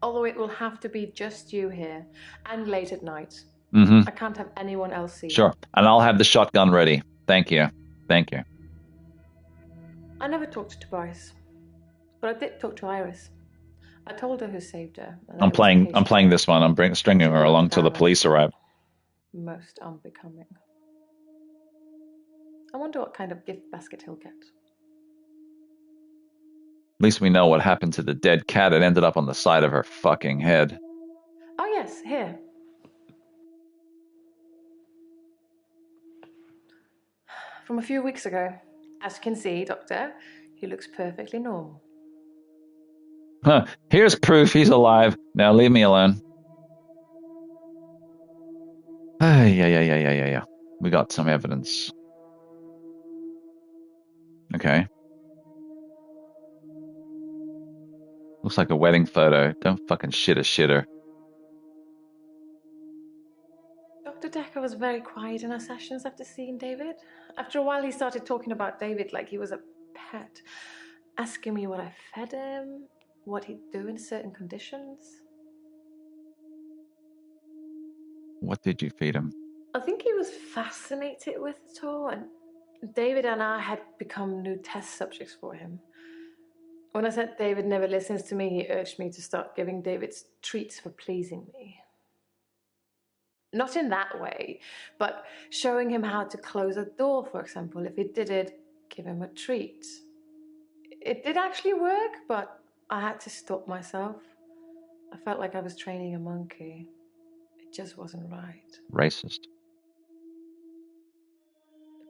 Although it will have to be just you here and late at night. Mm-hmm. I can't have anyone else see. Sure. And I'll have the shotgun ready. Thank you. I never talked to Tobias, but I did talk to Iris. I told her who saved her. I'm playing this one. I'm stringing her along till the police arrive. Most unbecoming. I wonder what kind of gift basket he'll get. At least we know what happened to the dead cat. It ended up on the side of her fucking head. Oh yes, here. from a few weeks ago. As you can see, Doctor, he looks perfectly normal. Huh. Here's proof he's alive. Now leave me alone. Yeah. We got some evidence. Okay. Looks like a wedding photo. Don't fucking shit a shitter. Dr. Dekker was very quiet in our sessions after seeing David. After a while, he started talking about David like he was a pet, asking me what I fed him, what he'd do in certain conditions. What did you feed him? I think he was fascinated with it all, and David and I had become new test subjects for him. When I said David never listens to me, he urged me to start giving David treats for pleasing me. Not in that way, but showing him how to close a door, for example. If he did it, give him a treat. It did actually work, but I had to stop myself. I felt like I was training a monkey. It just wasn't right. Racist.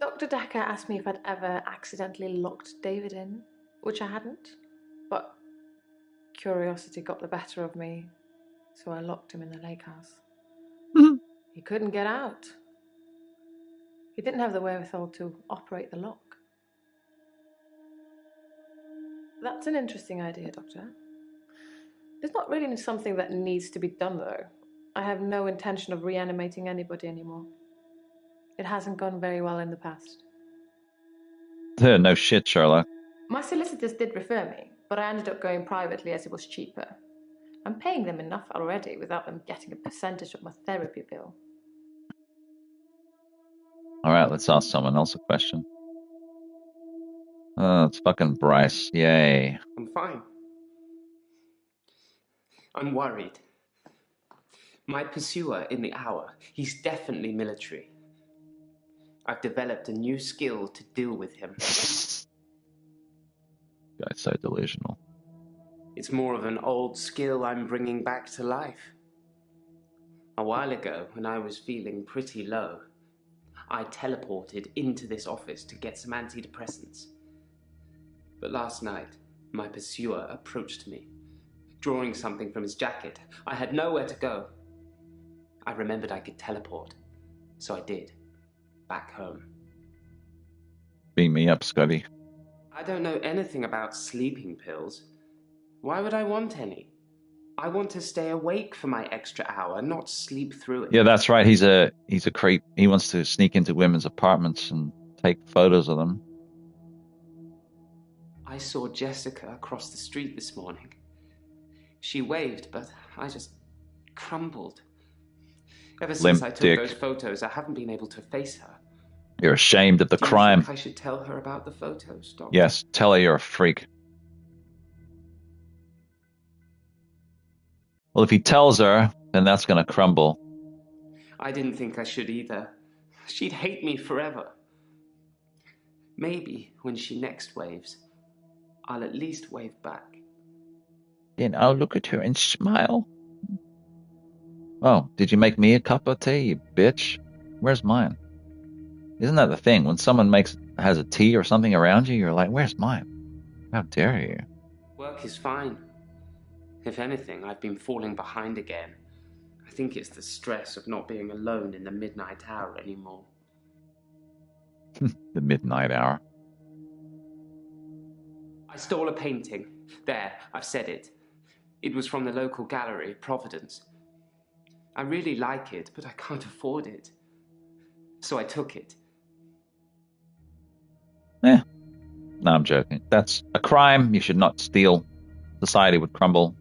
Dr. Dekker asked me if I'd ever accidentally locked David in, which I hadn't, but curiosity got the better of me, so I locked him in the lake house. He couldn't get out. He didn't have the wherewithal to operate the lock. That's an interesting idea, Doctor. It's not really something that needs to be done, though. I have no intention of reanimating anybody anymore. It hasn't gone very well in the past. No shit, Sherlock. My solicitors did refer me, but I ended up going privately as it was cheaper. I'm paying them enough already without them getting a percentage of my therapy bill. All right, let's ask someone else a question. Oh, it's fucking Bryce. Yay. I'm fine. I'm worried. My pursuer in the hour, he's definitely military. I've developed a new skill to deal with him. Guy's so delusional. It's more of an old skill I'm bringing back to life. A while ago, when I was feeling pretty low, I teleported into this office to get some antidepressants. But last night, my pursuer approached me, drawing something from his jacket. I had nowhere to go. I remembered I could teleport, so I did. Back home. Beam me up, Scotty. I don't know anything about sleeping pills. Why would I want any? I want to stay awake for my extra hour, not sleep through it. Yeah, that's right. He's a creep. He wants to sneak into women's apartments and take photos of them. I saw Jessica across the street this morning. She waved, but I just crumbled. Ever since I took those photos, I haven't been able to face her. You're ashamed of the crime. Do you think I should tell her about the photos, Doctor? Yes, tell her you're a freak. Well, if he tells her, then that's going to crumble. I didn't think I should either. She'd hate me forever. Maybe when she next waves, I'll at least wave back. Then I'll look at her and smile. Oh, did you make me a cup of tea, you bitch? Where's mine? Isn't that the thing? When someone has a tea or something around you, you're like, where's mine? How dare you? Work is fine. If anything, I've been falling behind again. I think it's the stress of not being alone in the midnight hour anymore. The midnight hour. I stole a painting. There, I've said it. It was from the local gallery, Providence. I really like it, but I can't afford it. So I took it. No, I'm joking. That's a crime. You should not steal. Society would crumble.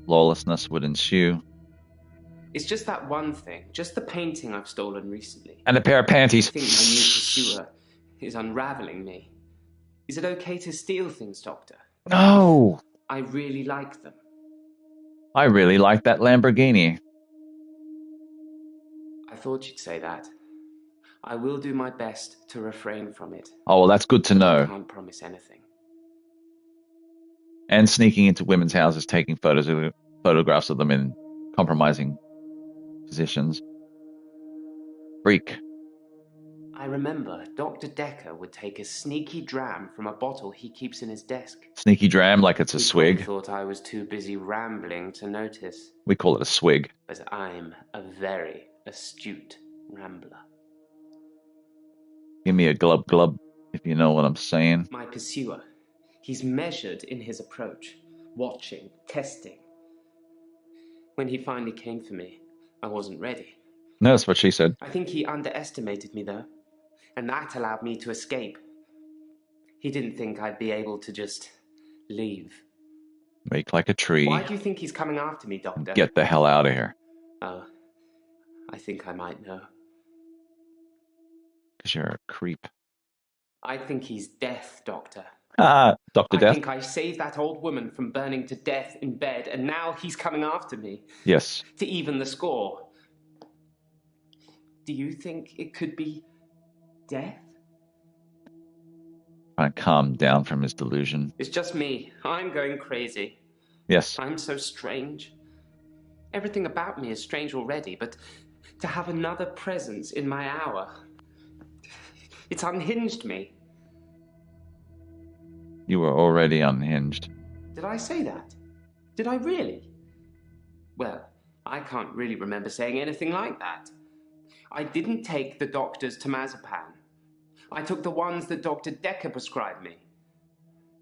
Lawlessness would ensue. It's just that one thing, just the painting I've stolen recently. And a pair of panties. I think my new pursuer is unraveling me. Is it okay to steal things, Doctor? No. I really like them. I really like that Lamborghini. I thought you'd say that. I will do my best to refrain from it. Oh, well, that's good to know. I can't promise anything. And sneaking into women's houses, taking photographs of them in compromising positions. Freak. I remember Dr. Dekker would take a sneaky dram from a bottle he keeps in his desk. Sneaky dram like it's a He swig. thought I was too busy rambling to notice. We call it a swig. But I'm a very astute rambler. Give me a glub glub, if you know what I'm saying. My pursuer. He's measured in his approach, watching, testing. When he finally came for me, I wasn't ready. No, that's what she said. I think he underestimated me, though, and that allowed me to escape. He didn't think I'd be able to just leave. Make like a tree. Why do you think he's coming after me, Doctor? Get the hell out of here. Oh, I think I might know. Because you're a creep. I think he's death, Doctor. Ah, Dr. I Death? think I saved that old woman from burning to death in bed, and now he's coming after me. Yes. To even the score. Do you think it could be death? Trying to calm down from his delusion. It's just me. I'm going crazy. Yes. I'm so strange. Everything about me is strange already, but to have another presence in my hour, it's unhinged me. You were already unhinged. Did I say that? Did I really? Well, I can't really remember saying anything like that. I didn't take the doctor's temazepam. I took the ones that Dr. Dekker prescribed me.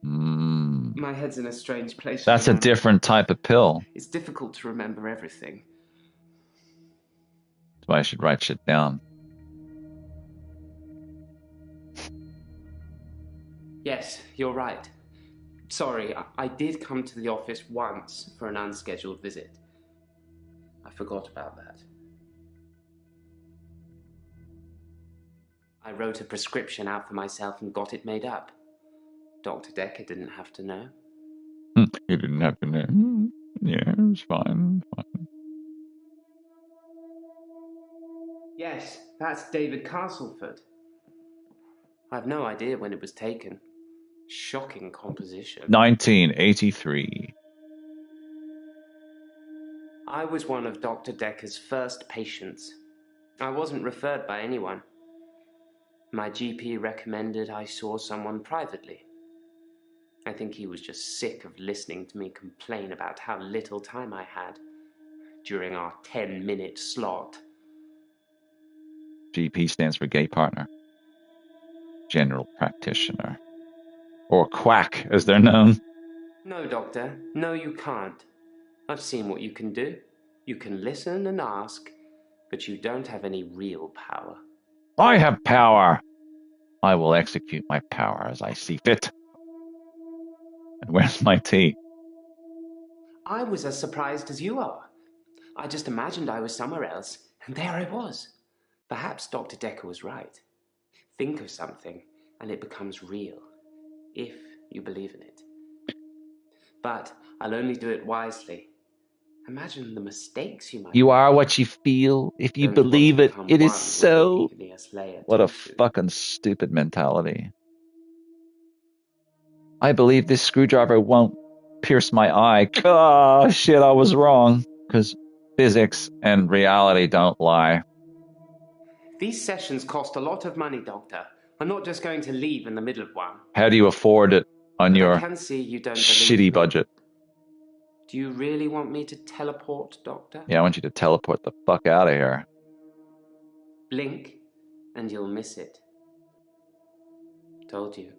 My head's in a strange place. That's a different type of pill. It's difficult to remember everything. That's why I should write shit down. Yes, you're right. Sorry, I did come to the office once for an unscheduled visit. I forgot about that. I wrote a prescription out for myself and got it made up. Dr. Dekker didn't have to know. He didn't have to know. Yeah, it was fine. Yes, that's David Castleford. I've no idea when it was taken. Shocking composition. 1983. I was one of Dr. Dekker's first patients. I wasn't referred by anyone. My GP recommended I saw someone privately. I think he was just sick of listening to me complain about how little time I had during our 10-minute slot. GP stands for gay partner. General practitioner. Or quack, as they're known. No, Doctor. No, you can't. I've seen what you can do. You can listen and ask, but you don't have any real power. I have power. I will execute my power as I see fit. And where's my tea? I was as surprised as you are. I just imagined I was somewhere else, and there I was. Perhaps Dr. Dekker was right. Think of something, and it becomes real, if you believe in it. But I'll only do it wisely. Imagine the mistakes you might You make. are what you feel. If you Don't believe want it, to become it is one with so. the igneous layer What a too soon. fucking stupid mentality. I believe this screwdriver won't pierce my eye. Oh, shit, I was wrong. Because physics and reality don't lie. These sessions cost a lot of money, Doctor. I'm not just going to leave in the middle of one. How do you afford it on But I your can see you don't believe shitty me. budget? Do you really want me to teleport, Doctor? Yeah, I want you to teleport the fuck out of here. Blink, and you'll miss it. Told you.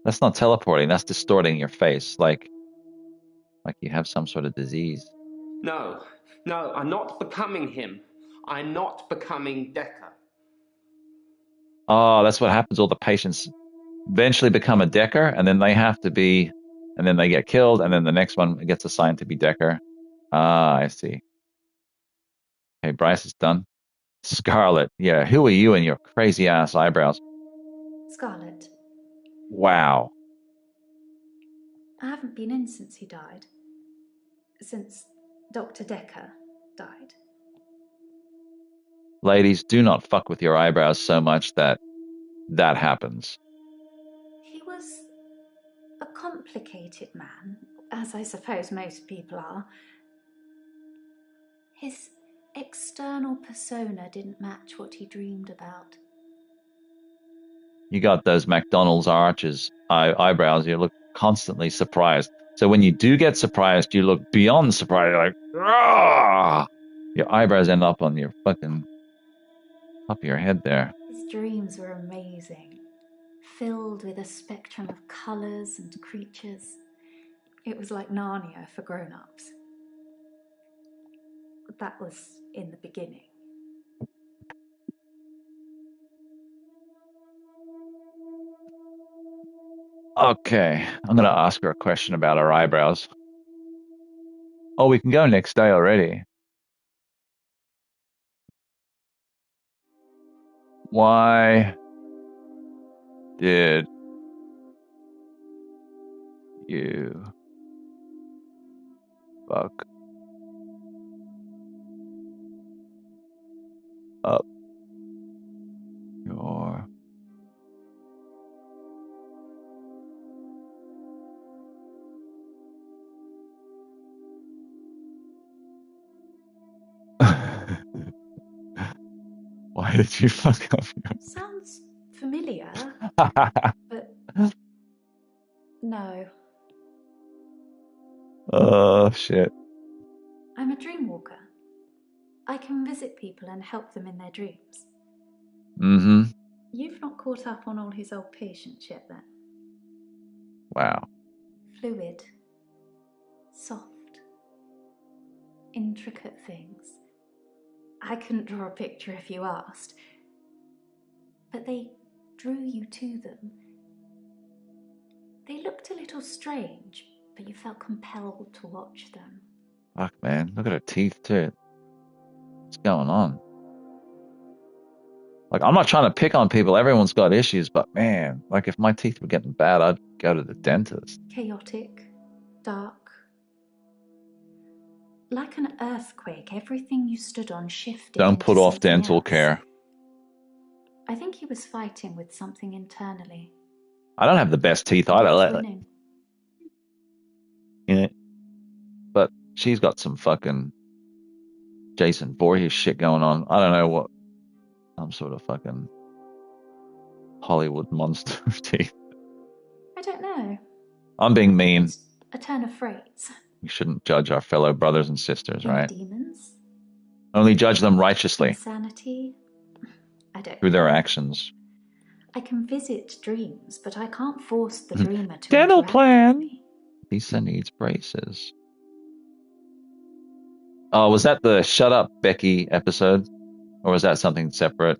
That's not teleporting. That's distorting your face. Like you have some sort of disease. No, I'm not becoming him. I'm not becoming Dekker. Oh, that's what happens. All the patients eventually become a Dekker, and then they have to be, and then they get killed, and then the next one gets assigned to be Dekker. Ah, I see. Okay, Bryce is done. Scarlet, yeah, who are you and your crazy ass eyebrows? Scarlet, Wow. I haven't been in since he died. Since Dr. Dekker died. Ladies, do not fuck with your eyebrows so much that happens. He was a complicated man, as I suppose most people are. His external persona didn't match what he dreamed about. You got those McDonald's arches, eyebrows. You look constantly surprised. So when you do get surprised, you look beyond surprise. You're like, ah! Your eyebrows end up on your fucking top of your head there. His dreams were amazing, filled with a spectrum of colours and creatures. It was like Narnia for grown-ups. That was in the beginning. Okay, I'm going to ask her a question about her eyebrows. Oh, we can go next day already. Why did you fuck up your Why did you fuck up Sounds familiar, your but no. Oh, shit. I'm a dream walker. I can visit people and help them in their dreams. Mm-hmm. You've not caught up on all his old patients yet, then? Wow. Fluid, soft, intricate things. I couldn't draw a picture if you asked, but they drew you to them. They looked a little strange, but you felt compelled to watch them. Fuck, man. Look at her teeth, too. What's going on? Like, I'm not trying to pick on people. Everyone's got issues, but man, like, if my teeth were getting bad, I'd go to the dentist. Chaotic, dark. Like an earthquake, everything you stood on shifted. Don't into put off something dental else. care. I think he was fighting with something internally. I don't have the best teeth And it was either. winning. Yeah. But she's got some fucking Jason Voorhees shit going on. I don't know what. Some sort of fucking Hollywood monster of teeth. I don't know. I'm being mean. It's a turn of phrase. We shouldn't judge our fellow brothers and sisters, Inner right? demons? Only judge them righteously Insanity? I don't through know. their actions. I can visit dreams, but I can't force the dreamer to Dental interact plan. with me. Lisa needs braces. Oh, was that the Shut Up Becky episode? Or was that something separate?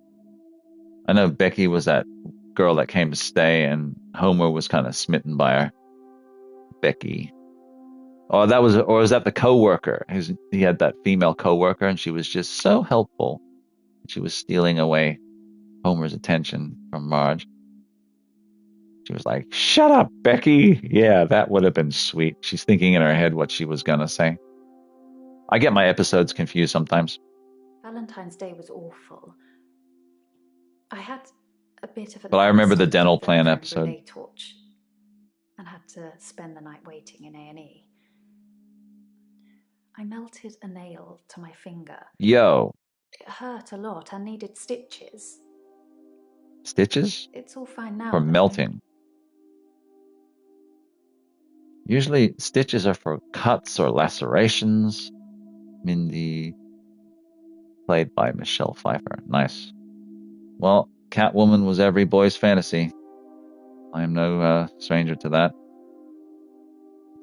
I know Becky was that girl that came to stay and Homer was kind of smitten by her. Becky. Oh, or was that the coworker? He had that female coworker and she was just so helpful. She was stealing away Homer's attention from Marge. She was like, "Shut up, Becky." Yeah, that would have been sweet. She's thinking in her head what she was going to say. I get my episodes confused sometimes. Valentine's Day was awful. I had a bit of an But I remember the anxiety dental then plan for a episode. relay torch and had to spend the night waiting in A&E. I melted a nail to my finger. Yo. It hurt a lot and needed stitches. Stitches? It's all fine now. For though. melting. Usually stitches are for cuts or lacerations. Mindy, played by Michelle Pfeiffer. Nice. Well, Catwoman was every boy's fantasy. I am no stranger to that.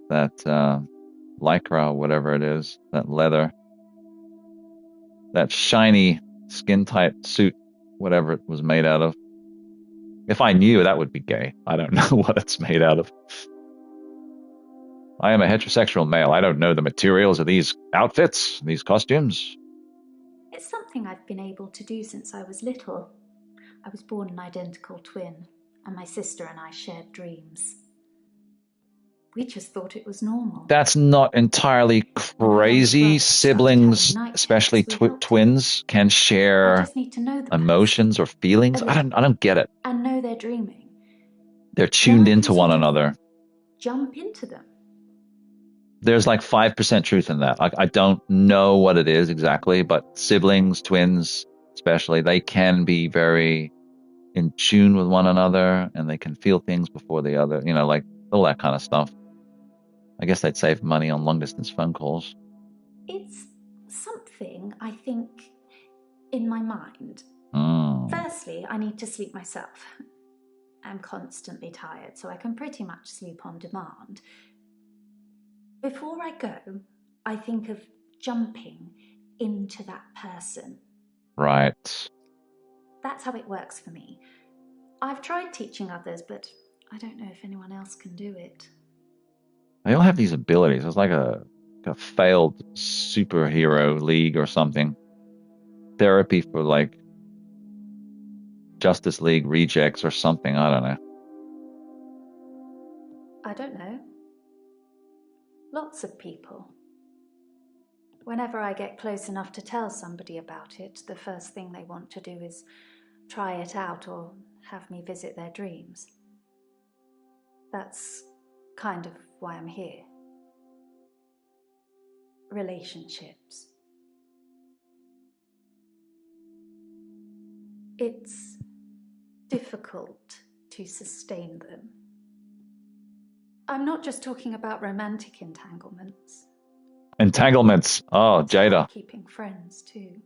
That lycra, whatever it is, that leather, that shiny skin-tight suit, whatever it was made out of. If I knew, that would be gay. I don't know what it's made out of. I am a heterosexual male. I don't know the materials of these outfits, these costumes. It's something I've been able to do since I was little. I was born an identical twin, and my sister and I shared dreams. We just thought it was normal. That's not entirely crazy. Siblings, especially twins, can I share just need to know them emotions or feelings. I don't get it. and know they're dreaming. They're tuned Then I into can one sort of another. Jump into them. there's like 5% truth in that. I don't know what it is exactly, but siblings, twins, especially, they can be very in tune with one another and they can feel things before the other, like all that kind of stuff. I guess they'd save money on long distance phone calls. It's something, I think, in my mind. Mm. Firstly, I need to sleep myself. I'm constantly tired, so I can pretty much sleep on demand. Before I go, I think of jumping into that person. Right. That's how it works for me. I've tried teaching others, but I don't know if anyone else can do it. They all have these abilities. It's like a failed superhero league or something. Therapy for like Justice League rejects or something. I don't know. I don't know. Lots of people. Whenever I get close enough to tell somebody about it, the first thing they want to do is try it out or have me visit their dreams. That's kind of why I'm here. Relationships. It's difficult to sustain them. I'm not just talking about romantic entanglements. Entanglements. Oh, Jada. Keeping friends too.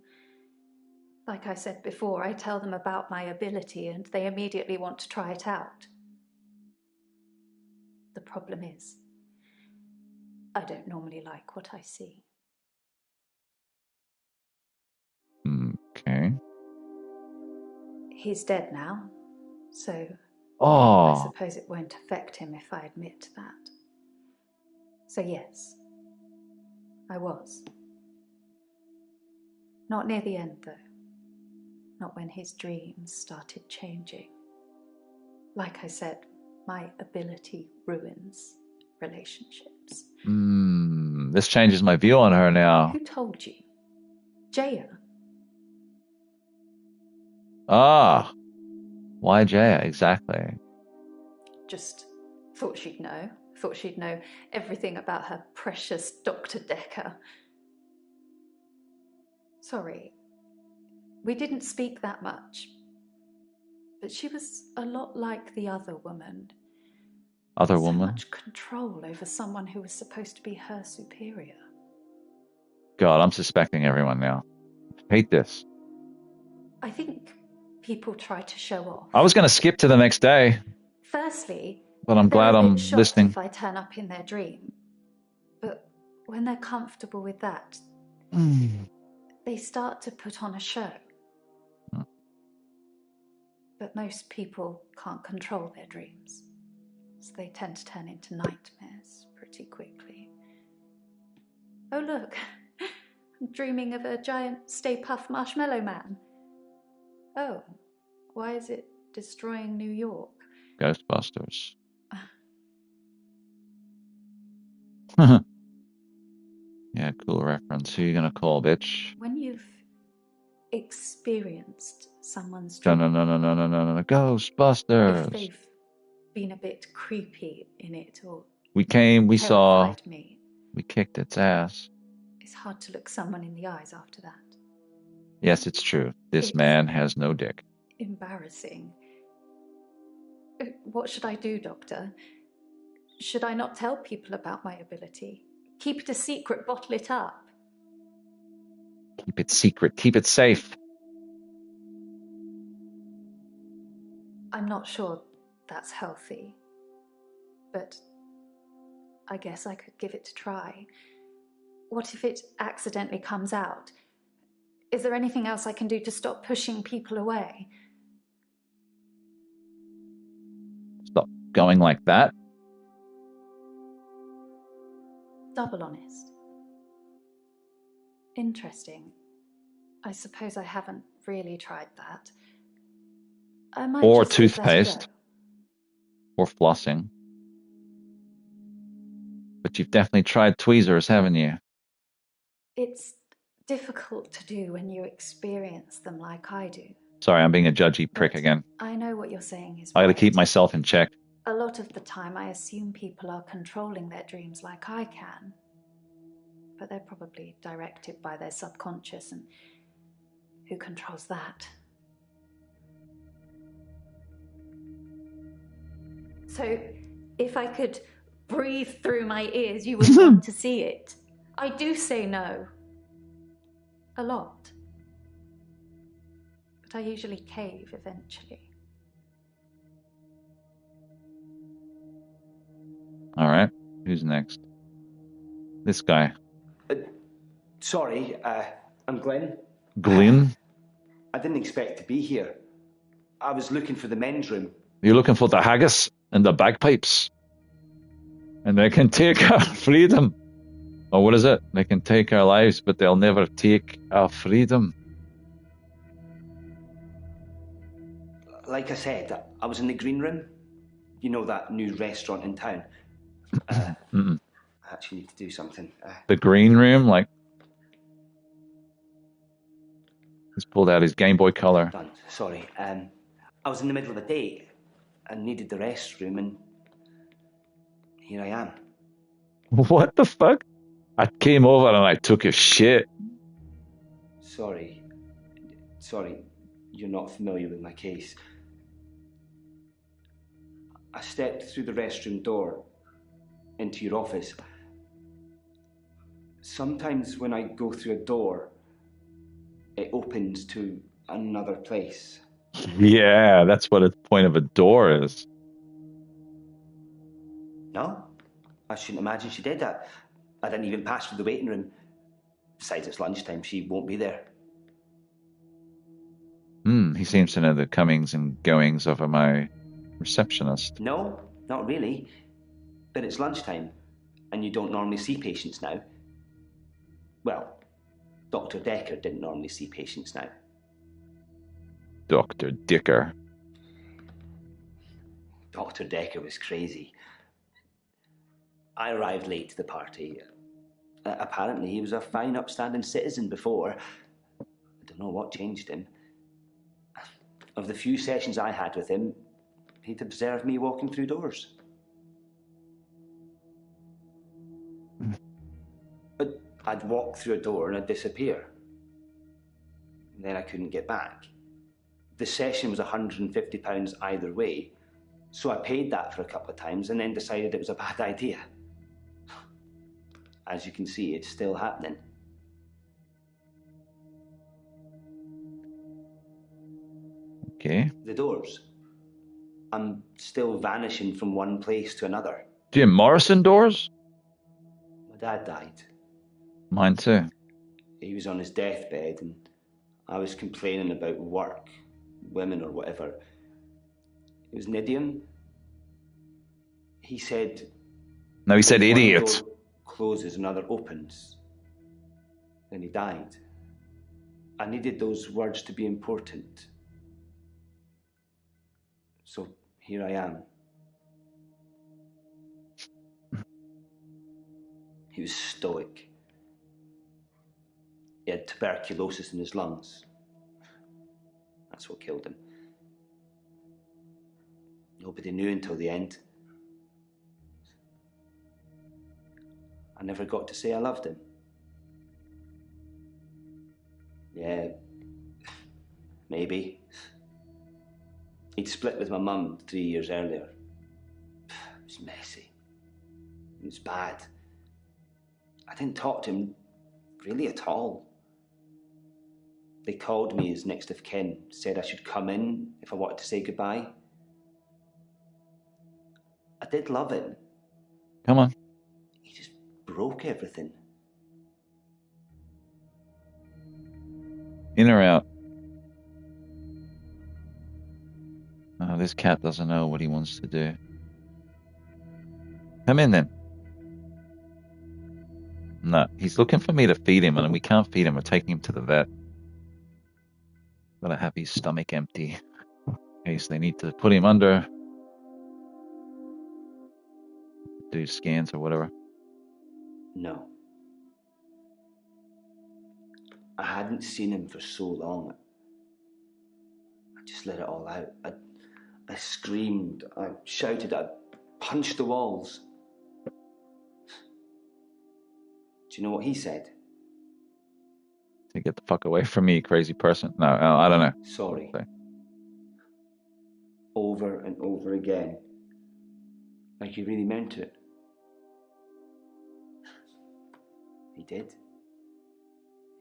Like I said before, I tell them about my ability and they immediately want to try it out. The problem is, I don't normally like what I see. Okay. He's dead now, so Oh. I suppose it won't affect him if I admit that. So yes, I was. Not near the end, though. Not when his dreams started changing. Like I said, my ability ruins relationships. This changes my view on her now. Who told you? Jaya. Ah. Why Jaya? Exactly. Just thought she'd know. Thought she'd know everything about her precious Dr. Dekker. Sorry, we didn't speak that much. But she was a lot like the other woman. Other so woman? Much control over someone who was supposed to be her superior. God, I'm suspecting everyone now. I hate this. I think people try to show off. I was going to skip to the next day. Firstly, but I'm glad I'm listening. If I turn up in their dream. But when they're comfortable with that, they start to put on a show. But most people can't control their dreams, so they tend to turn into nightmares pretty quickly. Oh look, I'm dreaming of a giant Stay Puft Marshmallow Man. Oh, why is it destroying New York? Ghostbusters. Yeah, cool reference. Who are you gonna call, bitch? When you've experienced someone's dream. No. Ghostbusters. If they've been a bit creepy in it or we saw, me, we kicked its ass. It's hard to look someone in the eyes after that. Yes, it's true. This man has no dick. Embarrassing. What should I do, Doctor? Should I not tell people about my ability? Keep it a secret, bottle it up? Keep it secret. Keep it safe. I'm not sure that's healthy, but I guess I could give it a try. What if it accidentally comes out? Is there anything else I can do to stop pushing people away? Stop going like that. Double honest. Interesting. I suppose I haven't really tried that. I might or just give toothpaste. that a go. Or flossing. But you've definitely tried tweezers, haven't you? It's difficult to do when you experience them like I do. Sorry, I'm being a judgy prick again. I know what you're saying is I gotta right. keep myself in check. A lot of the time I assume people are controlling their dreams like I can. but they're probably directed by their subconscious, and who controls that? So, if I could breathe through my ears, you would want to see it. I do say no. A lot. But I usually cave eventually. All right. Who's next? This guy. Sorry, I'm Glenn. Glenn? I didn't expect to be here. I was looking for the men's room. You're looking for the haggis and the bagpipes. And they can take our freedom. Or what is it? They can take our lives, but they'll never take our freedom. Like I said, I was in the green room. You know, that new restaurant in town. I actually need to do something. The green room? Like, he's pulled out his Game Boy Color. Done. Sorry. I was in the middle of a date and needed the restroom, and here I am. What the fuck? I came over and I took a shit. Sorry, you're not familiar with my case. I stepped through the restroom door into your office. Sometimes when I go through a door, it opens to another place. Yeah, that's what the point of a door is. No, I shouldn't imagine she did that. I didn't even pass through the waiting room. Besides, it's lunchtime. She won't be there. He seems to know the comings and goings of my receptionist. No, not really. But it's lunchtime, and you don't normally see patients now. Well, Dr. Dekker didn't normally see patients now. Dr. Dekker. Dr. Dekker was crazy. I arrived late to the party. Apparently, he was a fine, upstanding citizen before. I don't know what changed him. Of the few sessions I had with him, he'd observed me walking through doors. But I'd walk through a door and I'd disappear. And then I couldn't get back. The session was £150 either way, so I paid that for a couple of times and then decided it was a bad idea. As you can see, it's still happening. Okay. The doors. I'm still vanishing from one place to another. Jim Morrison doors? My dad died. Mine too. He was on his deathbed and I was complaining about work, women or whatever. It was an idiom. He said... No, he said one idiot. door closes, another opens. Then he died. I needed those words to be important. So here I am. He was stoic. He had tuberculosis in his lungs. That's what killed him. Nobody knew until the end. I never got to say I loved him. Yeah, maybe. He'd split with my mum 3 years earlier. It was messy. It was bad. I didn't talk to him really at all. They called me as next of kin, said I should come in if I wanted to say goodbye. I did love him. Come on. He just broke everything. In or out? Oh, this cat doesn't know what he wants to do. Come in then. No, he's looking for me to feed him, and we can't feed him. We're taking him to the vet. Gotta have his stomach empty in case they need to put him under, do scans or whatever. No. I hadn't seen him for so long. I just let it all out. I screamed, I shouted, I punched the walls. Do you know what he said? To get the fuck away from me, crazy person. No, I don't know. Sorry. Over and over again. Like he really meant it. He did.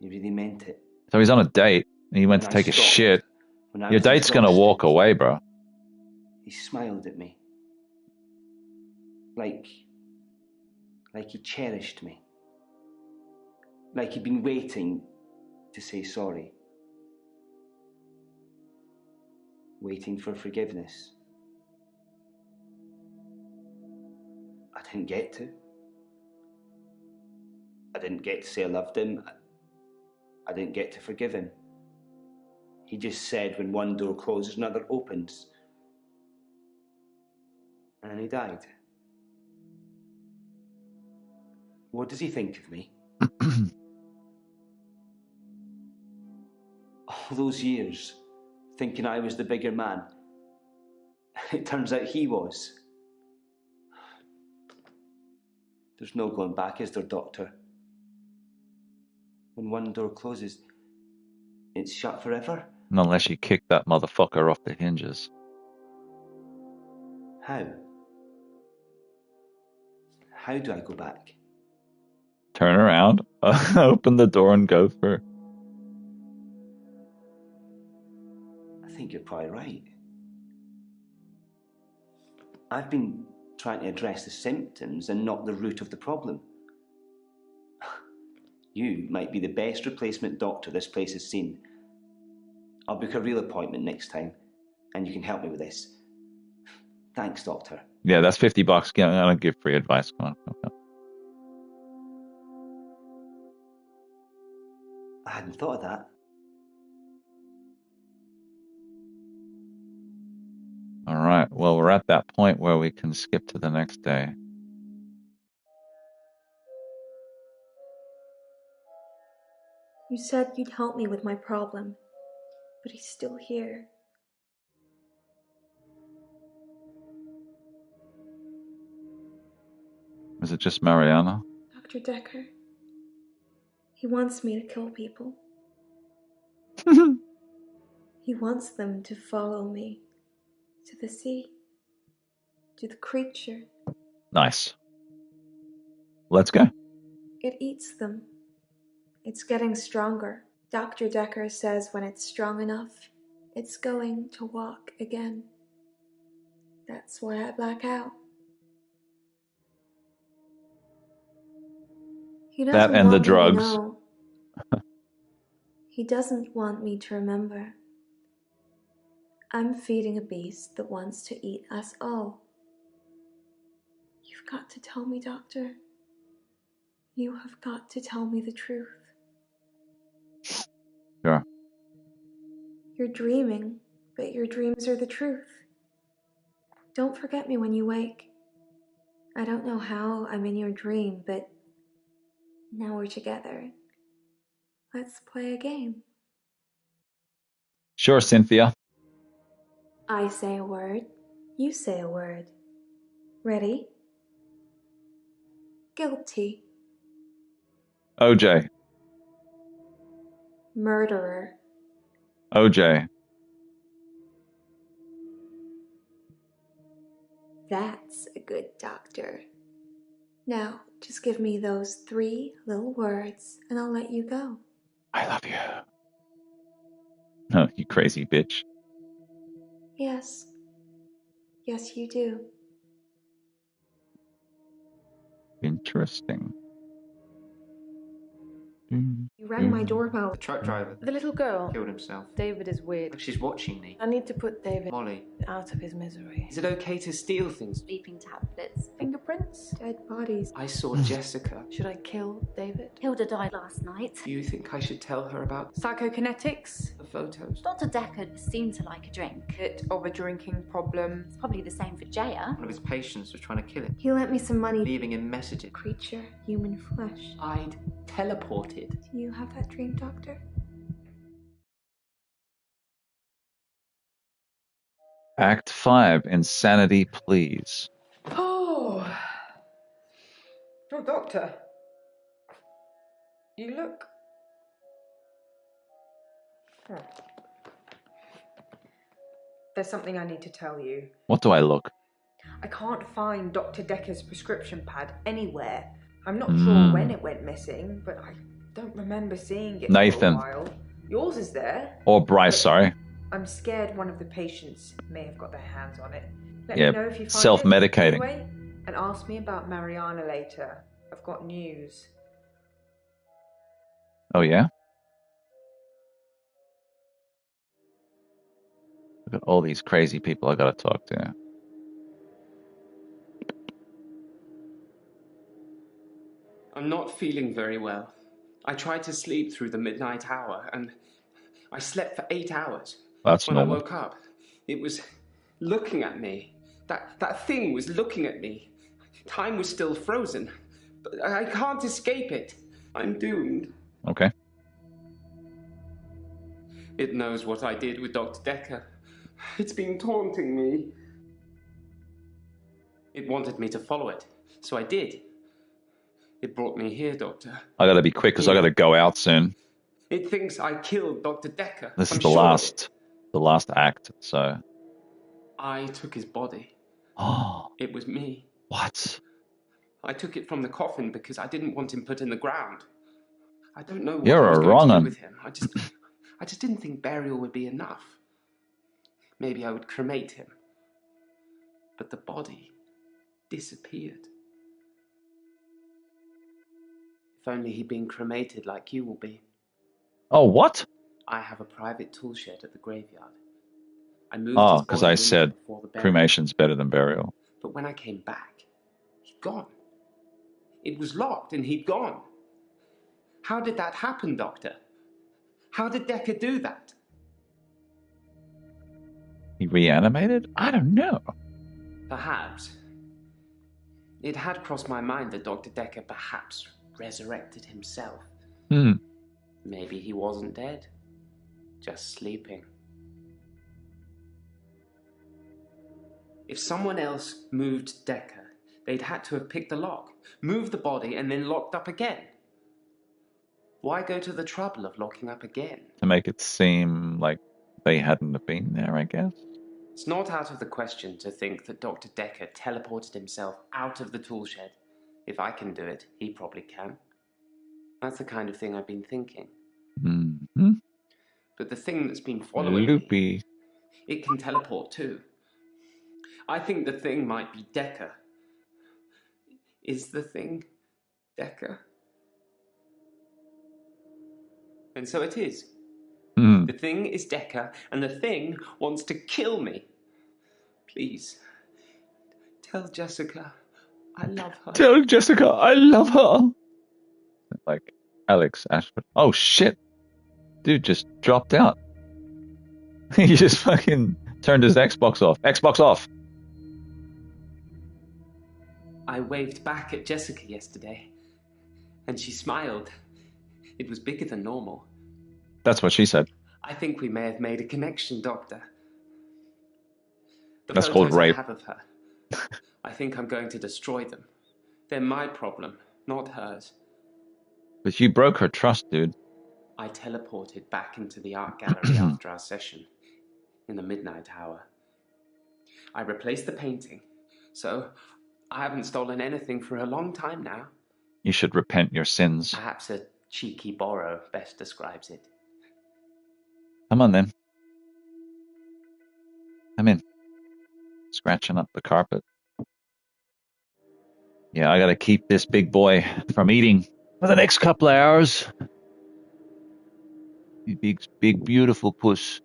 He really meant it. So he's on a date, and he went When to I take a stopped, shit. when I Your was date's gonna exhausted, walk away, bro. He smiled at me. Like he cherished me. Like he'd been waiting to say sorry. Waiting for forgiveness. I didn't get to. I didn't get to say I loved him. I didn't get to forgive him. He just said when one door closes, another opens. And then he died. What does he think of me? All those years, thinking I was the bigger man. It turns out he was. There's no going back, is there, Doctor? When one door closes, it's shut forever. Unless you kick that motherfucker off the hinges. How? How do I go back? Turn around, open the door, and go through. I think you're probably right. I've been trying to address the symptoms and not the root of the problem. You might be the best replacement doctor this place has seen. I'll book a real appointment next time, and you can help me with this. Thanks, Doctor. Yeah, that's $50. I'm gonna give free advice. Come on. Okay. I hadn't thought of that. All right. Well, we're at that point where we can skip to the next day. You said you'd help me with my problem, but he's still here. Is it just Mariana? Dr. Dekker. He wants me to kill people. He wants them to follow me to the sea, to the creature. Nice. Let's go. It eats them. It's getting stronger. Dr. Dekker says when it's strong enough, it's going to walk again. That's why I black out. He doesn't That and the want me to drugs. know. He doesn't want me to remember. I'm feeding a beast that wants to eat us all. You've got to tell me, Doctor. You have got to tell me the truth. Sure. You're dreaming, but your dreams are the truth. Don't forget me when you wake. I don't know how I'm in your dream, but now we're together. Let's play a game. Sure, Cynthia. I say a word, you say a word. Ready? Guilty. OJ. Murderer. OJ. That's a good doctor. Now, just give me those 3 little words and I'll let you go. I love you. Oh, you crazy bitch. Yes. Yes, you do. Interesting. You rang my doorbell. The truck driver The little girl. killed himself. David is weird. Like she's watching me. I need to put David Molly, out of his misery. Is it okay to steal things? Sleeping tablets. Fingerprints? Dead bodies. I saw Jessica. Should I kill David? Hilda died last night. Do you think I should tell her about Psychokinetics? the photos? Dr. Dekker seemed to like a drink. Bit of a drinking problem. It's probably the same for Jaya. one of his patients was trying to kill him, He lent me some money. leaving him messages. Creature, human flesh. I'd teleported. Do you have that dream, Doctor? Act 5, Insanity Please. Oh, Doctor. You look... Huh. There's something I need to tell you. What do I look? I can't find Dr. Dekker's prescription pad anywhere. I'm not sure when it went missing, but I don't remember seeing it Nathan. for a while. Yours is there. Or Bryce, sorry. I'm scared one of the patients may have got their hands on it. Let Yeah, me know if you find self-medicating. it anyway, and ask me about Mariana later. I've got news. Oh, yeah? Look at all these crazy people I gotta talk to. I'm not feeling very well. I tried to sleep through the midnight hour, and I slept for 8 hours. That's when normal. I woke up, it was looking at me. That thing was looking at me. Time was still frozen. But I can't escape it. I'm doomed. Okay. It knows what I did with Dr. Dekker. It's been taunting me. It wanted me to follow it, so I did. It brought me here, Doctor. I gotta be quick because I gotta go out soon. It thinks I killed Dr. Dekker. This is I'm the sure last act, so. I took his body. Oh. It was me. What? I took it from the coffin because I didn't want him put in the ground. I don't know what You're I was a going to do wrong with him. I just didn't think burial would be enough. Maybe I would cremate him. But the body disappeared. If only he'd been cremated like you will be. Oh, what? I have a private tool shed at the graveyard. I moved Oh, his because body I in said before the burial. cremation's better than burial. But when I came back, he'd gone. It was locked and he'd gone. How did that happen, Doctor? How did Dekker do that? He reanimated? I don't know. Perhaps. It had crossed my mind that Dr. Dekker perhaps resurrected himself. Maybe he wasn't dead, just sleeping. If someone else moved Dekker, they'd had to have picked the lock, moved the body, and then locked up again. Why go to the trouble of locking up again? To make it seem like they hadn't have been there, I guess. It's not out of the question to think that Dr. Dekker teleported himself out of the tool shed. If I can do it, he probably can. That's the kind of thing I've been thinking. Mm-hmm. But the thing that's been following me, it can teleport too. I think the thing might be Dekker. Is the thing Dekker? And so it is. The thing is Dekker, and the thing wants to kill me. Please, tell Jessica I love her. Tell Jessica I love her. Like Alex Ashford. Oh shit. Dude just dropped out. He just fucking turned his Xbox off. Xbox off. I waved back at Jessica yesterday, and she smiled. It was bigger than normal. That's what she said. I think we may have made a connection, Doctor. The That's called photos rape. I have of her. I think I'm going to destroy them. They're my problem, not hers. But you broke her trust, dude. I teleported back into the art gallery after our session, in the midnight hour. I replaced the painting, so I haven't stolen anything for a long time now. You should repent your sins. Perhaps a cheeky borrow best describes it. Come on, then. Come in. Scratching up the carpet. Yeah, I gotta keep this big boy from eating for the next couple of hours. You big, beautiful puss.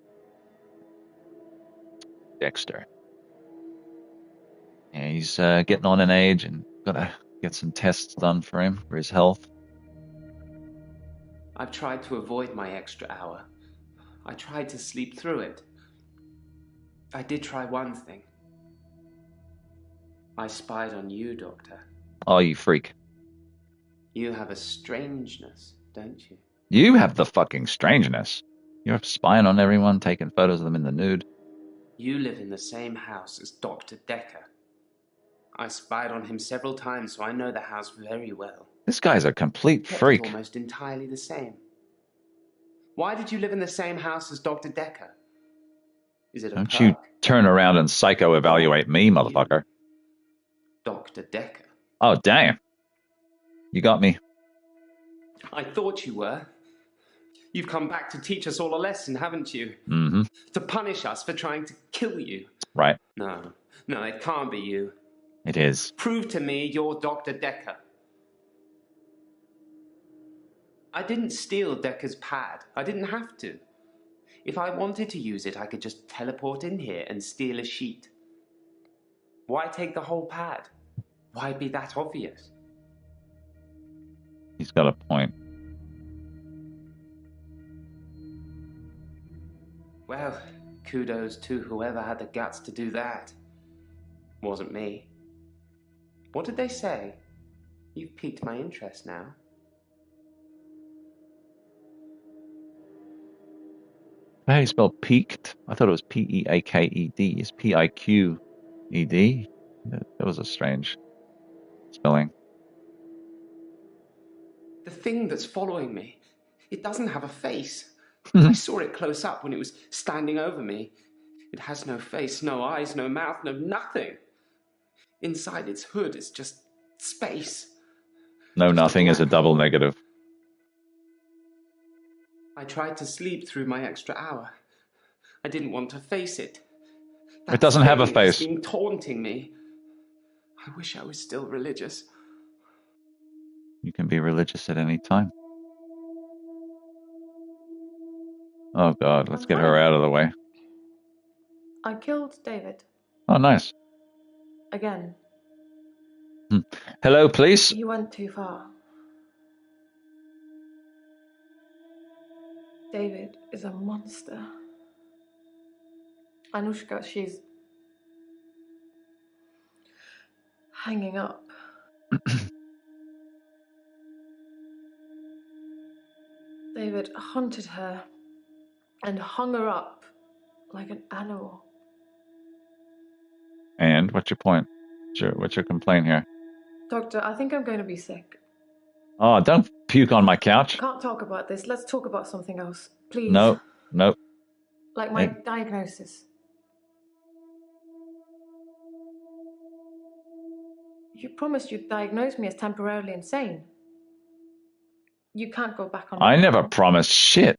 Dexter. Yeah, he's getting on in age and gotta get some tests done for him, for his health. I've tried to avoid my extra hour. I tried to sleep through it. I did try one thing. I spied on you, Doctor. Oh, you freak. You have a strangeness, don't you? You have the fucking strangeness. You're spying on everyone, taking photos of them in the nude. You live in the same house as Dr. Dekker. I spied on him several times, so I know the house very well. This guy's a complete Kept it freak. almost entirely the same. Why did you live in the same house as Dr. Dekker? Is it a Don't perk? you turn around and psycho-evaluate me, motherfucker. Dr. Dekker. Oh, damn. You got me. I thought you were. You've come back to teach us all a lesson, haven't you? Mm-hmm. To punish us for trying to kill you. Right. No, it can't be you. It is. Prove to me you're Dr. Dekker. I didn't steal Dekker's pad. I didn't have to. If I wanted to use it, I could just teleport in here and steal a sheet. Why take the whole pad? Why be that obvious? He's got a point. Well, kudos to whoever had the guts to do that. Wasn't me. What did they say? You've piqued my interest now. How do you spell peaked? I thought it was P-E-A-K-E-D. It's P-I-Q-E-D. That was a strange spelling. The thing that's following me, it doesn't have a face. I saw it close up when it was standing over me. It has no face, no eyes, no mouth, no nothing. Inside its hood is just space. No, Just a nothing is a black double hole. negative. I tried to sleep through my extra hour. I didn't want to face it. It doesn't have a thing has face. been taunting me. I wish I was still religious. You can be religious at any time. Oh, God. Let's get her out of the way. I killed David. Oh, nice. Again. Hello, police. He went too far. David is a monster. Anushka, she's hanging up. David hunted her and hung her up like an animal. And what's your point? What's your complaint here? Doctor, I think I'm going to be sick. Oh, don't puke on my couch. Can't talk about this. Let's talk about something else, please. No. Like my Hey. diagnosis. You promised you'd diagnose me as temporarily insane. You can't go back on I that never now. promised shit.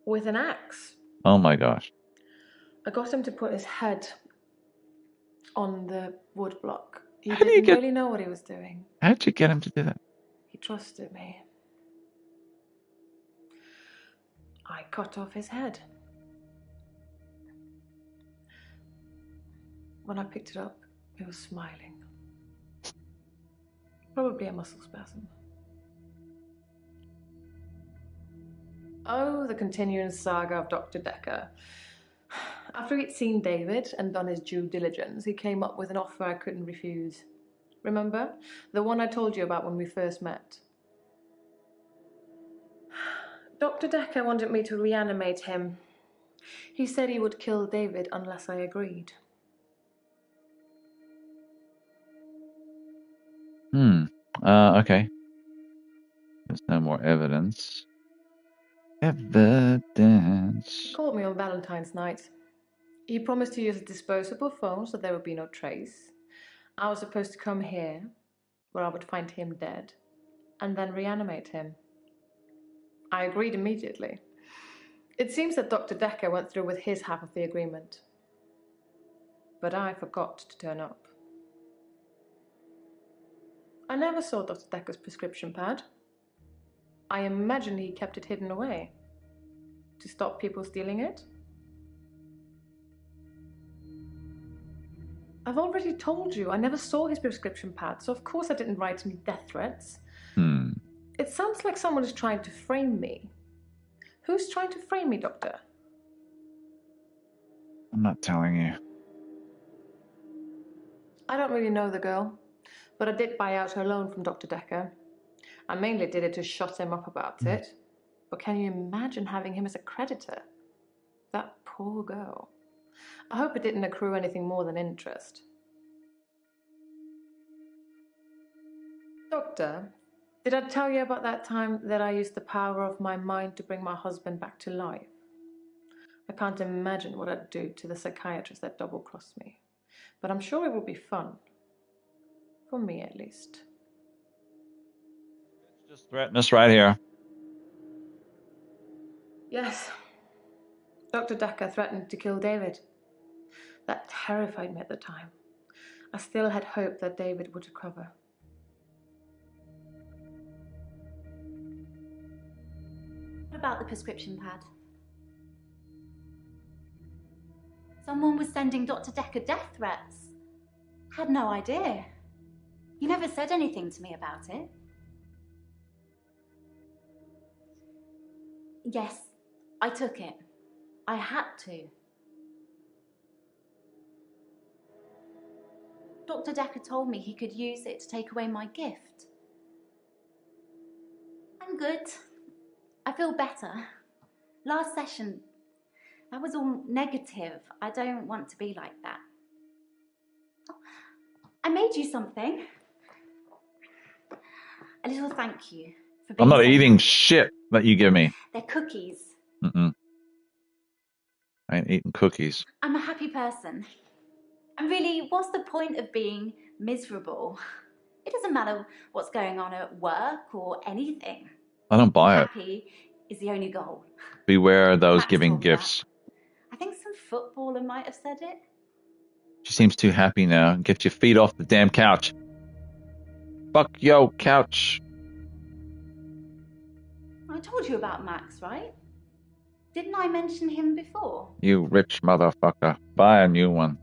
With an axe. Oh, my gosh. I got him to put his head on the wood block. He How do you didn't get- really know what he was doing. How'd you get him to do that? He trusted me. I cut off his head. When I picked it up, it was smiling. Probably a muscle spasm. Oh, the continuing saga of Dr. Dekker. After he'd seen David and done his due diligence, he came up with an offer I couldn't refuse. Remember? The one I told you about when we first met. Dr. Dekker wanted me to reanimate him. He said he would kill David unless I agreed. Okay. There's no more evidence. Evidence. He called me on Valentine's night. He promised to use a disposable phone so there would be no trace. I was supposed to come here, where I would find him dead, and then reanimate him. I agreed immediately. It seems that Dr. Dekker went through with his half of the agreement. But I forgot to turn up. I never saw Dr. Dekker's prescription pad. I imagine he kept it hidden away. To stop people stealing it? I've already told you, I never saw his prescription pad, so of course I didn't write any death threats. It sounds like someone is trying to frame me. Who's trying to frame me, Doctor? I'm not telling you. I don't really know the girl, but I did buy out her loan from Dr. Dekker. I mainly did it to shut him up about it. But can you imagine having him as a creditor? That poor girl. I hope it didn't accrue anything more than interest. Doctor, did I tell you about that time that I used the power of my mind to bring my husband back to life? I can't imagine what I'd do to the psychiatrist that double-crossed me. But I'm sure it would be fun. For me, at least. Just threaten us right here. Yes. Dr. Dekker threatened to kill David. That terrified me at the time. I still had hope that David would recover. What about the prescription pad? Someone was sending Dr. Dekker death threats. Had no idea. He never said anything to me about it. Yes, I took it. I had to. Dr. Dekker told me he could use it to take away my gift. I'm good. I feel better. Last session, that was all negative. I don't want to be like that. I made you something. A little thank you for being I'm not so eating kind. shit that you give me. They're cookies. I ain't eating cookies. I'm a happy person. And really, what's the point of being miserable? It doesn't matter what's going on at work or anything. I don't buy it. Happy is the only goal. Beware those Max giving told me that. gifts. I think some footballer might have said it. She seems too happy now. Get your feet off the damn couch. Fuck yo, couch. I told you about Max, right? Didn't I mention him before? You rich motherfucker. Buy a new one.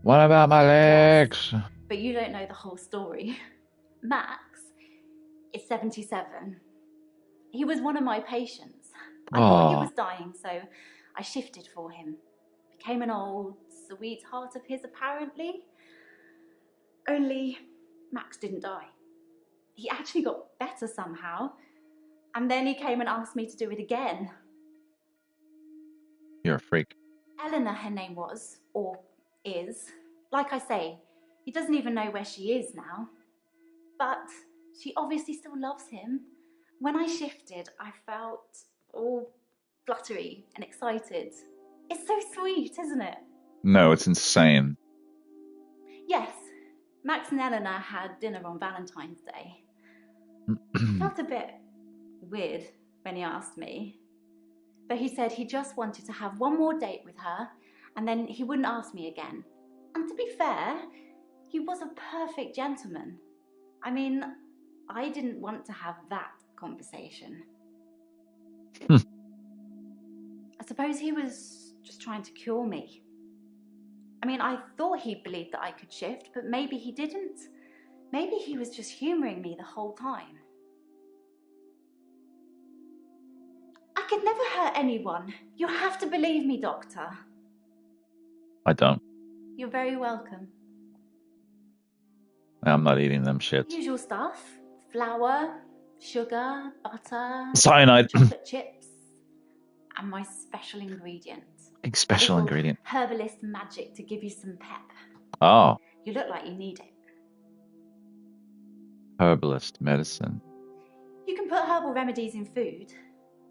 What about my legs? Yes, but you don't know the whole story. Max is 77. He was one of my patients. I thought he was dying, so I shifted for him. Became an old sweetheart of his, apparently. Only Max didn't die. He actually got better somehow. And then he came and asked me to do it again. You're a freak. Eleanor, her name was, or is. Like I say, he doesn't even know where she is now. But she obviously still loves him. When I shifted, I felt all fluttery and excited. It's so sweet, isn't it? No, it's insane. Yes, Max and Eleanor had dinner on Valentine's Day. I felt a bit weird when he asked me. But he said he just wanted to have one more date with her and then he wouldn't ask me again. And to be fair, he was a perfect gentleman. I mean, I didn't want to have that conversation. I suppose he was just trying to cure me. I mean, I thought he believed that I could shift, but maybe he didn't. Maybe he was just humouring me the whole time. I could never hurt anyone. You have to believe me, Doctor. I don't. You're very welcome. I'm not eating them shits. Usual stuff. Flour, sugar, butter, Cyanide. chocolate chips, and my special ingredient. Big special ingredient. Herbalist magic to give you some pep. Oh. You look like you need it. Herbalist medicine. You can put herbal remedies in food.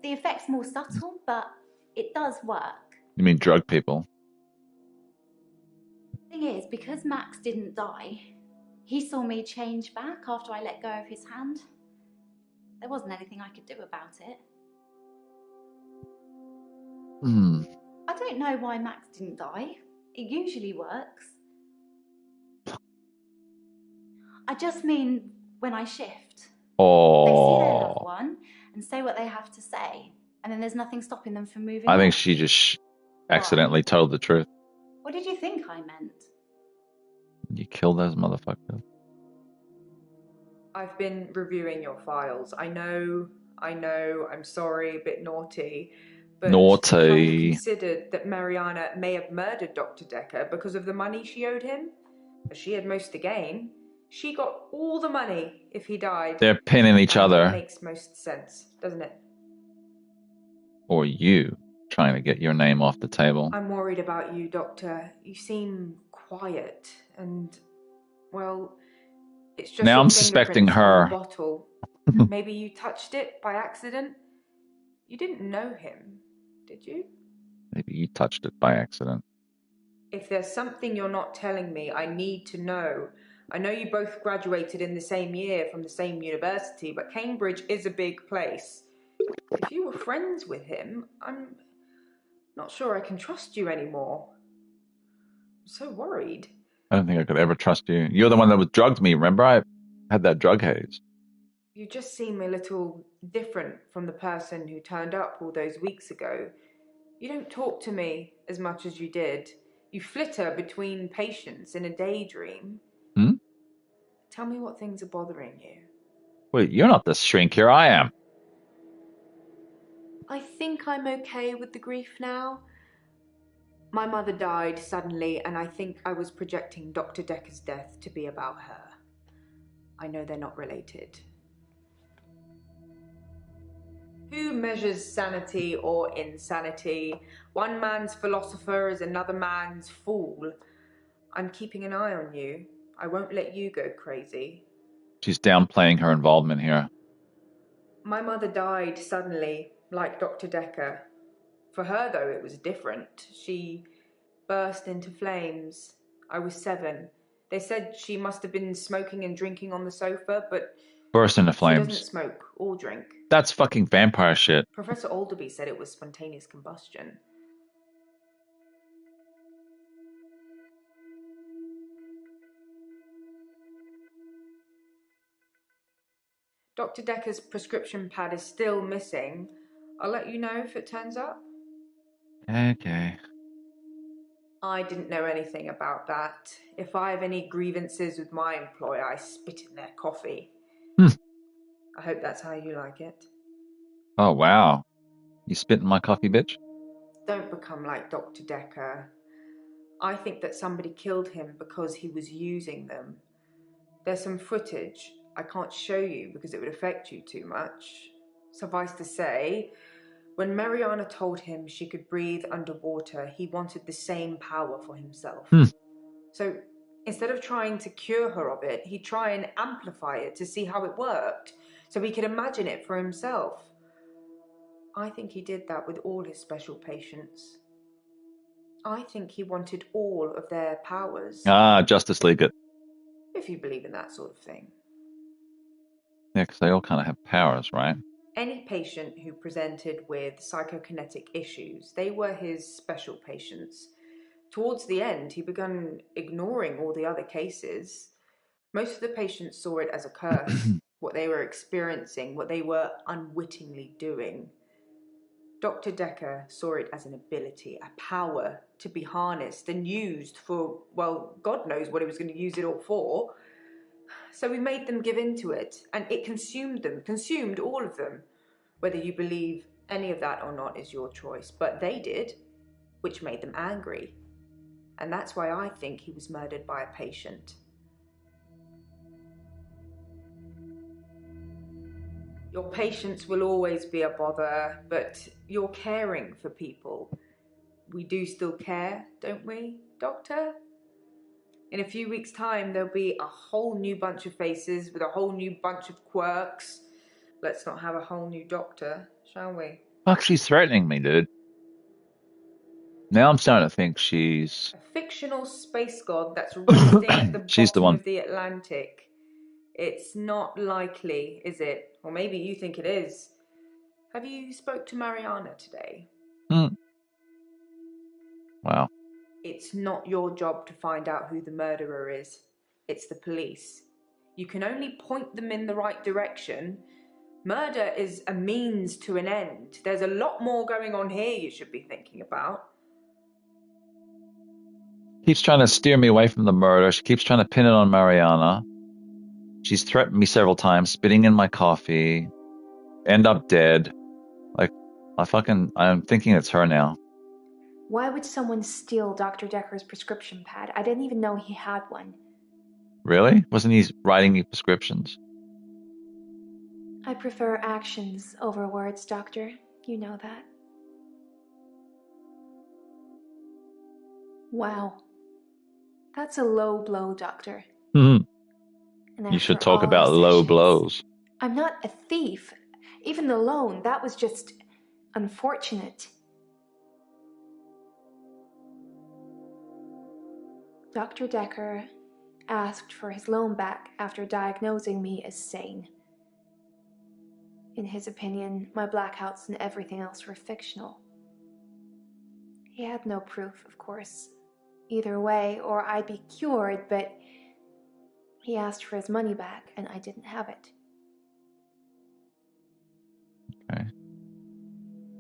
The effect's more subtle, but it does work. You mean drug people? The thing is, because Max didn't die, he saw me change back after I let go of his hand. There wasn't anything I could do about it. I don't know why Max didn't die. It usually works. I just mean when I shift. Oh. They see their loved one and say what they have to say, and then there's nothing stopping them from moving on. I think she just accidentally told the truth. What did you think I meant? You killed those motherfuckers. I've been reviewing your files. I know, I'm sorry, a bit naughty. But Naughty. have you considered that Mariana may have murdered Dr. Dekker because of the money she owed him? As she had most to gain. She got all the money if he died. They're pinning each other. That makes most sense, doesn't it? Or you trying to get your name off the table. I'm worried about you, Doctor. You seem quiet and, well, It's just Now your I'm suspecting fingerprints on the her. bottle. It's just Now your I'm suspecting fingerprints on her. the bottle. Maybe you touched it by accident? You didn't know him, did you? Maybe you touched it by accident. If there's something you're not telling me, I need to know. I know you both graduated in the same year from the same university, but Cambridge is a big place. If you were friends with him, I'm not sure I can trust you anymore. I'm so worried. I don't think I could ever trust you. You're the one that was drugged me. Remember, I had that drug haze. You just seem a little different from the person who turned up all those weeks ago. You don't talk to me as much as you did. You flitter between patients in a daydream. Hmm? Tell me what things are bothering you. Wait, you're not the shrink here. I am. I think I'm okay with the grief now. My mother died suddenly, and I think I was projecting Dr. Dekker's death to be about her. I know they're not related. Who measures sanity or insanity? One man's philosopher is another man's fool. I'm keeping an eye on you. I won't let you go crazy. She's downplaying her involvement here. My mother died suddenly, like Dr. Dekker. For her, though, it was different. She burst into flames. I was 7. They said she must have been smoking and drinking on the sofa, but Burst into she doesn't flames. smoke or drink. That's fucking vampire shit. Professor Alderby said it was spontaneous combustion. Dr. Dekker's prescription pad is still missing. I'll let you know if it turns up. Okay. I didn't know anything about that. If I have any grievances with my employer, I spit in their coffee. I hope that's how you like it. Oh, wow. You spit in my coffee, bitch? Don't become like Dr. Dekker. I think that somebody killed him because he was using them. There's some footage I can't show you because it would affect you too much. Suffice to say, when Mariana told him she could breathe underwater, he wanted the same power for himself. So instead of trying to cure her of it, he'd try and amplify it to see how it worked, so he could imagine it for himself. I think he did that with all his special patients. I think he wanted all of their powers. Ah, Justice League it. If you believe in that sort of thing. Yeah, because they all kind of have powers, right? Any patient who presented with psychokinetic issues, they were his special patients. Towards the end, he began ignoring all the other cases. Most of the patients saw it as a curse, what they were experiencing, what they were unwittingly doing. Dr. Dekker saw it as an ability, a power to be harnessed and used for, well, God knows what he was going to use it all for. So we made them give in to it, and it consumed them, consumed all of them. Whether you believe any of that or not is your choice, but they did, which made them angry. And that's why I think he was murdered by a patient. Your patients will always be a bother, but you're caring for people. We do still care, don't we, Doctor? In a few weeks' time, there'll be a whole new bunch of faces with a whole new bunch of quirks. Let's not have a whole new doctor, shall we? Fuck, she's threatening me, dude. Now I'm starting to think she's... A fictional space god that's resting at the She's the bottom one. of the Atlantic. It's not likely, is it? Or maybe you think it is. Have you spoke to Mariana today? Wow. It's not your job to find out who the murderer is. It's the police. You can only point them in the right direction. Murder is a means to an end. There's a lot more going on here you should be thinking about. Keeps trying to steer me away from the murder. She keeps trying to pin it on Mariana. She's threatened me several times, spitting in my coffee, end up dead. Like, I'm thinking it's her now. Why would someone steal Dr. Dekker's prescription pad? I didn't even know he had one. Really? Wasn't he writing you prescriptions? I prefer actions over words, Doctor. You know that. Wow. That's a low blow, Doctor. Mm-hmm. And You should after talk all our about low sessions, blows. I'm not a thief. Even the loan, that was just unfortunate. Dr. Dekker asked for his loan back after diagnosing me as sane. In his opinion, my blackouts and everything else were fictional. He had no proof, of course, either way, or I'd be cured, but he asked for his money back, and I didn't have it. Okay.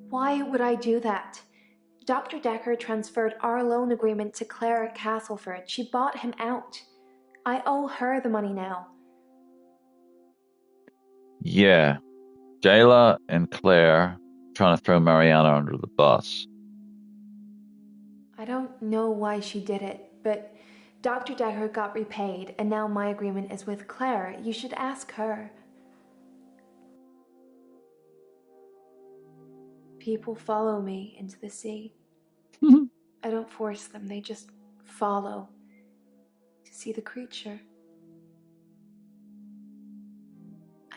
Why would I do that? Dr. Dekker transferred our loan agreement to Claire at Castleford. She bought him out. I owe her the money now. Yeah. Jayla and Claire trying to throw Mariana under the bus. I don't know why she did it, but Dr. Dekker got repaid, and now my agreement is with Claire. You should ask her. People follow me into the sea. I don't force them, they just follow to see the creature.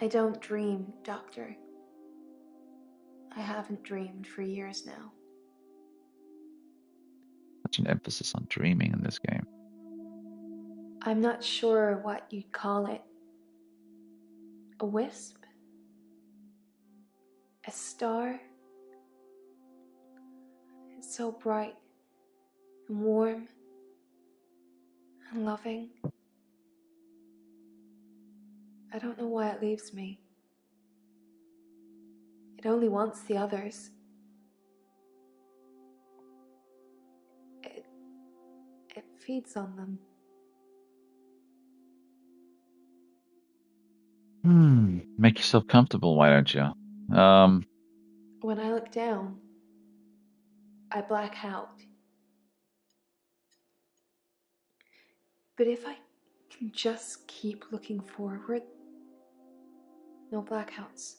I don't dream, Doctor. I haven't dreamed for years now. Such an emphasis on dreaming in this game. I'm not sure what you'd call it. A wisp? A star? It's so bright and warm and loving. I don't know why it leaves me. It only wants the others. It feeds on them. Make yourself comfortable, why don't you? When I look down, I black out. But if I can just keep looking forward, no blackouts.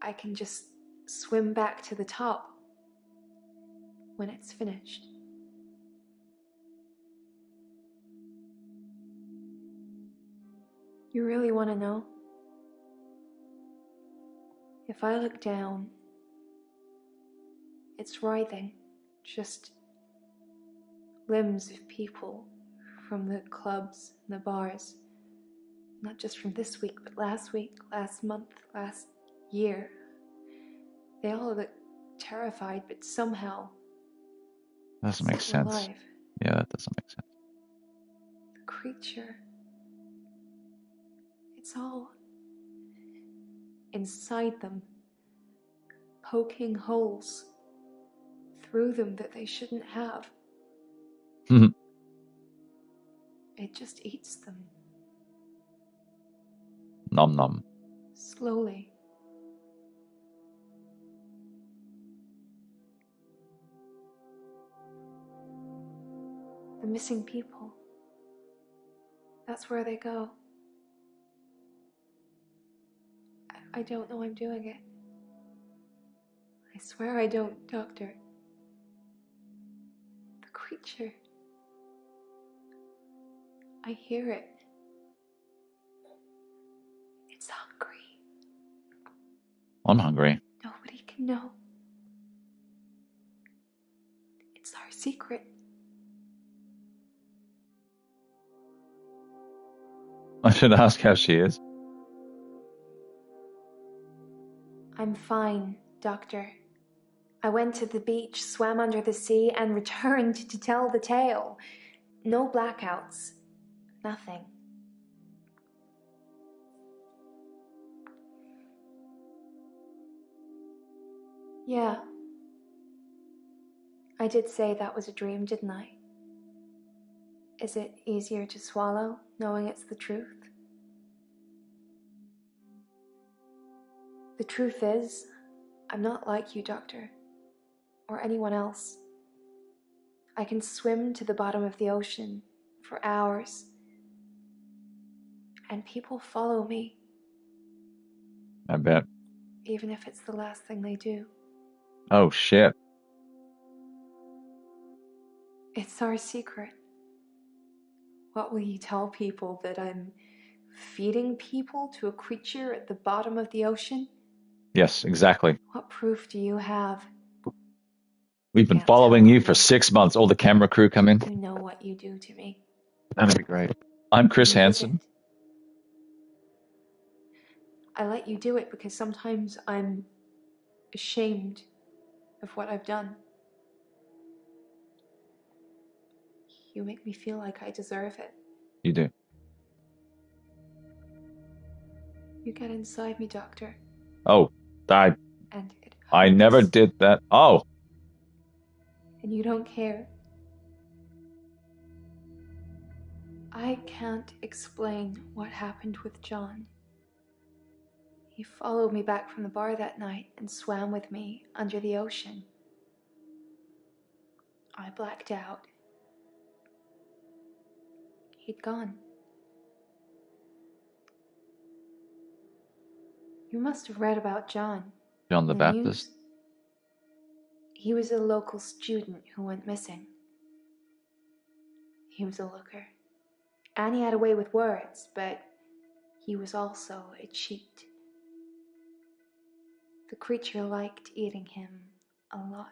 I can just swim back to the top when it's finished. You really want to know? If I look down, it's writhing, just limbs of people from the clubs and the bars. Not just from this week, but last week, last month, last year. They all look terrified, but somehow Doesn't make still sense. alive. Yeah, that doesn't make sense. The creature. It's all inside them, poking holes through them that they shouldn't have. It just eats them. Nom nom. Slowly. The missing people. That's where they go. I don't know I'm doing it. I swear I don't, Doctor. The creature. I hear it. It's hungry. I'm hungry. Nobody can know. It's our secret. I should ask how she is. I'm fine, Doctor. I went to the beach, swam under the sea, and returned to tell the tale. No blackouts. Nothing. Yeah. I did say that was a dream, didn't I? Is it easier to swallow, knowing it's the truth? The truth is, I'm not like you, Doctor, or anyone else. I can swim to the bottom of the ocean for hours, and people follow me, I bet. even if it's the last thing they do. Oh, shit. It's our secret. What will you tell people? That I'm feeding people to a creature at the bottom of the ocean? Yes, exactly. What proof do you have? We've been Can't following tell you for me. 6 months. All the camera crew come in. You know what you do to me. That'd be great. I'm Chris You Hansen. visit. I let you do it because sometimes I'm ashamed of what I've done. You make me feel like I deserve it. You do. You get inside me, Doctor. Oh, And it I never hurts. did that. Oh, And you don't care. I can't explain what happened with John. He followed me back from the bar that night and swam with me under the ocean. I blacked out. He'd gone. You must have read about John. John the in Baptist. news. He was a local student who went missing. He was a looker. And he had a way with words, but he was also a cheat. The creature liked eating him a lot.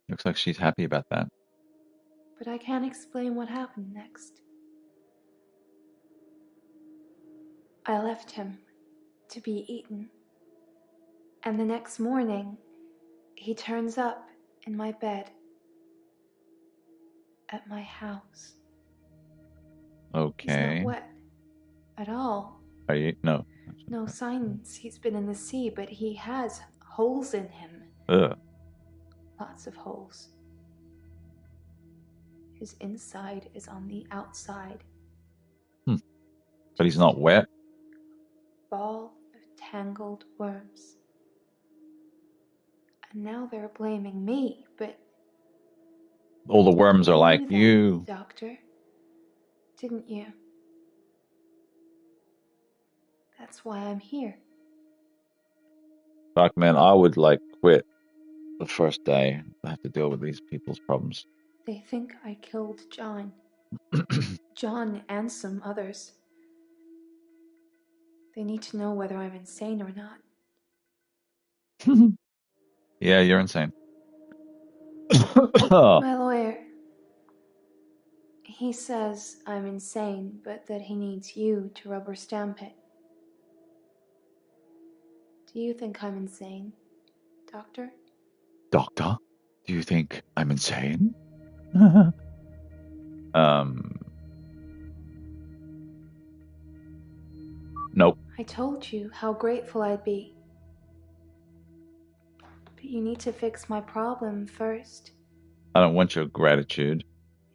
Looks like she's happy about that. But I can't explain what happened next. I left him to be eaten. And the next morning, he turns up in my bed at my house. He's not Okay. wet at all. Are you? No. No signs he's been in the sea, but he has holes in him. Ugh. Lots of holes. His inside is on the outside. But he's not wet. Ball of tangled worms. And now they're blaming me, but All the worms are like, knew that, you. Doctor. Didn't you? That's why I'm here. Fuck, man, I would like quit the first day. I have to deal with these people's problems. They think I killed John. John and some others. They need to know whether I'm insane or not. Yeah, you're insane. My lawyer. He says I'm insane, but that he needs you to rubber stamp it. Do you think I'm insane, Doctor? Doctor, do you think I'm insane? Nope. I told you how grateful I'd be. But you need to fix my problem first. I don't want your gratitude.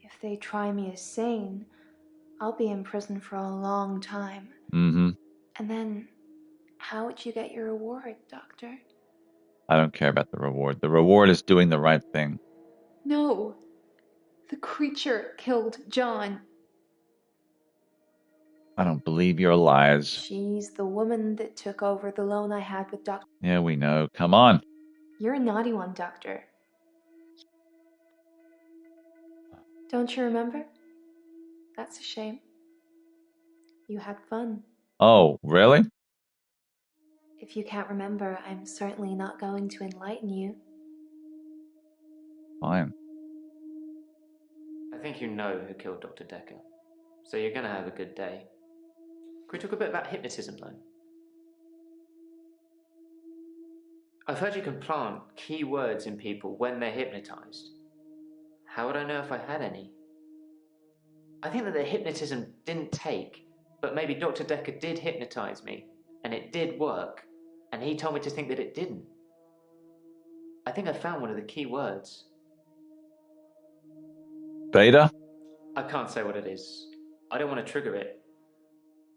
If they try me as sane, I'll be in prison for a long time. Mm-hmm. And then, how would you get your reward, Doctor? I don't care about the reward. The reward is doing the right thing. No. The creature killed John. I don't believe your lies. She's the woman that took over the loan I had with Dr. Yeah, we know. Come on. You're a naughty one, Doctor. Don't you remember? That's a shame. You had fun. Oh, really? If you can't remember, I'm certainly not going to enlighten you. Fine. I think you know who killed Dr. Dekker, so you're going to have a good day. Can we talk a bit about hypnotism, though? I've heard you can plant key words in people when they're hypnotized. How would I know if I had any? I think that the hypnotism didn't take, but maybe Dr. Dekker did hypnotize me, and it did work, and he told me to think that it didn't. I think I found one of the key words. Beta? I can't say what it is. I don't want to trigger it.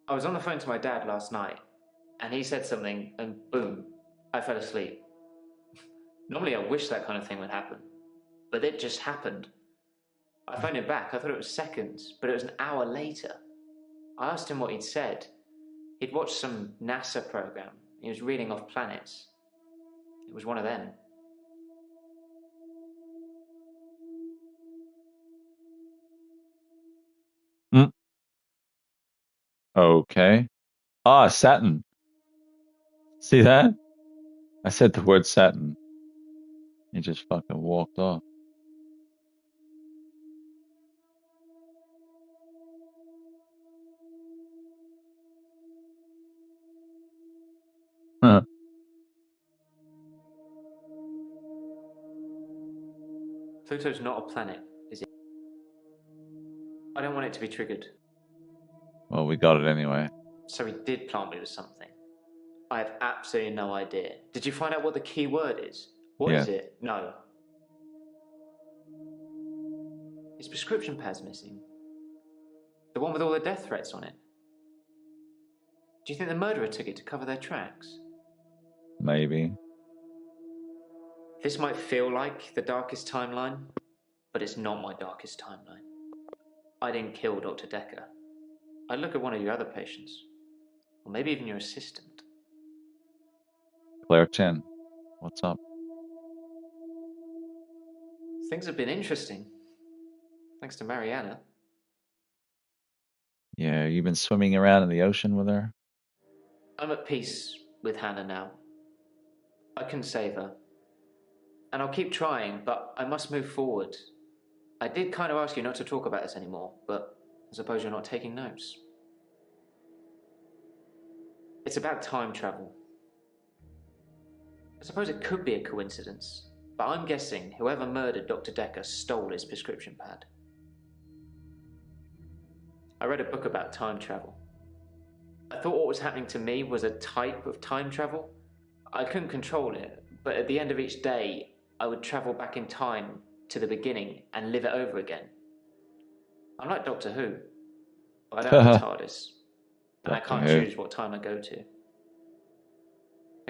I was on the phone to my dad last night, and he said something, and boom, I fell asleep. Normally I wish that kind of thing would happen, but it just happened. I phoned him back. I thought it was seconds, but it was an hour later. I asked him what he'd said. He'd watched some NASA program. He was reading off planets. It was one of them. Okay. Ah, satin. See that? I said the word satin. He just fucking walked off. Huh. Pluto's not a planet, is it? I don't want it to be triggered. Well, we got it anyway. So he did plant me with something. I have absolutely no idea. Did you find out what the key word is? What is Yeah. it? No. His prescription pad's missing. The one with all the death threats on it. Do you think the murderer took it to cover their tracks? Maybe. This might feel like the darkest timeline, but it's not my darkest timeline. I didn't kill Dr. Dekker. I'd look at one of your other patients, or maybe even your assistant. Claire Chen, what's up? Things have been interesting, thanks to Mariana. Yeah, you've been swimming around in the ocean with her? I'm at peace with Hannah now. I couldn't save her. And I'll keep trying, but I must move forward. I did kind of ask you not to talk about this anymore, but I suppose you're not taking notes. It's about time travel. I suppose it could be a coincidence, but I'm guessing whoever murdered Dr. Dekker stole his prescription pad. I read a book about time travel. I thought what was happening to me was a type of time travel. I couldn't control it, but at the end of each day, I would travel back in time to the beginning and live it over again. I'm like Doctor Who, but I don't have a TARDIS, and I can't choose what time I go to.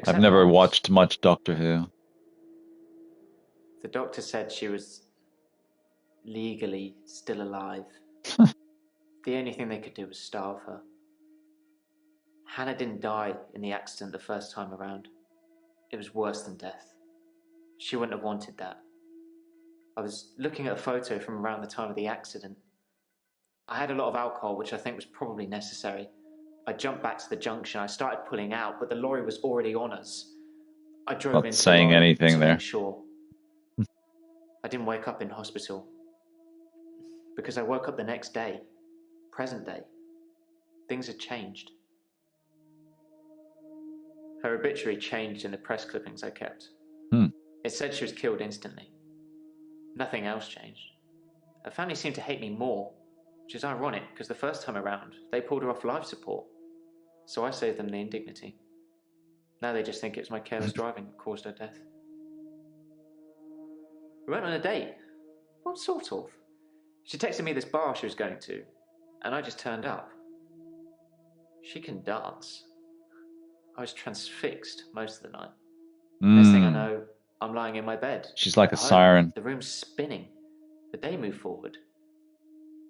I've never watched much Doctor Who. The doctor said she was legally still alive. The only thing they could do was starve her. Hannah didn't die in the accident the first time around. It was worse than death. She wouldn't have wanted that. I was looking at a photo from around the time of the accident. I had a lot of alcohol, which I think was probably necessary. I jumped back to the junction. I started pulling out, but the lorry was already on us. I drove Not into saying the lorry anything to there. make sure. I didn't wake up in hospital because I woke up the next day, present day. Things had changed. Her obituary changed in the press clippings I kept. It said she was killed instantly. Nothing else changed. Her family seemed to hate me more, which is ironic because the first time around, they pulled her off life support. So I saved them the indignity. Now they just think it was my careless driving that caused her death. We went on a date. Well, sort of. She texted me this bar she was going to, and I just turned up. She can dance. I was transfixed most of the night. Next thing I know, I'm lying in my bed. She's like a At home, siren. The room's spinning. The day moved forward.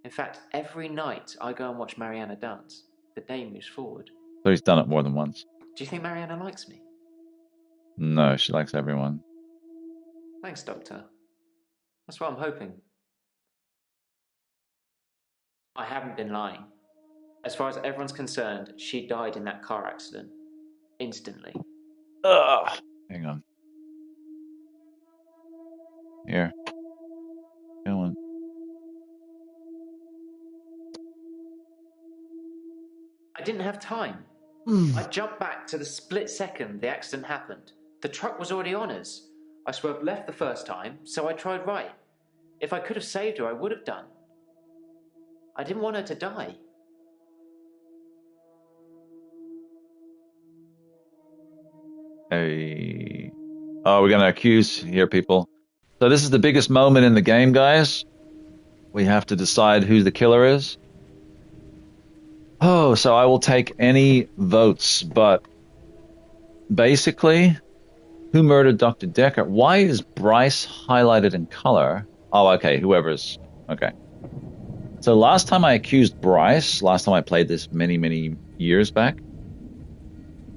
In fact, every night I go and watch Mariana dance, the day moves forward. So he's done it more than once. Do you think Mariana likes me? No, she likes everyone. Thanks, Doctor. That's what I'm hoping. I haven't been lying. As far as everyone's concerned, she died in that car accident. Instantly. Ugh. Hang on. Here. Go on. I didn't have time. I jumped back to the split second the accident happened. The truck was already on us. I swerved left the first time, so I tried right. If I could have saved her, I would have done. I didn't want her to die. Hey. Oh, we're going to accuse here, people. So this is the biggest moment in the game, guys. We have to decide who the killer is. Oh, so I will take any votes, but basically, who murdered Dr. Dekker? Why is Bryce highlighted in color? Oh, okay, whoever's... Okay. So last time I accused Bryce, last time I played this many, many years back.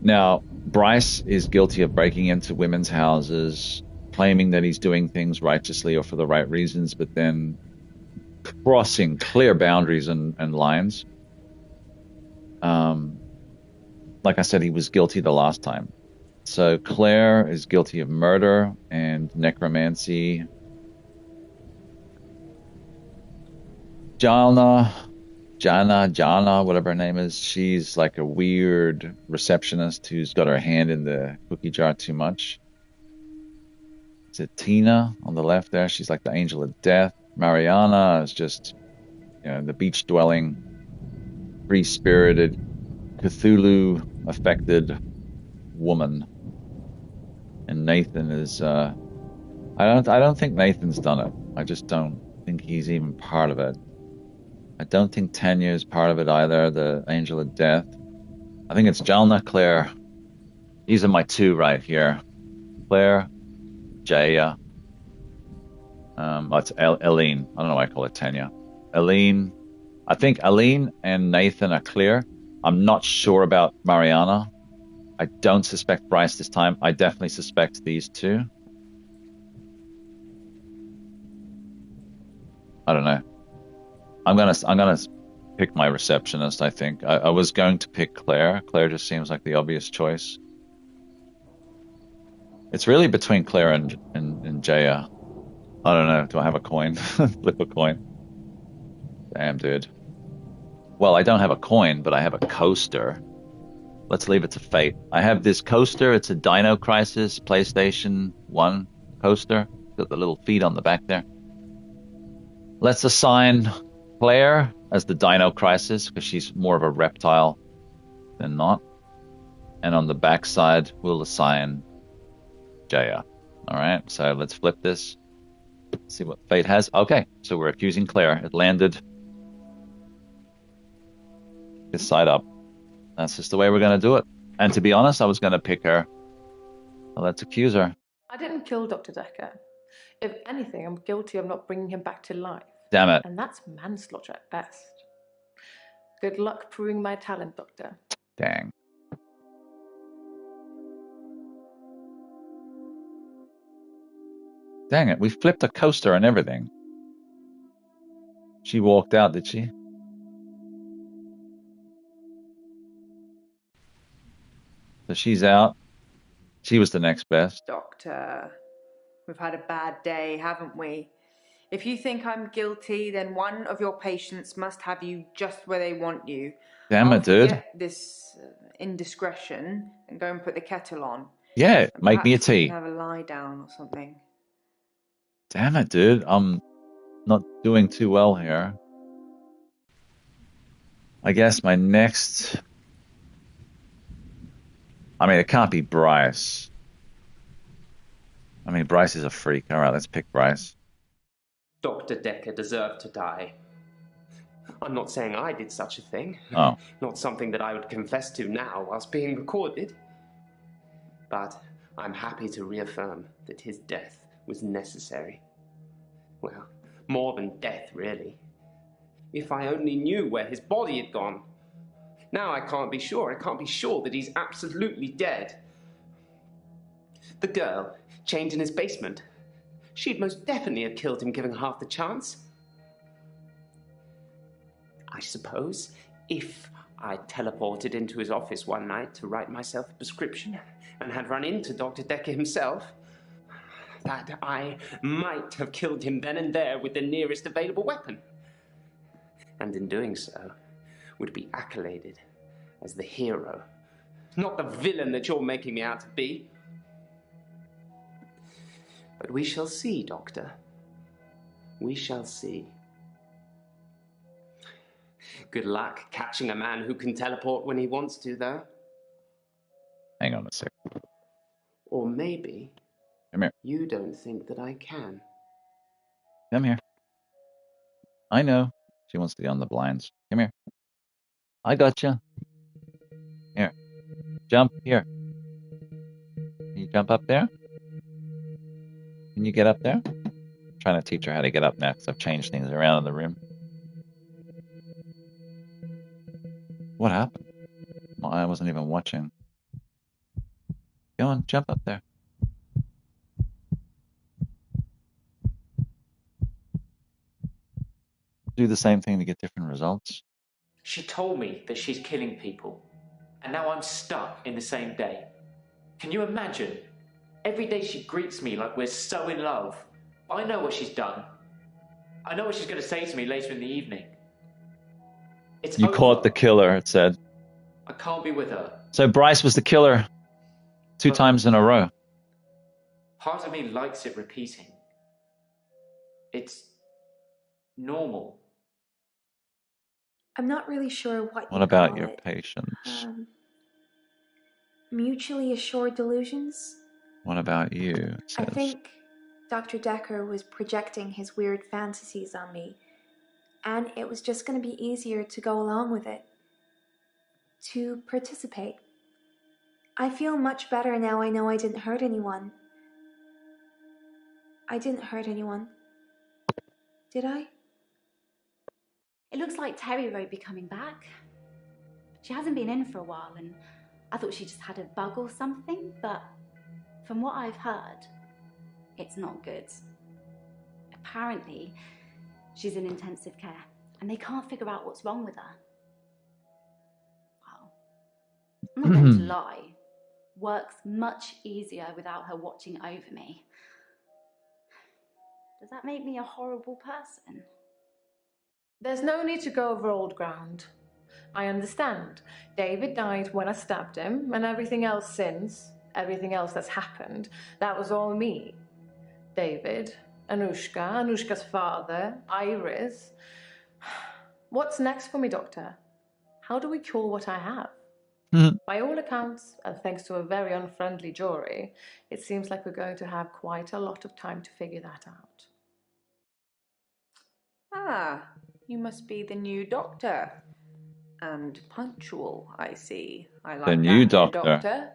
Now, Bryce is guilty of breaking into women's houses, claiming that he's doing things righteously or for the right reasons, but then crossing clear boundaries and lines. Like I said, he was guilty the last time. So Claire is guilty of murder and necromancy. Jana, whatever her name is, she's like a weird receptionist who's got her hand in the cookie jar too much. Is it Tina on the left there? She's like the angel of death. Mariana is just, the beach-dwelling, free-spirited, Cthulhu-affected woman. And Nathan is, I don't think Nathan's done it. I just don't think he's even part of it. I don't think Tanya is part of it either, the angel of death. I think it's Jalna, Claire. These are my two right here. Claire, Jaya. It's Aline. I don't know why I call it Tanya. Aline. I think Aline and Nathan are clear. I'm not sure about Mariana. I don't suspect Bryce this time. I definitely suspect these two. I don't know. I'm gonna pick my receptionist, I think. I was going to pick Claire. Claire just seems like the obvious choice. It's really between Claire and Jaya. I don't know. Do I have a coin? Flip a coin. Damn, dude. Well, I don't have a coin, but I have a coaster. Let's leave it to fate. I have this coaster. It's a Dino Crisis PlayStation 1 coaster. Got the little feet on the back there. Let's assign Claire as the Dino Crisis because she's more of a reptile than not. And on the back side, we'll assign Jaya. All right, so let's flip this. See what fate has. Okay, so we're accusing Claire. It landed this side up. That's just the way we're going to do it. And to be honest, I was going to pick her. Well, let's accuse her. I didn't kill Dr. Dekker. If anything, I'm guilty of not bringing him back to life. Damn it. And that's manslaughter at best. Good luck proving my talent, Doctor. Dang. Dang it, we flipped a coaster and everything. She walked out, did she? So she's out. She was the next best. Doctor, we've had a bad day, haven't we? If you think I'm guilty, then one of your patients must have you just where they want you. Damn it, dude. Forget this indiscretion and go and put the kettle on. Yeah, make me a Perhaps we tea. can have a lie down or something. Damn it, dude. I'm not doing too well here. I guess my next... I mean, it can't be Bryce. I mean, Bryce is a freak. All right, let's pick Bryce. Dr. Dekker deserved to die. I'm not saying I did such a thing. Oh. Not something that I would confess to now whilst being recorded. But I'm happy to reaffirm that his death was necessary. Well, more than death, really. If I only knew where his body had gone. Now I can't be sure. I can't be sure that he's absolutely dead. The girl, chained in his basement. She'd most definitely have killed him given half the chance. I suppose if I'd teleported into his office one night to write myself a prescription and had run into Dr. Dekker himself, that I might have killed him then and there with the nearest available weapon. And in doing so, would be accoladed as the hero, not the villain that you're making me out to be. But we shall see, Doctor. We shall see. Good luck catching a man who can teleport when he wants to, though. Hang on a sec. Or maybe Come here. You don't think that I can. Come here. I know. She wants to get on the blinds. Come here. I gotcha. Here. Jump here. Can you jump up there? Can you get up there? I'm trying to teach her how to get up next. I've changed things around in the room. What happened? Well, I wasn't even watching. Go on, jump up there. Do the same thing to get different results. She told me that she's killing people, and now I'm stuck in the same day. Can you imagine? Every day she greets me like we're so in love. I know what she's done. I know what she's going to say to me later in the evening. It's You over. caught the killer, it said. I can't be with her. So Bryce was the killer 2 times in a row. Part of me likes it repeating. It's normal. I'm not really sure what What you about call your it. patience? Mutually assured delusions? What about you? It I says. think Dr. Dekker was projecting his weird fantasies on me, and it was just going to be easier to go along with it, to participate. I feel much better now I know I didn't hurt anyone. I didn't hurt anyone. Did I? It looks like Terry won't be coming back. She hasn't been in for a while, and I thought she just had a bug or something, but from what I've heard, it's not good. Apparently, she's in intensive care, and they can't figure out what's wrong with her. Well, I'm not going to lie. Works much easier without her watching over me. Does that make me a horrible person? There's no need to go over old ground. I understand. David died when I stabbed him, and everything else since, everything else that's happened, that was all me. David, Anushka's father, Iris. What's next for me, Doctor? How do we cure what I have? By all accounts, and thanks to a very unfriendly jury, it seems like we're going to have quite a lot of time to figure that out. Ah, you must be the new doctor. And punctual, I see. I like The new that, doctor.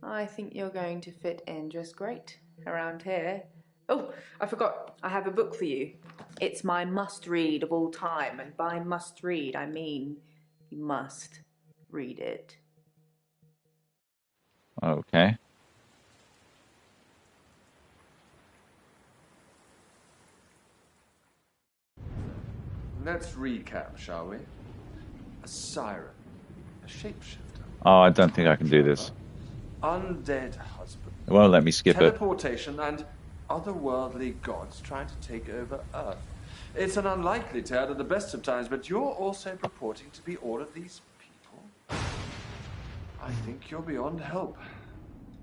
I think you're going to fit in just great around here. Oh, I forgot. I have a book for you. It's my must-read of all time, and by must-read, I mean you must read it. Okay. Let's recap, shall we? A siren, a shapeshifter. Oh, I don't think I can do this. Undead husband. It won't let me skip it. Teleportation and otherworldly gods trying to take over Earth. It's an unlikely tale at the best of times, but you're also purporting to be all of these people. I think you're beyond help.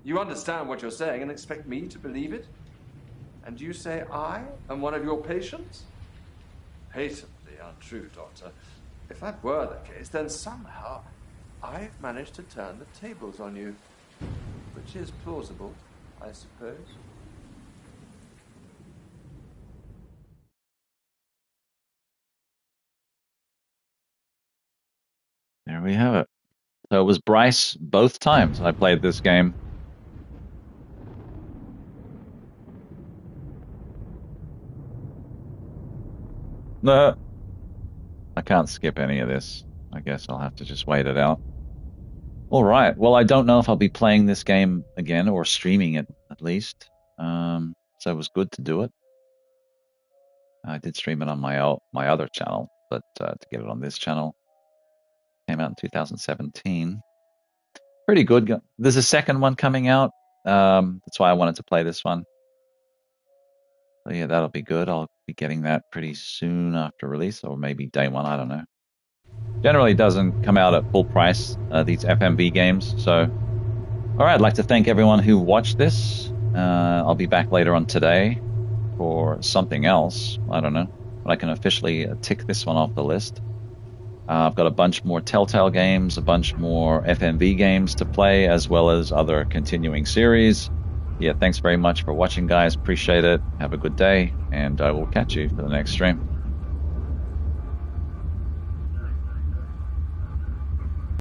You understand what you're saying and expect me to believe it? And you say I am one of your patients? Patently untrue, Doctor. If that were the case, then somehow I've managed to turn the tables on you. Which is plausible, I suppose. There we have it. So it was Bryce both times I played this game. No, I can't skip any of this. I guess I'll have to just wait it out. All right. Well, I don't know if I'll be playing this game again or streaming it at least. So it was good to do it. I did stream it on my other channel, but to get it on this channel, came out in 2017. Pretty good. There's a second one coming out. That's why I wanted to play this one. So yeah, that'll be good. I'll be getting that pretty soon after release, or maybe day one. I don't know. Generally doesn't come out at full price, these FMV games. So, all right, I'd like to thank everyone who watched this. I'll be back later on today for something else. I don't know. But I can officially tick this one off the list. I've got a bunch more Telltale games, a bunch more FMV games to play, as well as other continuing series. Yeah, thanks very much for watching, guys. Appreciate it. Have a good day, and I will catch you for the next stream.